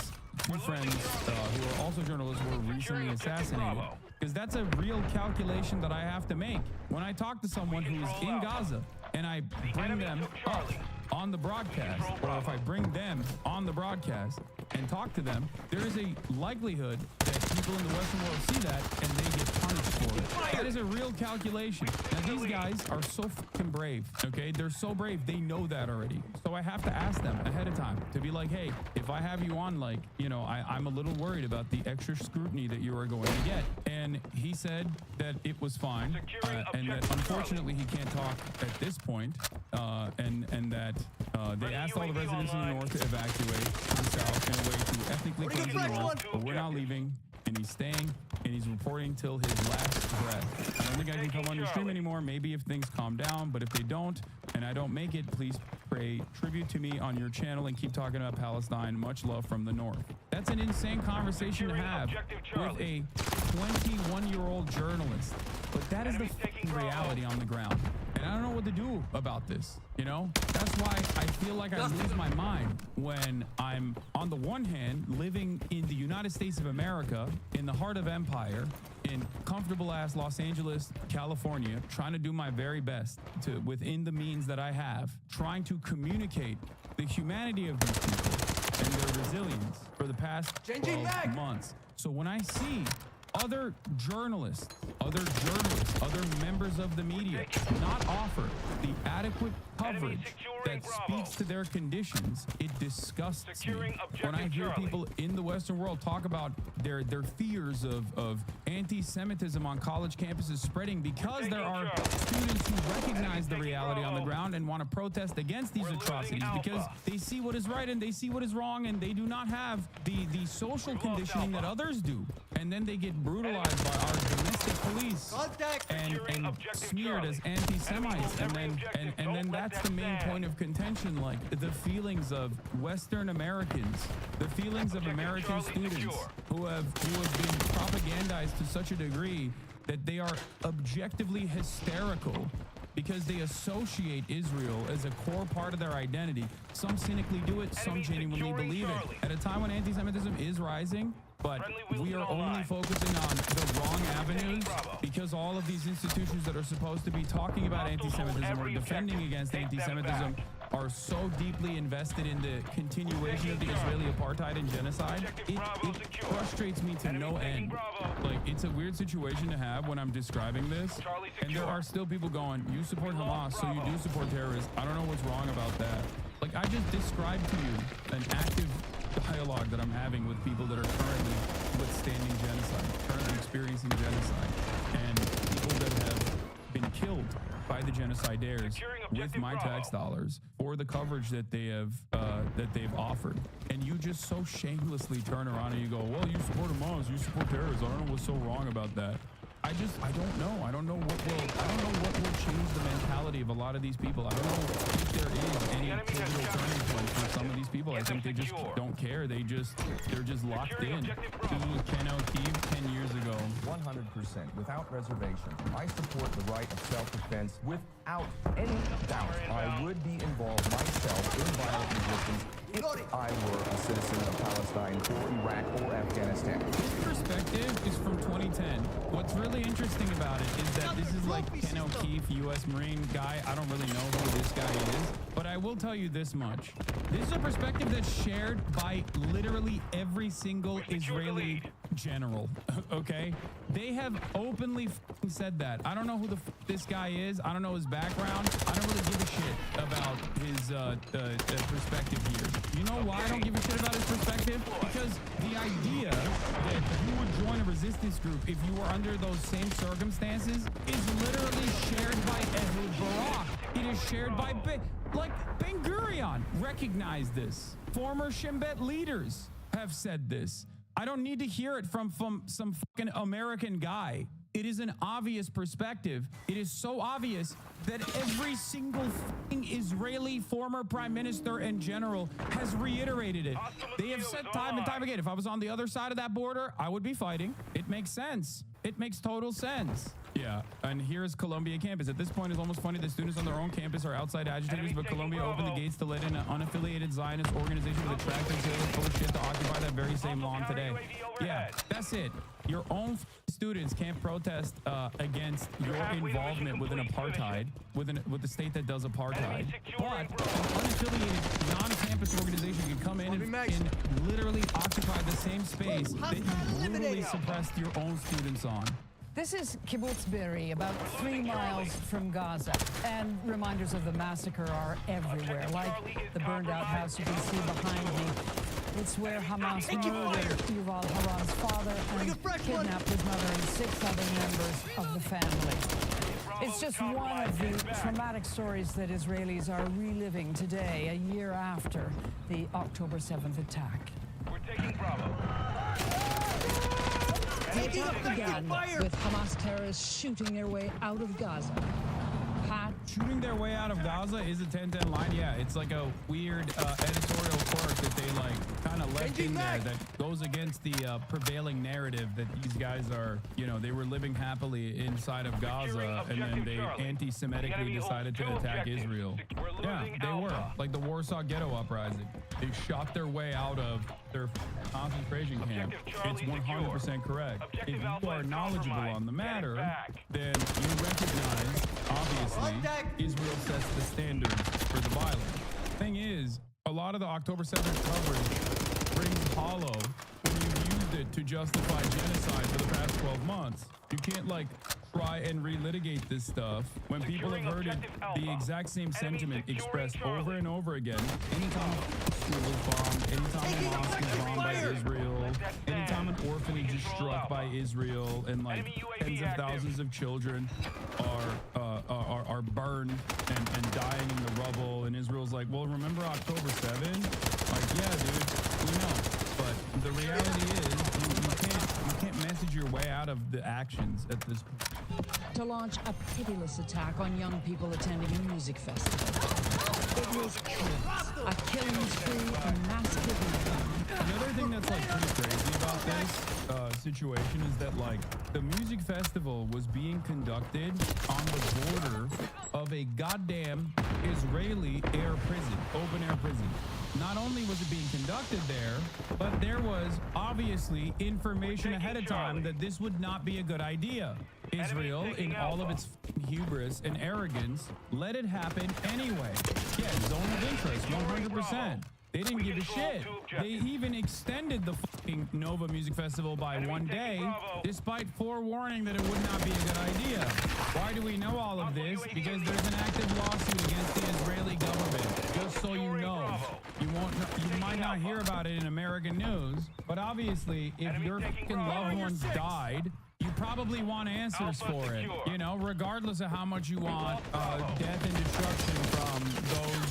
two friends, who are also journalists, were recently assassinated. Because that's a real calculation that I have to make. When I talk to someone who's in Gaza and I bring them up on the broadcast, or if I bring them on the broadcast and talk to them, there is a likelihood that people in the Western world see that and they get punished for it. That is a real calculation. Now, these guys are so fucking brave, okay? They're so brave. They know that already. So I have to ask them ahead of time to be like, hey, if I have you on, like, I'm a little worried about the extra scrutiny that you are going to get. And he said that it was fine, and that unfortunately he can't talk at this point, and that they asked all the residents in the north to evacuate to the south in a way to ethnically cleanse the north, but we're not leaving, and he's staying, and he's reporting till his last breath. I don't think I can come on your stream anymore, maybe if things calm down, but if they don't, and I don't make it, please pay tribute to me on your channel and keep talking about Palestine. Much love from the north. That's an insane conversation to have with a 21-year-old journalist, but that is the reality on the ground. And I don't know what to do about this, That's why I feel like I lose my mind when I'm, on the one hand, living in the United States of America, in the heart of empire, in comfortable-ass Los Angeles, California, trying to do my very best to, within the means that I have, trying to communicate the humanity of these people and their resilience for the past 12 months. So when I see other journalists, other members of the media not offer the adequate coverage that speaks to their conditions, it disgusts me. When I hear people in the Western world talk about their fears of anti-Semitism on college campuses spreading because there are students who recognize the reality on the ground and want to protest against these atrocities because they see what is right and they see what is wrong and they do not have the social conditioning that others do. And then they get brutalized by our domestic police and smeared as anti-Semites, and then that's the main point of contention. Like the feelings of Western Americans, the feelings of American students who have been propagandized to such a degree that they are objectively hysterical because they associate Israel as a core part of their identity. Some cynically do it, some genuinely believe it. At a time when anti-Semitism is rising, but we are only focusing on the wrong avenues because all of these institutions that are supposed to be talking about anti-Semitism or defending against anti-Semitism are so deeply invested in the continuation of the Israeli apartheid and genocide. It frustrates me to no end. Like, it's a weird situation to have when I'm describing this, and there are still people going, you support Hamas, so you do support terrorists. I don't know what's wrong about that. Like, I just described to you an active dialogue that I'm having with people that are currently withstanding genocide, currently experiencing genocide, and people that have been killed by the genocidaires with my tax dollars for the coverage that they've offered. And you just so shamelessly turn around and you go, well, you support Hamas, you support terrorists. I don't know what's so wrong about that. I don't know. I don't know what will change the mentality of a lot of these people. I don't know if there is any pivotal turning point for some of these people. I think they just don't care. They're just locked in. This was Ken O'Keefe 10 years ago. 100%, without reservation. I support the right of self-defense without any doubt. I would be involved myself in violent resistance if I were a citizen of Palestine or Iraq or Afghanistan. This perspective is from 2010. What's really interesting about it is that this is like Ken O'Keefe, U.S. Marine guy. I don't really know who this guy is, but I will tell you this much. This is a perspective that's shared by literally every single Israeli general, okay? They have openly said that. I don't know who this guy is. I don't know his background. I don't really give a shit about his perspective here. You know why I don't give a shit about his perspective? Because the idea that you would join a resistance group if you were under those same circumstances is literally shared by Ehud Barak. It is shared by Ben Gurion. Recognize this. Former Shin Bet leaders have said this. I don't need to hear it from some fucking American guy. It is an obvious perspective. It is so obvious that every single fucking Israeli former prime minister and general has reiterated it. They have said time and time again, if I was on the other side of that border, I would be fighting. It makes sense. It makes total sense. Yeah, and here's Columbia campus. At this point, it's almost funny that students on their own campus are outside agitators, but Columbia opened the gates to let in an unaffiliated Zionist organization with a track and trailer full of shit to occupy that very same lawn today. Yeah, that's it. Your own students can't protest against your involvement with an apartheid, with the state that does apartheid. But an unaffiliated, non-campus organization can come in and literally occupy the same space that you brutally suppressed your own students on. This is Kibbutz Be'eri, about 3 miles from Gaza, and reminders of the massacre are everywhere, like the burned-out house you can see behind me. It's where Hamas murdered Yuval Haran's father and kidnapped his mother and 6 other members of the family. It's just one of the traumatic stories that Israelis are reliving today, a year after the October 7th attack. We're taking Bravo. The attack began with Hamas terrorists shooting their way out of Gaza. Shooting their way out of Gaza is a 10-10 line. Yeah, it's like a weird editorial quirk that they kind of left in there that goes against the prevailing narrative that these guys are, they were living happily inside of Gaza and then they anti-Semitically decided to attack Israel. Yeah, they were. Like the Warsaw Ghetto Uprising. They shot their way out of their concentration camp. It's 100% correct. If you are knowledgeable on the matter, then you recognize, obviously, Israel sets the standards for the violence. Thing is, a lot of the October 7th coverage rings hollow when you've used it to justify genocide for the past 12 months. You can't try and relitigate this stuff when people have heard it, the exact same sentiment expressed over and over again. Anytime a school is bombed, anytime a mosque is bombed by Israel, anytime an orphanage is struck by Israel, and tens of thousands of children are burned and dying in the rubble, and Israel's like, well, remember October 7th? Yeah, dude, we know. But the reality is, you can't can't message your way out of the actions at this point. To launch a pitiless attack on young people attending a music festival. It was killings, a killing spree, a mass kidnapping. Another thing that's like pretty crazy about this situation is that like the music festival was being conducted on the border of a goddamn Israeli air prison, open air prison. Not only was it being conducted there, but there was obviously information ahead of time that this would not be a good idea. Israel, in all of its hubris and arrogance, let it happen anyway. Yeah, zone of interest, 100%. They didn't give a shit. They even extended the fucking Nova Music Festival by 1 day, despite forewarning that it would not be a good idea. Why do we know all of this? Because there's an active lawsuit against the Israeli government. Just so you know, you might not hear about it in American news, but obviously, if your fucking loved ones died, you probably want answers for it. You know, regardless of how much you want death and destruction from those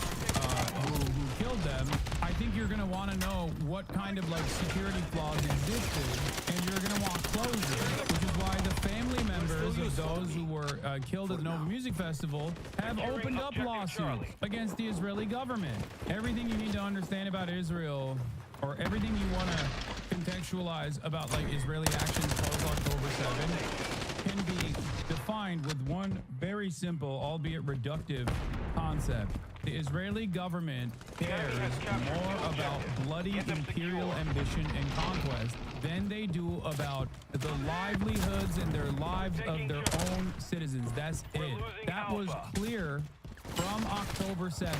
who killed them. I think you're going to want to know what kind of like security flaws existed, and you're going to want closure, which is why the family members of those who were killed at the Nova Music Festival have opened up lawsuits against the Israeli government. Everything you need to understand about Israel, or everything you want to contextualize about like Israeli actions post October 7, can be defined with one very simple, albeit reductive, concept. The Israeli government cares more about bloody imperial ambition and conquest than they do about the livelihoods and their lives of their own citizens. That's it. That was clear from October 7th,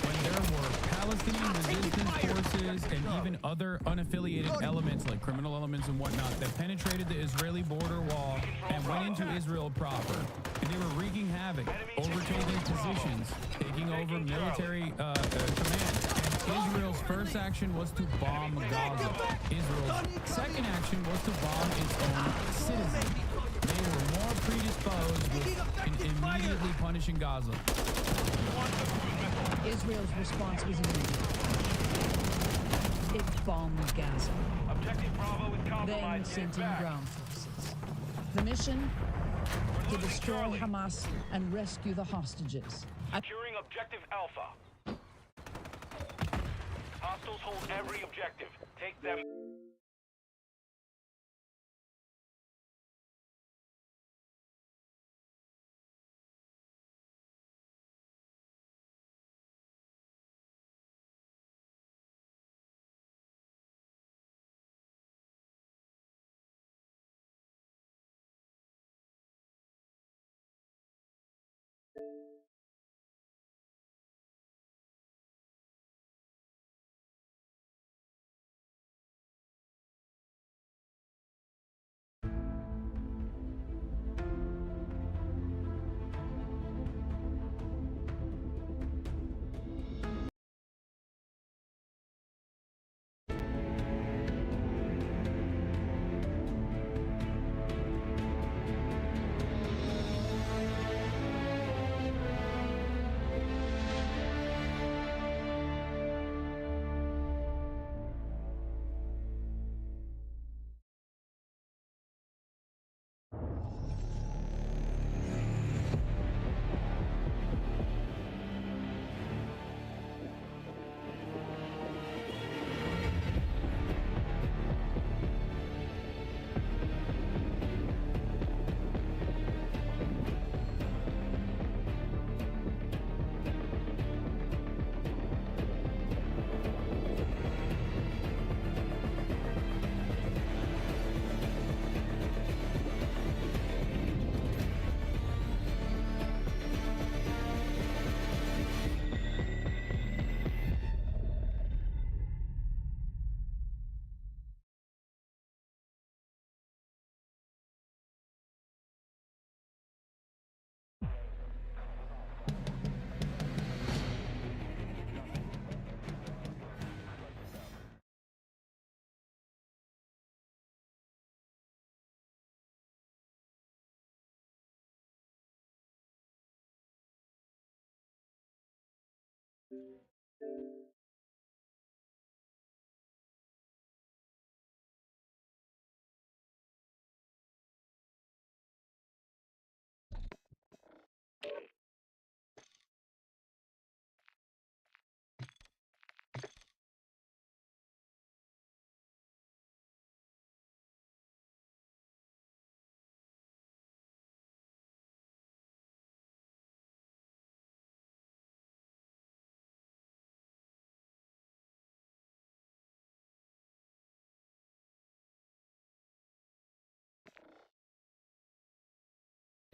when there were Palestinian resistance forces and even other unaffiliated elements like criminal elements and whatnot that penetrated the Israeli border wall and went into Israel proper. And they were wreaking havoc, overtaking positions, taking over military command. And Israel's first action was to bomb Gaza. Israel's second action was to bomb its own citizens. They were more predisposed in immediately punishing Gaza. Israel's response was immediate. It bombed Gaza. Then sent in ground forces. The mission? To destroy Hamas and rescue the hostages. Securing objective Alpha. Hostiles hold every objective. Take them.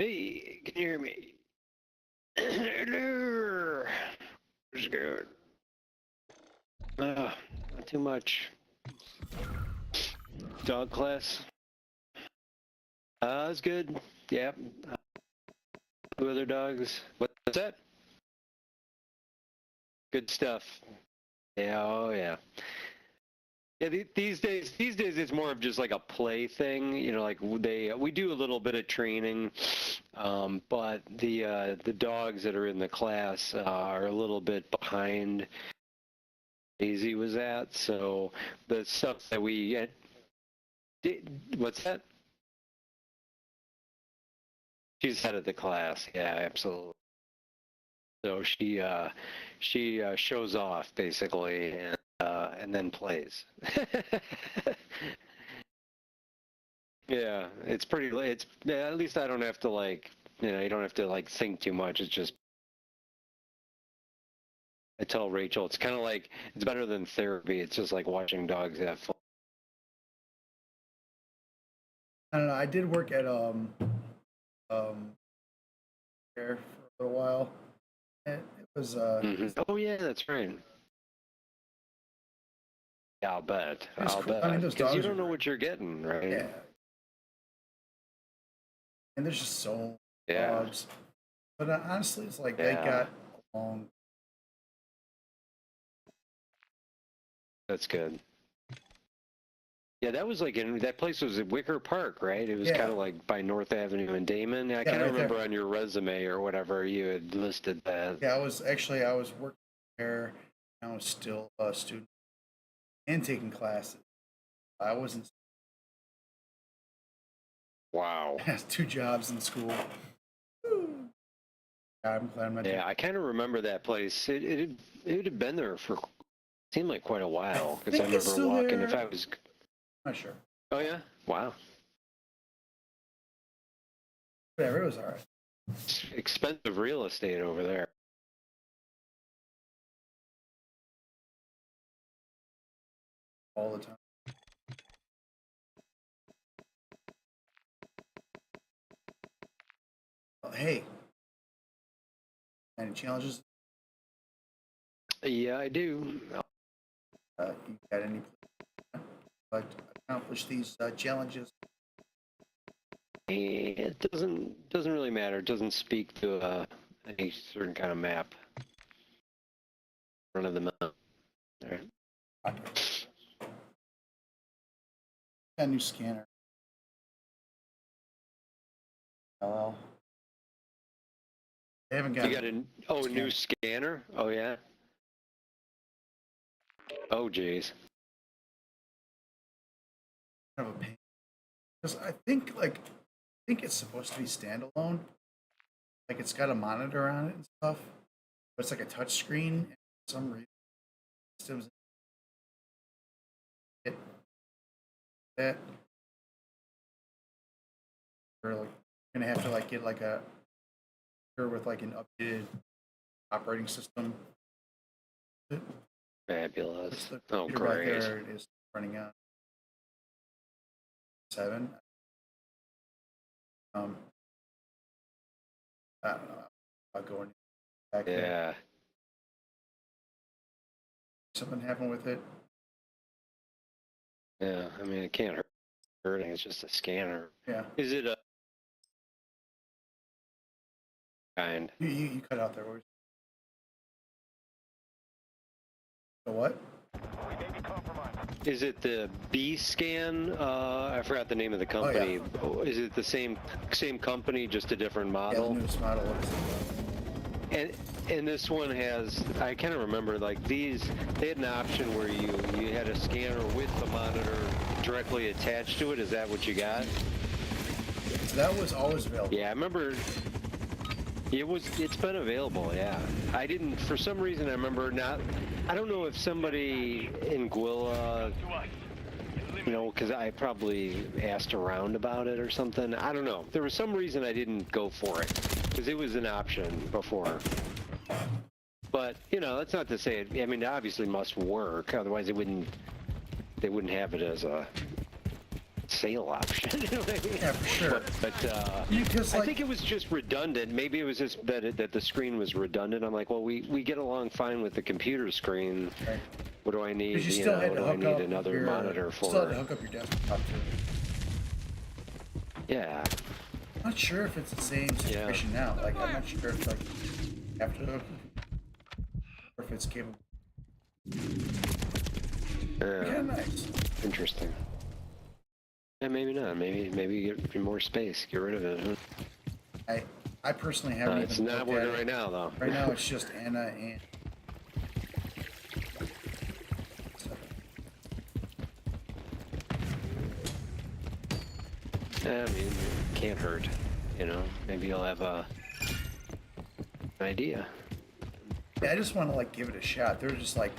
Hey, can you hear me? Hello. What's good? Not too much. Dog class. It's good. Yeah. 2 other dogs. What's that? Good stuff. Yeah. Oh yeah. Yeah, these days it's more of just like a play thing, you know. Like we do a little bit of training, but the dogs that are in the class are a little bit behind. Daisy was at, so the stuff that we what's that? She's head of the class. Yeah, absolutely. So she shows off basically, and then plays. Yeah, it's pretty. It's at least I don't have to like, you know, you don't have to like think too much. It's just I tell Rachel it's kind of like it's better than therapy. It's just like watching dogs have fun. I don't know. I did work at there for a little while. And it was Oh yeah, that's right. Yeah, I'll bet. I'll bet. I mean, those Because you dogs don't know what you're getting, right? Yeah. And there's just so many Yeah. dogs. But honestly, it's like they Yeah. got along. That's good. Yeah, that was like that place was at Wicker Park, right? It was Yeah. kind of like by North Avenue and Damon. I Yeah, can't right remember there. on your resume or whatever you had listed that. Yeah, I was working there. I was still a student and taking classes. I wasn't. Wow. I had 2 jobs in school. I'm glad I'm not. Yeah, I kind of remember that place. It had been there for seemed like quite a while because I think it's remember still walking. there. If I was, I'm not sure. oh yeah, wow, Whatever, it was all right. expensive real estate over there. All the time. Well, hey, any challenges? Yeah, I do. You got any? But accomplish these challenges. It doesn't really matter. It doesn't speak to any certain kind of map. Front of the map. There. Got a new scanner. Hello. They haven't got. You got a new scanner? Oh yeah. Oh geez. Kind of a pain. Because I think it's supposed to be standalone. Like it's got a monitor on it and stuff, but it's like a touch screen. And for some reason, systems it that we're like gonna have to like get like a with like an updated operating system. Fabulous. The Oh computer back great. there is running on 7. I don't know. I'll go in back there. Yeah. Something happened with it. Yeah. I mean, it can't hurt. It's just a scanner. Yeah. Is it a kind? You cut out there. The what? Is it the B scan? I forgot the name of the company. Is it the same company, just a different model? Yeah, the newest model. And this one has, I kind of remember, like they had an option where you had a scanner with the monitor directly attached to it. Is that what you got? That was always available. Yeah, I remember. It's been available, yeah. I didn't, for some reason, I remember not, I don't know if somebody in Gwilla, you know, because I probably asked around about it or something. I don't know. There was some reason I didn't go for it, because it was an option before. But, you know, that's not to say it, I mean, it obviously must work, otherwise they wouldn't have it as a sale option. You know what I mean? Yeah, for sure. But Because, I like- think it was just redundant. Maybe it was just that the screen was redundant. I'm like, well, we get along fine with the computer screen. Right. What do I need? Because you You still know, had what to do I hook need up another your, monitor still had to for? hook up your desktop to it. Yeah. I'm not sure if it's the same situation now. Like, I'm not sure if, like, you have to hook or if it's capable. Yeah, nice. Interesting. Yeah, maybe not. Maybe you get more space. Get rid of it. Huh? I personally haven't even It's not looked at working it. right now, though. Right now, it's just Anna and. Yeah, I mean, it can't hurt. You know, maybe you'll have an idea. Yeah, I just want to like give it a shot. They're just like,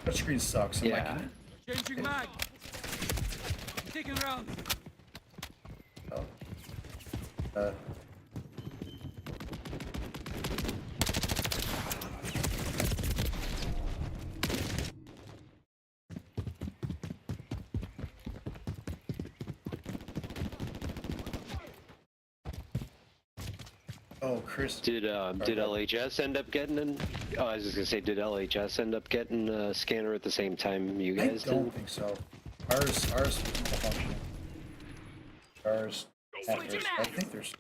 touchscreen sucks. I'm Yeah. like, Changing mag. Taking round. Oh, Chris. Did LHS end up getting an? Oh, I was just gonna say, did LHS end up getting a scanner at the same time you guys I don't did? think so. Ours functional. Ours. I think there's.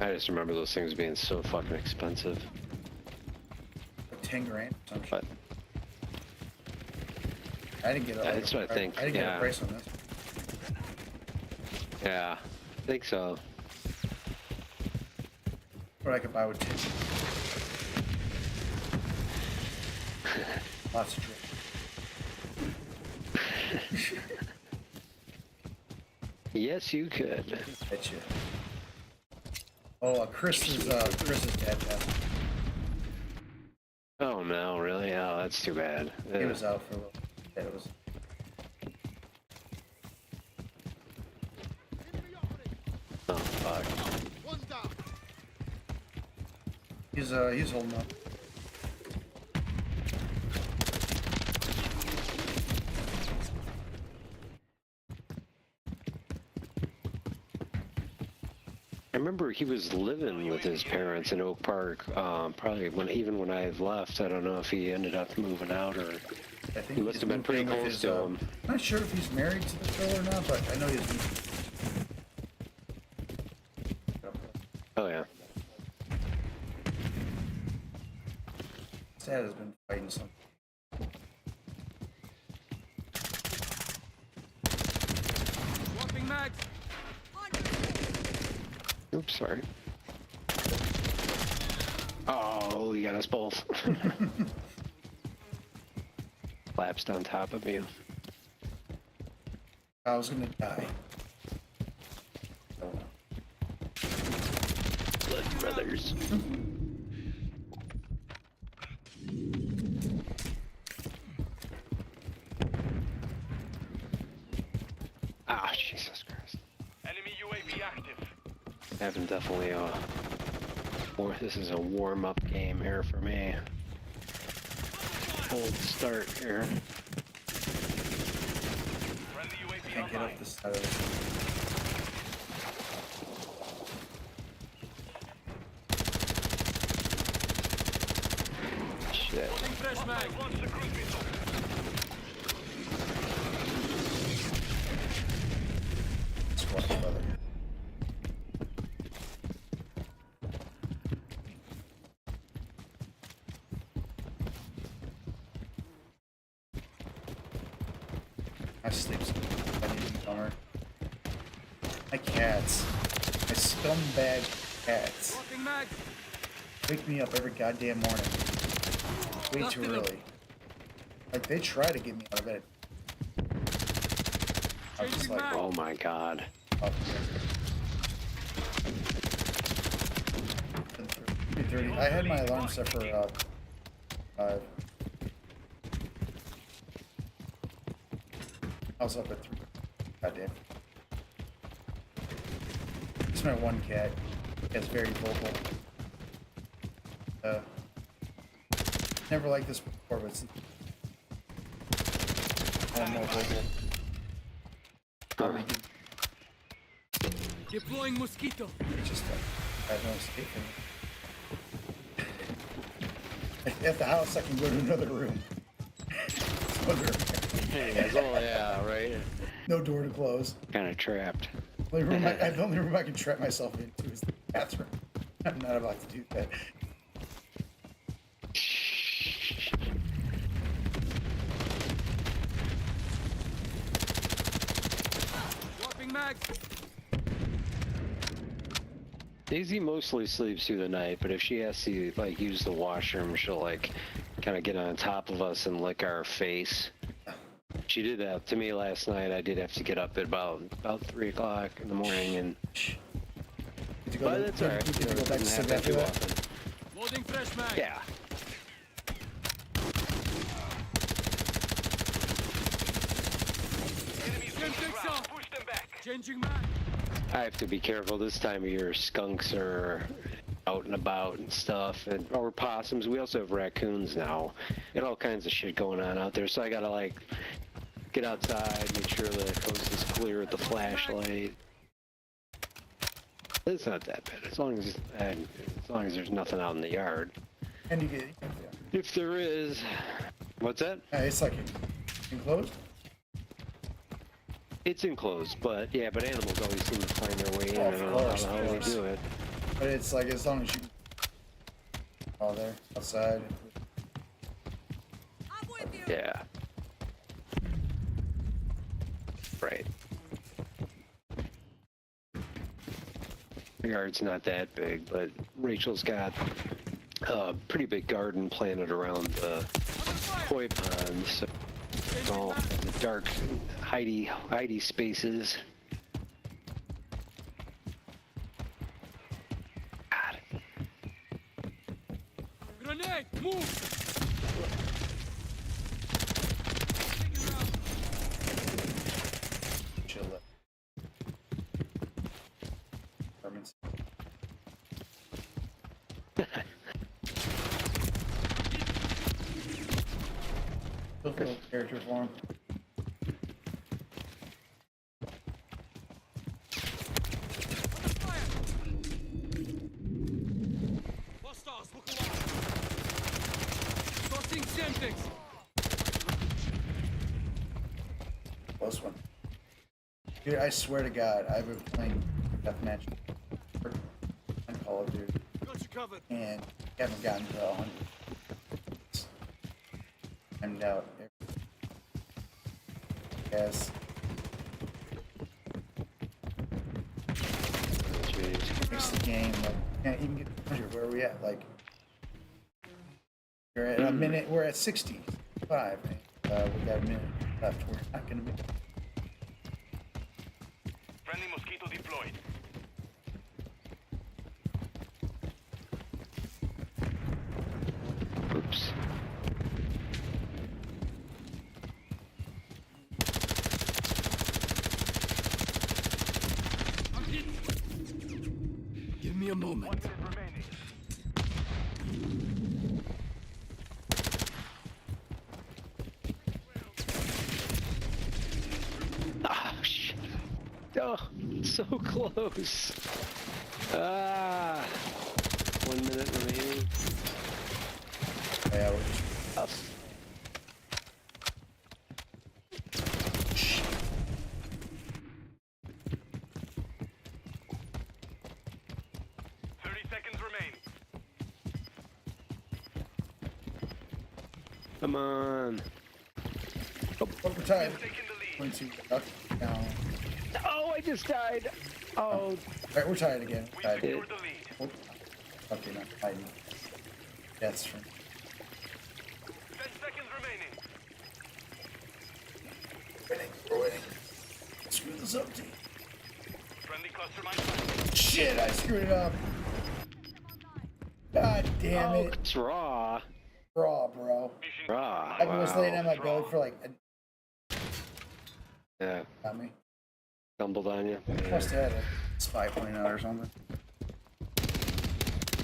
I just remember those things being so fucking expensive. Like 10 grand. Or some But shit. I didn't get a. that's what I think. I didn't get Yeah. a price on this. Yeah, I think so. What I could buy with 10. Lots of drip. Yes, you could. Bet you. Oh, Chris's dad passed. Oh no, really? Oh, that's too bad. He was out for a little. Yeah, it was. Oh fuck. He's holding up. I remember he was living with his parents in Oak Park. Probably even when I left. I don't know if he ended up moving out or. I think He must have been pretty moved in with close his, to him. I'm not sure if he's married to the girl or not, but I know he's. Oh yeah. His dad has been fighting something. Swapping mags. Oops, sorry. Oh, you got us both. Collapsed on top of you. I was gonna die. Blood brothers. Ah, Jesus Christ. Enemy UAV active. Having definitely this is a warm-up game here for me. Cold start here. Can't get up this side of it. Shit. Fresh mag. Squad brother. My sleep's bummer. My cats. My scumbag cats. Swapping mag. Wake me up every goddamn morning. Way too early. Like, they try to get me out of bed. I was just like, Oh my god. up here. 3:30. I had my alarm set for 5. I was up at 3. Goddamn. It's my one cat. It's very vocal. Never liked this before, but Deploying mosquito. Just I have no escape from it. At the house, I can go to another room. Yeah, right. No door to close. Kind of trapped. The only room I can trap myself into is the bathroom. I'm not about to do that. Dropping mag. Daisy mostly sleeps through the night, but if she has to like use the washroom, she'll like kind of get on top of us and lick our face. She did that to me last night. I did have to get up at about 3 o'clock in the morning, and but that's alright. Doesn't happen too often. Loading fresh mag. Yeah. Push them back. Changing mag. I have to be careful this time of year. Skunks are out and about and stuff, or possums. We also have raccoons now, and all kinds of shit going on out there. So I gotta like get outside, make sure the coast is clear with the flashlight. It's not that bad as long as there's nothing out in the yard. And you get if there is, what's that? It's like enclosed. It's enclosed, but yeah, but animals always seem to find their way in. I don't know how they do it. But it's like as long as you all there outside. Yeah. Right. The yard's not that big, but Rachel's got a pretty big garden planted around the koi pond, so it's all the dark, hidey spaces. Grenade, move! Chill it. Permits. Still character form. Hostiles, look alive! Tossing Semtex! Close one. Dude, I swear to God, I've been playing deathmatch on Call of Duty. Got you covered. And haven't gotten to 100. I'm out. Yes. Fix the game. Like, can't even get to 100. Where are we at? Like, we're at a minute. We're at 65. We got a minute left. We're not gonna be. Friendly mosquito deployed. Oops. Give me a moment. Ah, shit. Oh, so close. Ah. 1 minute remaining. Yeah, we're just tough. Come on. Oh, we're tied. 22 down. Oh, I just died. Oh. All right, we're tied again. Tied. It, Oh. Okay, not hiding. That's true. 10 seconds remaining. We're winning. Screw this up, team. Friendly cluster mine. Shit, I screwed it up. God damn it. It's raw. Raw, bro. Raw. I was laying on my belly for like Yeah. Got me. Stumbled on you. Must have had a spy pointing out or something.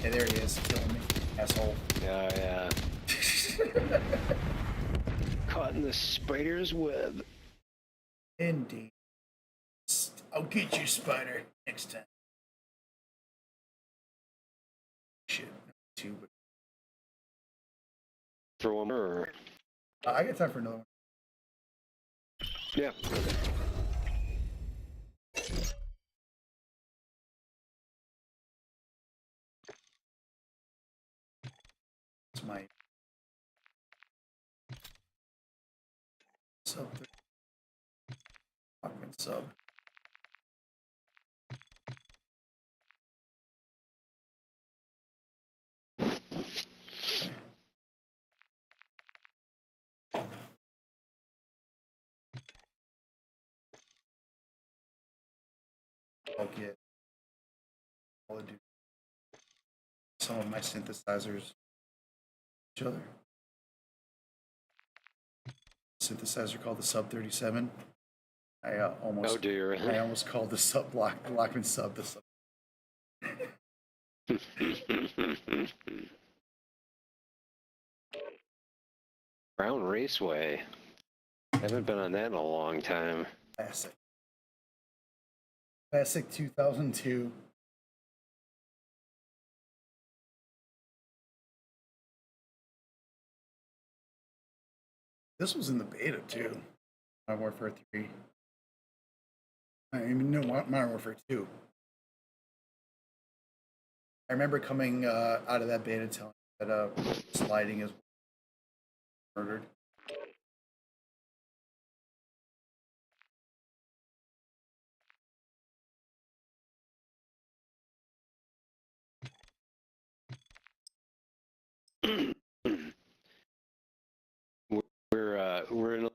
Yeah, there he is, killing me, asshole. Yeah, yeah. Caught in the spider's web. Indeed. I'll get you, Spider, next time. Shit, two. For one more. I got time for another one. Yeah. It's my sub. Fucking sub. I'll get. I'll do some of my synthesizers. Each other. Synthesizer called the Sub 37. I almost. Oh dear. I almost called the sub Lockman sub the sub. Brown Raceway. Haven't been on that in a long time. Classic. Classic 2002. This was in the beta too. Modern Warfare 3. I mean, no, Modern Warfare 2. I remember coming out of that beta telling that sliding is murdered. We're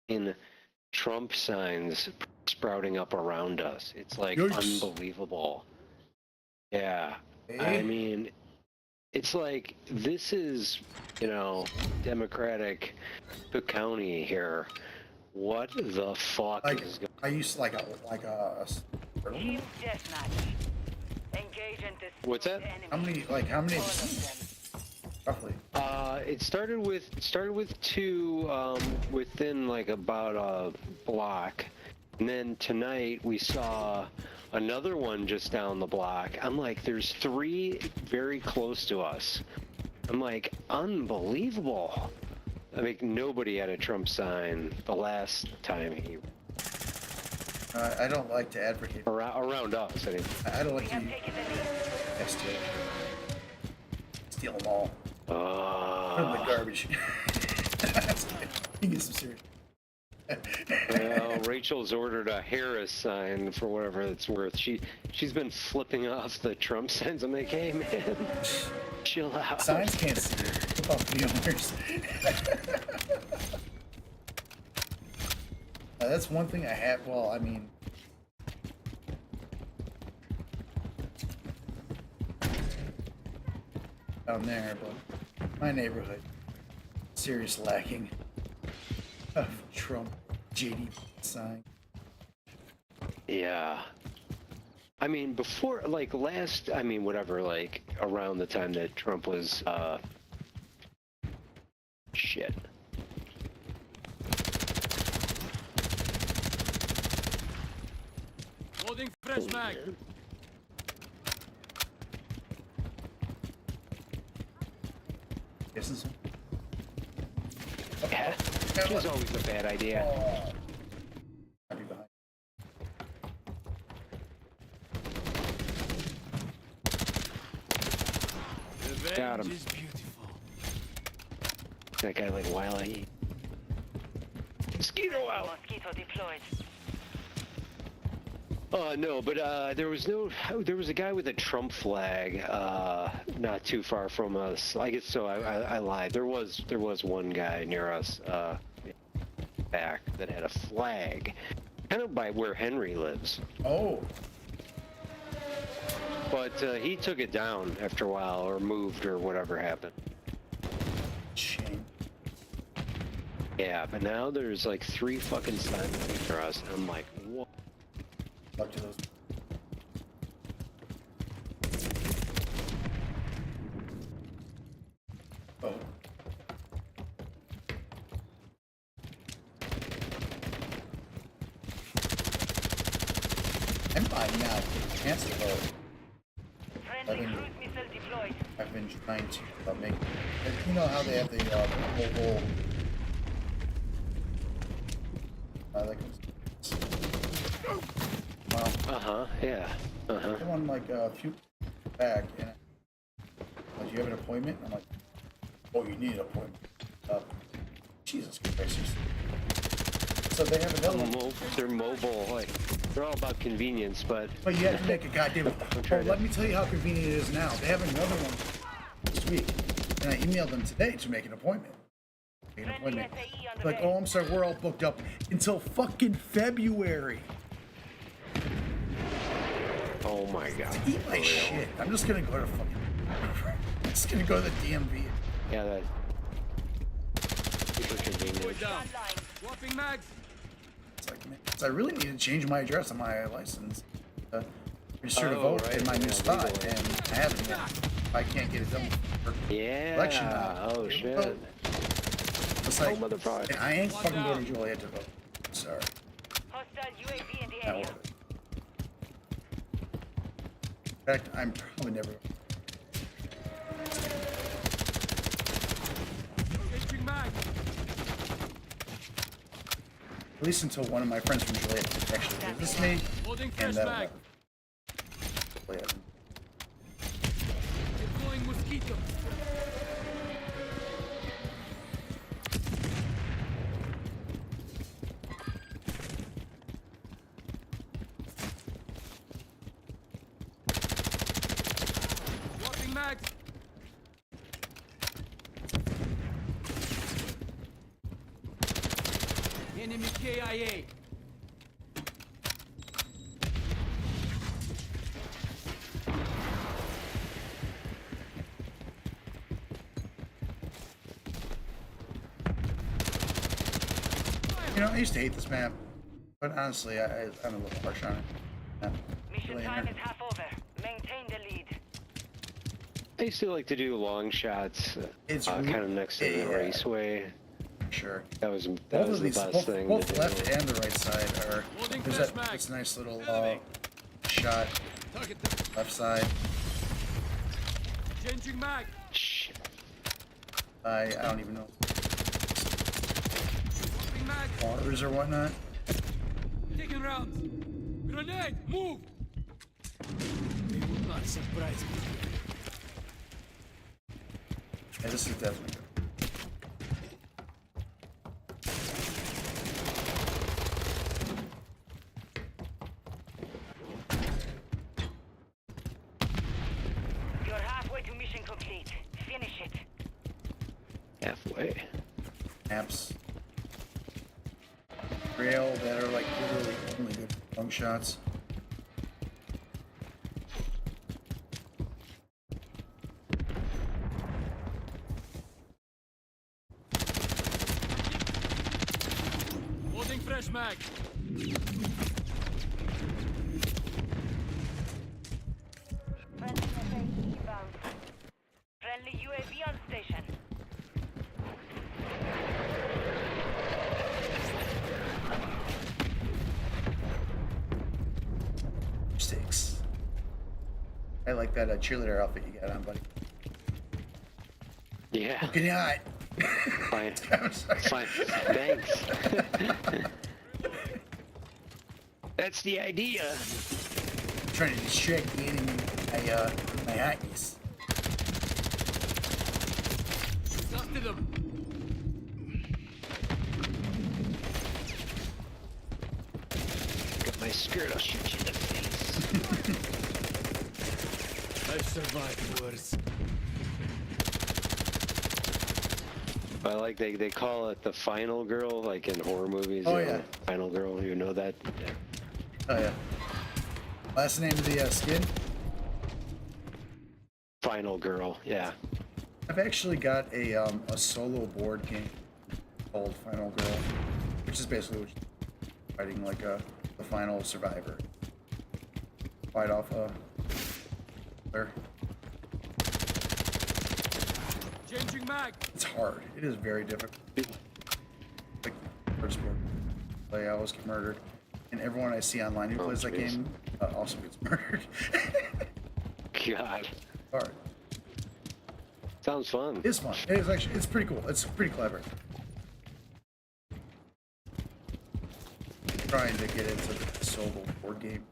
in Trump signs sprouting up around us. It's like Yikes. unbelievable. Yeah. Hey. I mean, it's like this is, Democratic Cook County here. What the fuck Like, is going I used like a Team deathmatch. Engage and destroy What's that? the enemy. how many roughly? It started with two within like about a block, and then tonight we saw another one just down the block. I'm like, there's three very close to us. I'm like, unbelievable. I mean, nobody had a Trump sign the last time he. I don't like to advocate around us. I don't like to steal them all. Put them in the garbage. You get some serious. Well, Rachel's ordered a Harris sign for whatever it's worth. She's been flipping off the Trump signs. I'm like, hey man, chill out. Signs can't see it. Flip off the owners. That's one thing I have. Well, I mean, down there, but my neighborhood, serious lacking of Trump JD sign. Yeah. I mean, before, like, around the time that Trump was, shit. Loading fresh mag. Guessing so. Yeah, which is always a bad idea. I'll be behind. Got him. Is beautiful. That guy like Wiley. Mosquito out. Mosquito deployed. No, but there was a guy with a Trump flag not too far from us. I guess so. I lied. There was one guy near us back that had a flag, kind of by where Henry lives. Oh. But he took it down after a while, or moved, or whatever happened. Shame. Yeah, but now there's like 3 fucking signs for us, and I'm like, what? Luck to those. Oh. I'm not getting a chance to vote. Friendly cruise missile deployed. I've been trying to make. You know how they have the mobile. Like. Yeah. Someone like a few back, and like, you have an appointment? I'm like, oh, you need an appointment. Jesus Christ. So they have another one. They're mobile, like they're all about convenience, but you have to make a goddamn. Let me tell you how convenient it is now. They have another one this week, and I emailed them today to make an appointment. Like, oh, I'm sorry, we're all booked up until fucking February. oh my god. Eat my shit. I'm just gonna go to fucking. I'm just gonna go to the DMV. Yeah, that. Super convenient. Swapping mags. It's like, man, I really need to change my address on my license. Register to vote in my new spot, and I haven't yet. I can't get it done for election now. Oh shit. It's like, I ain't fucking going to Joliet to vote. Sorry. Hostile UAV in the Not area. worth it. In fact, I'm probably never. Changing mag. At least until one of my friends from Joliet actually visits me. Holding And fresh mag. Deploying mosquito. Swapping mags. Enemy KIA. You know, I used to hate this map, but honestly, I'm a little harsh on it. Mission time is half over. Maintain the lead. I used to like to do long shots, kind of next to the raceway. Sure. That was Both the of these, best thing. both to do. left and the right side are. There's this nice little shot. Left side. Changing mag. I don't even know. Swapping mag. Waters or whatnot. Taking rounds. Grenade. Move. They will not surprise me. Yeah, this is definitely good. You're halfway to mission complete. Finish it. Halfway. Maps. Rail that are like literally only good long shots. Holding fresh mag. Friendly FAE inbound. Friendly UAV on station. Six. I like that cheerleader outfit you got on, buddy. Yeah. Looking hot. Fine. Fine. Thanks. That's the idea. I'm trying to distract me eating my hotness. Dusted them. Got my skirt, I'll shoot you in the face. I've survived worse. I like they call it the final girl, like in horror movies. Oh, you know, yeah. Final girl, you know that? Yeah. Oh yeah. Last name of the skin? Final girl, yeah. I've actually got a solo board game called Final Girl, which is basically what you're fighting like the final survivor. Fight off there. Changing mag. It's hard. It is very difficult. Like first board play, I always get murdered, and everyone I see online who plays that game also gets murdered. God. All right. Sounds fun. It's fun. It's pretty cool. It's pretty clever. Trying to get into the solo board game,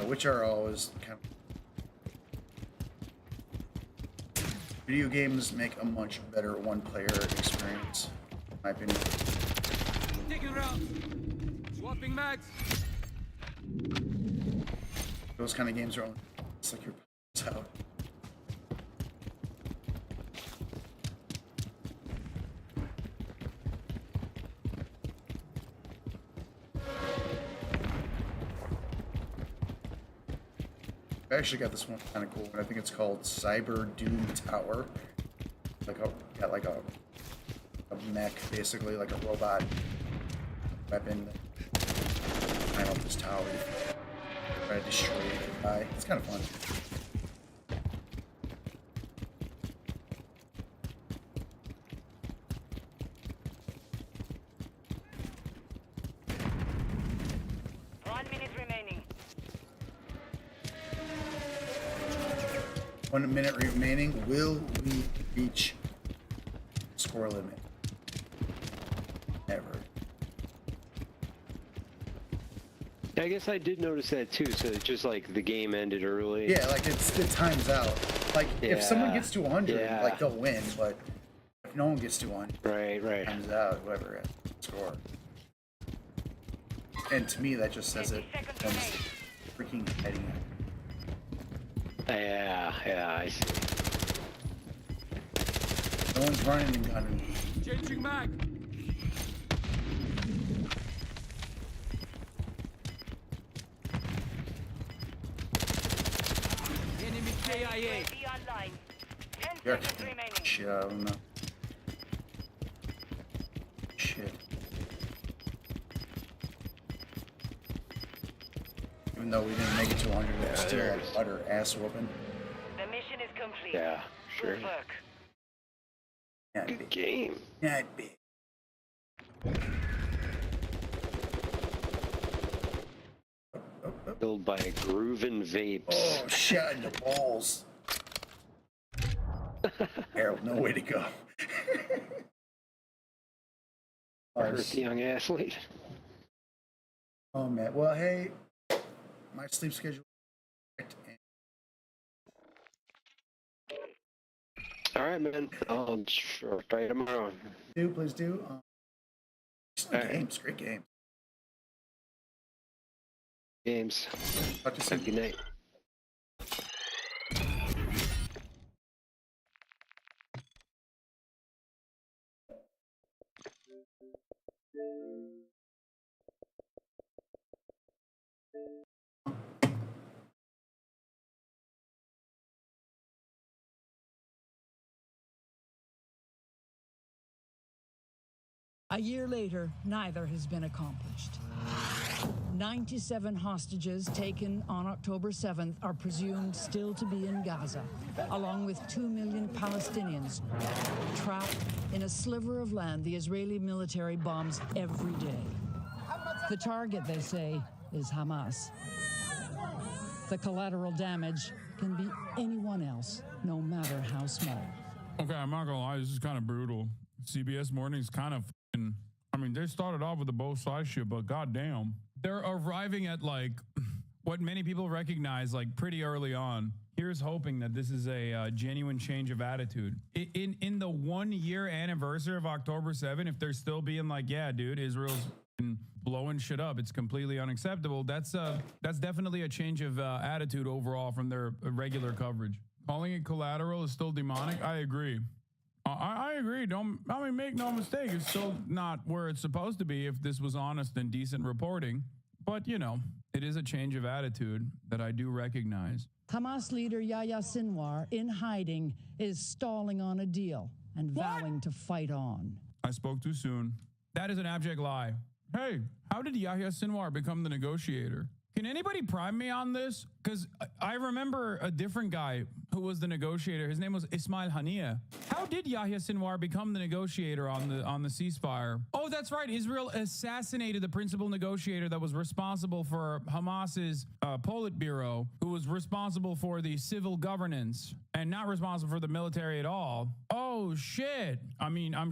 which are always kind of... Video games make a much better one-player experience, in my opinion. Taking route. Swapping mags. Those kind of games are only... It's like your out. I actually got this one kind of cool, and I think it's called Cyber Doom Tower. Got like a mech, basically, like a robot weapon. Climb up this tower, try to destroy the guy. It's kind of fun. One minute remaining. Will we reach score limit? Never. I guess I did notice that too. So it's just like the game ended early. Yeah, like it times out. Like if someone gets to 100, like they'll win. But if no one gets to 100, right, times out whoever has the score. And to me, that just says it comes freaking heading up. Yeah, I see. No one's running and gunning. Changing mag. Enemy KIA. You're shit, I don't know. Shit. Even though we didn't make it to 100, we're still like utter ass whooping. The mission is complete. Yeah, sure. Good work. Good game. Not big. Built by Groovin' Vapes. Oh, shot in the balls. Harold, no way to go. Hurt the young athlete. Oh, man. Well, hey, my sleep schedule. All right, man. I'll try tomorrow. Please do. Games, great game. Games. Talk to you soon. Good night. A year later, neither has been accomplished. 97 hostages taken on October 7th are presumed still to be in Gaza, along with 2 million Palestinians trapped in a sliver of land the Israeli military bombs every day. The target, they say, is Hamas. The collateral damage can be anyone else, no matter how small. Okay, I'm not gonna lie, this is kind of brutal. CBS Morning's kind of I mean, they started off with the both sides shit, but goddamn. They're arriving at like what many people recognize like pretty early on. Here's hoping that this is a genuine change of attitude. In the 1 year anniversary of October 7, if they're still being like, yeah, dude, Israel's blowing shit up, it's completely unacceptable. That's definitely a change of attitude overall from their regular coverage. Calling it collateral is still demonic. I agree. I agree. Make no mistake. It's still not where it's supposed to be if this was honest and decent reporting. But, you know, it is a change of attitude that I do recognize. Hamas leader Yahya Sinwar, in hiding, is stalling on a deal and vowing to fight on. I spoke too soon. That is an abject lie. Hey, how did Yahya Sinwar become the negotiator? Can anybody prime me on this? Because I remember a different guy who was the negotiator. His name was Ismail Haniyeh. How did Yahya Sinwar become the negotiator on the ceasefire? Oh, that's right. Israel assassinated the principal negotiator that was responsible for Hamas's Politburo, who was responsible for the civil governance and not responsible for the military at all. Oh, shit. I mean, I'm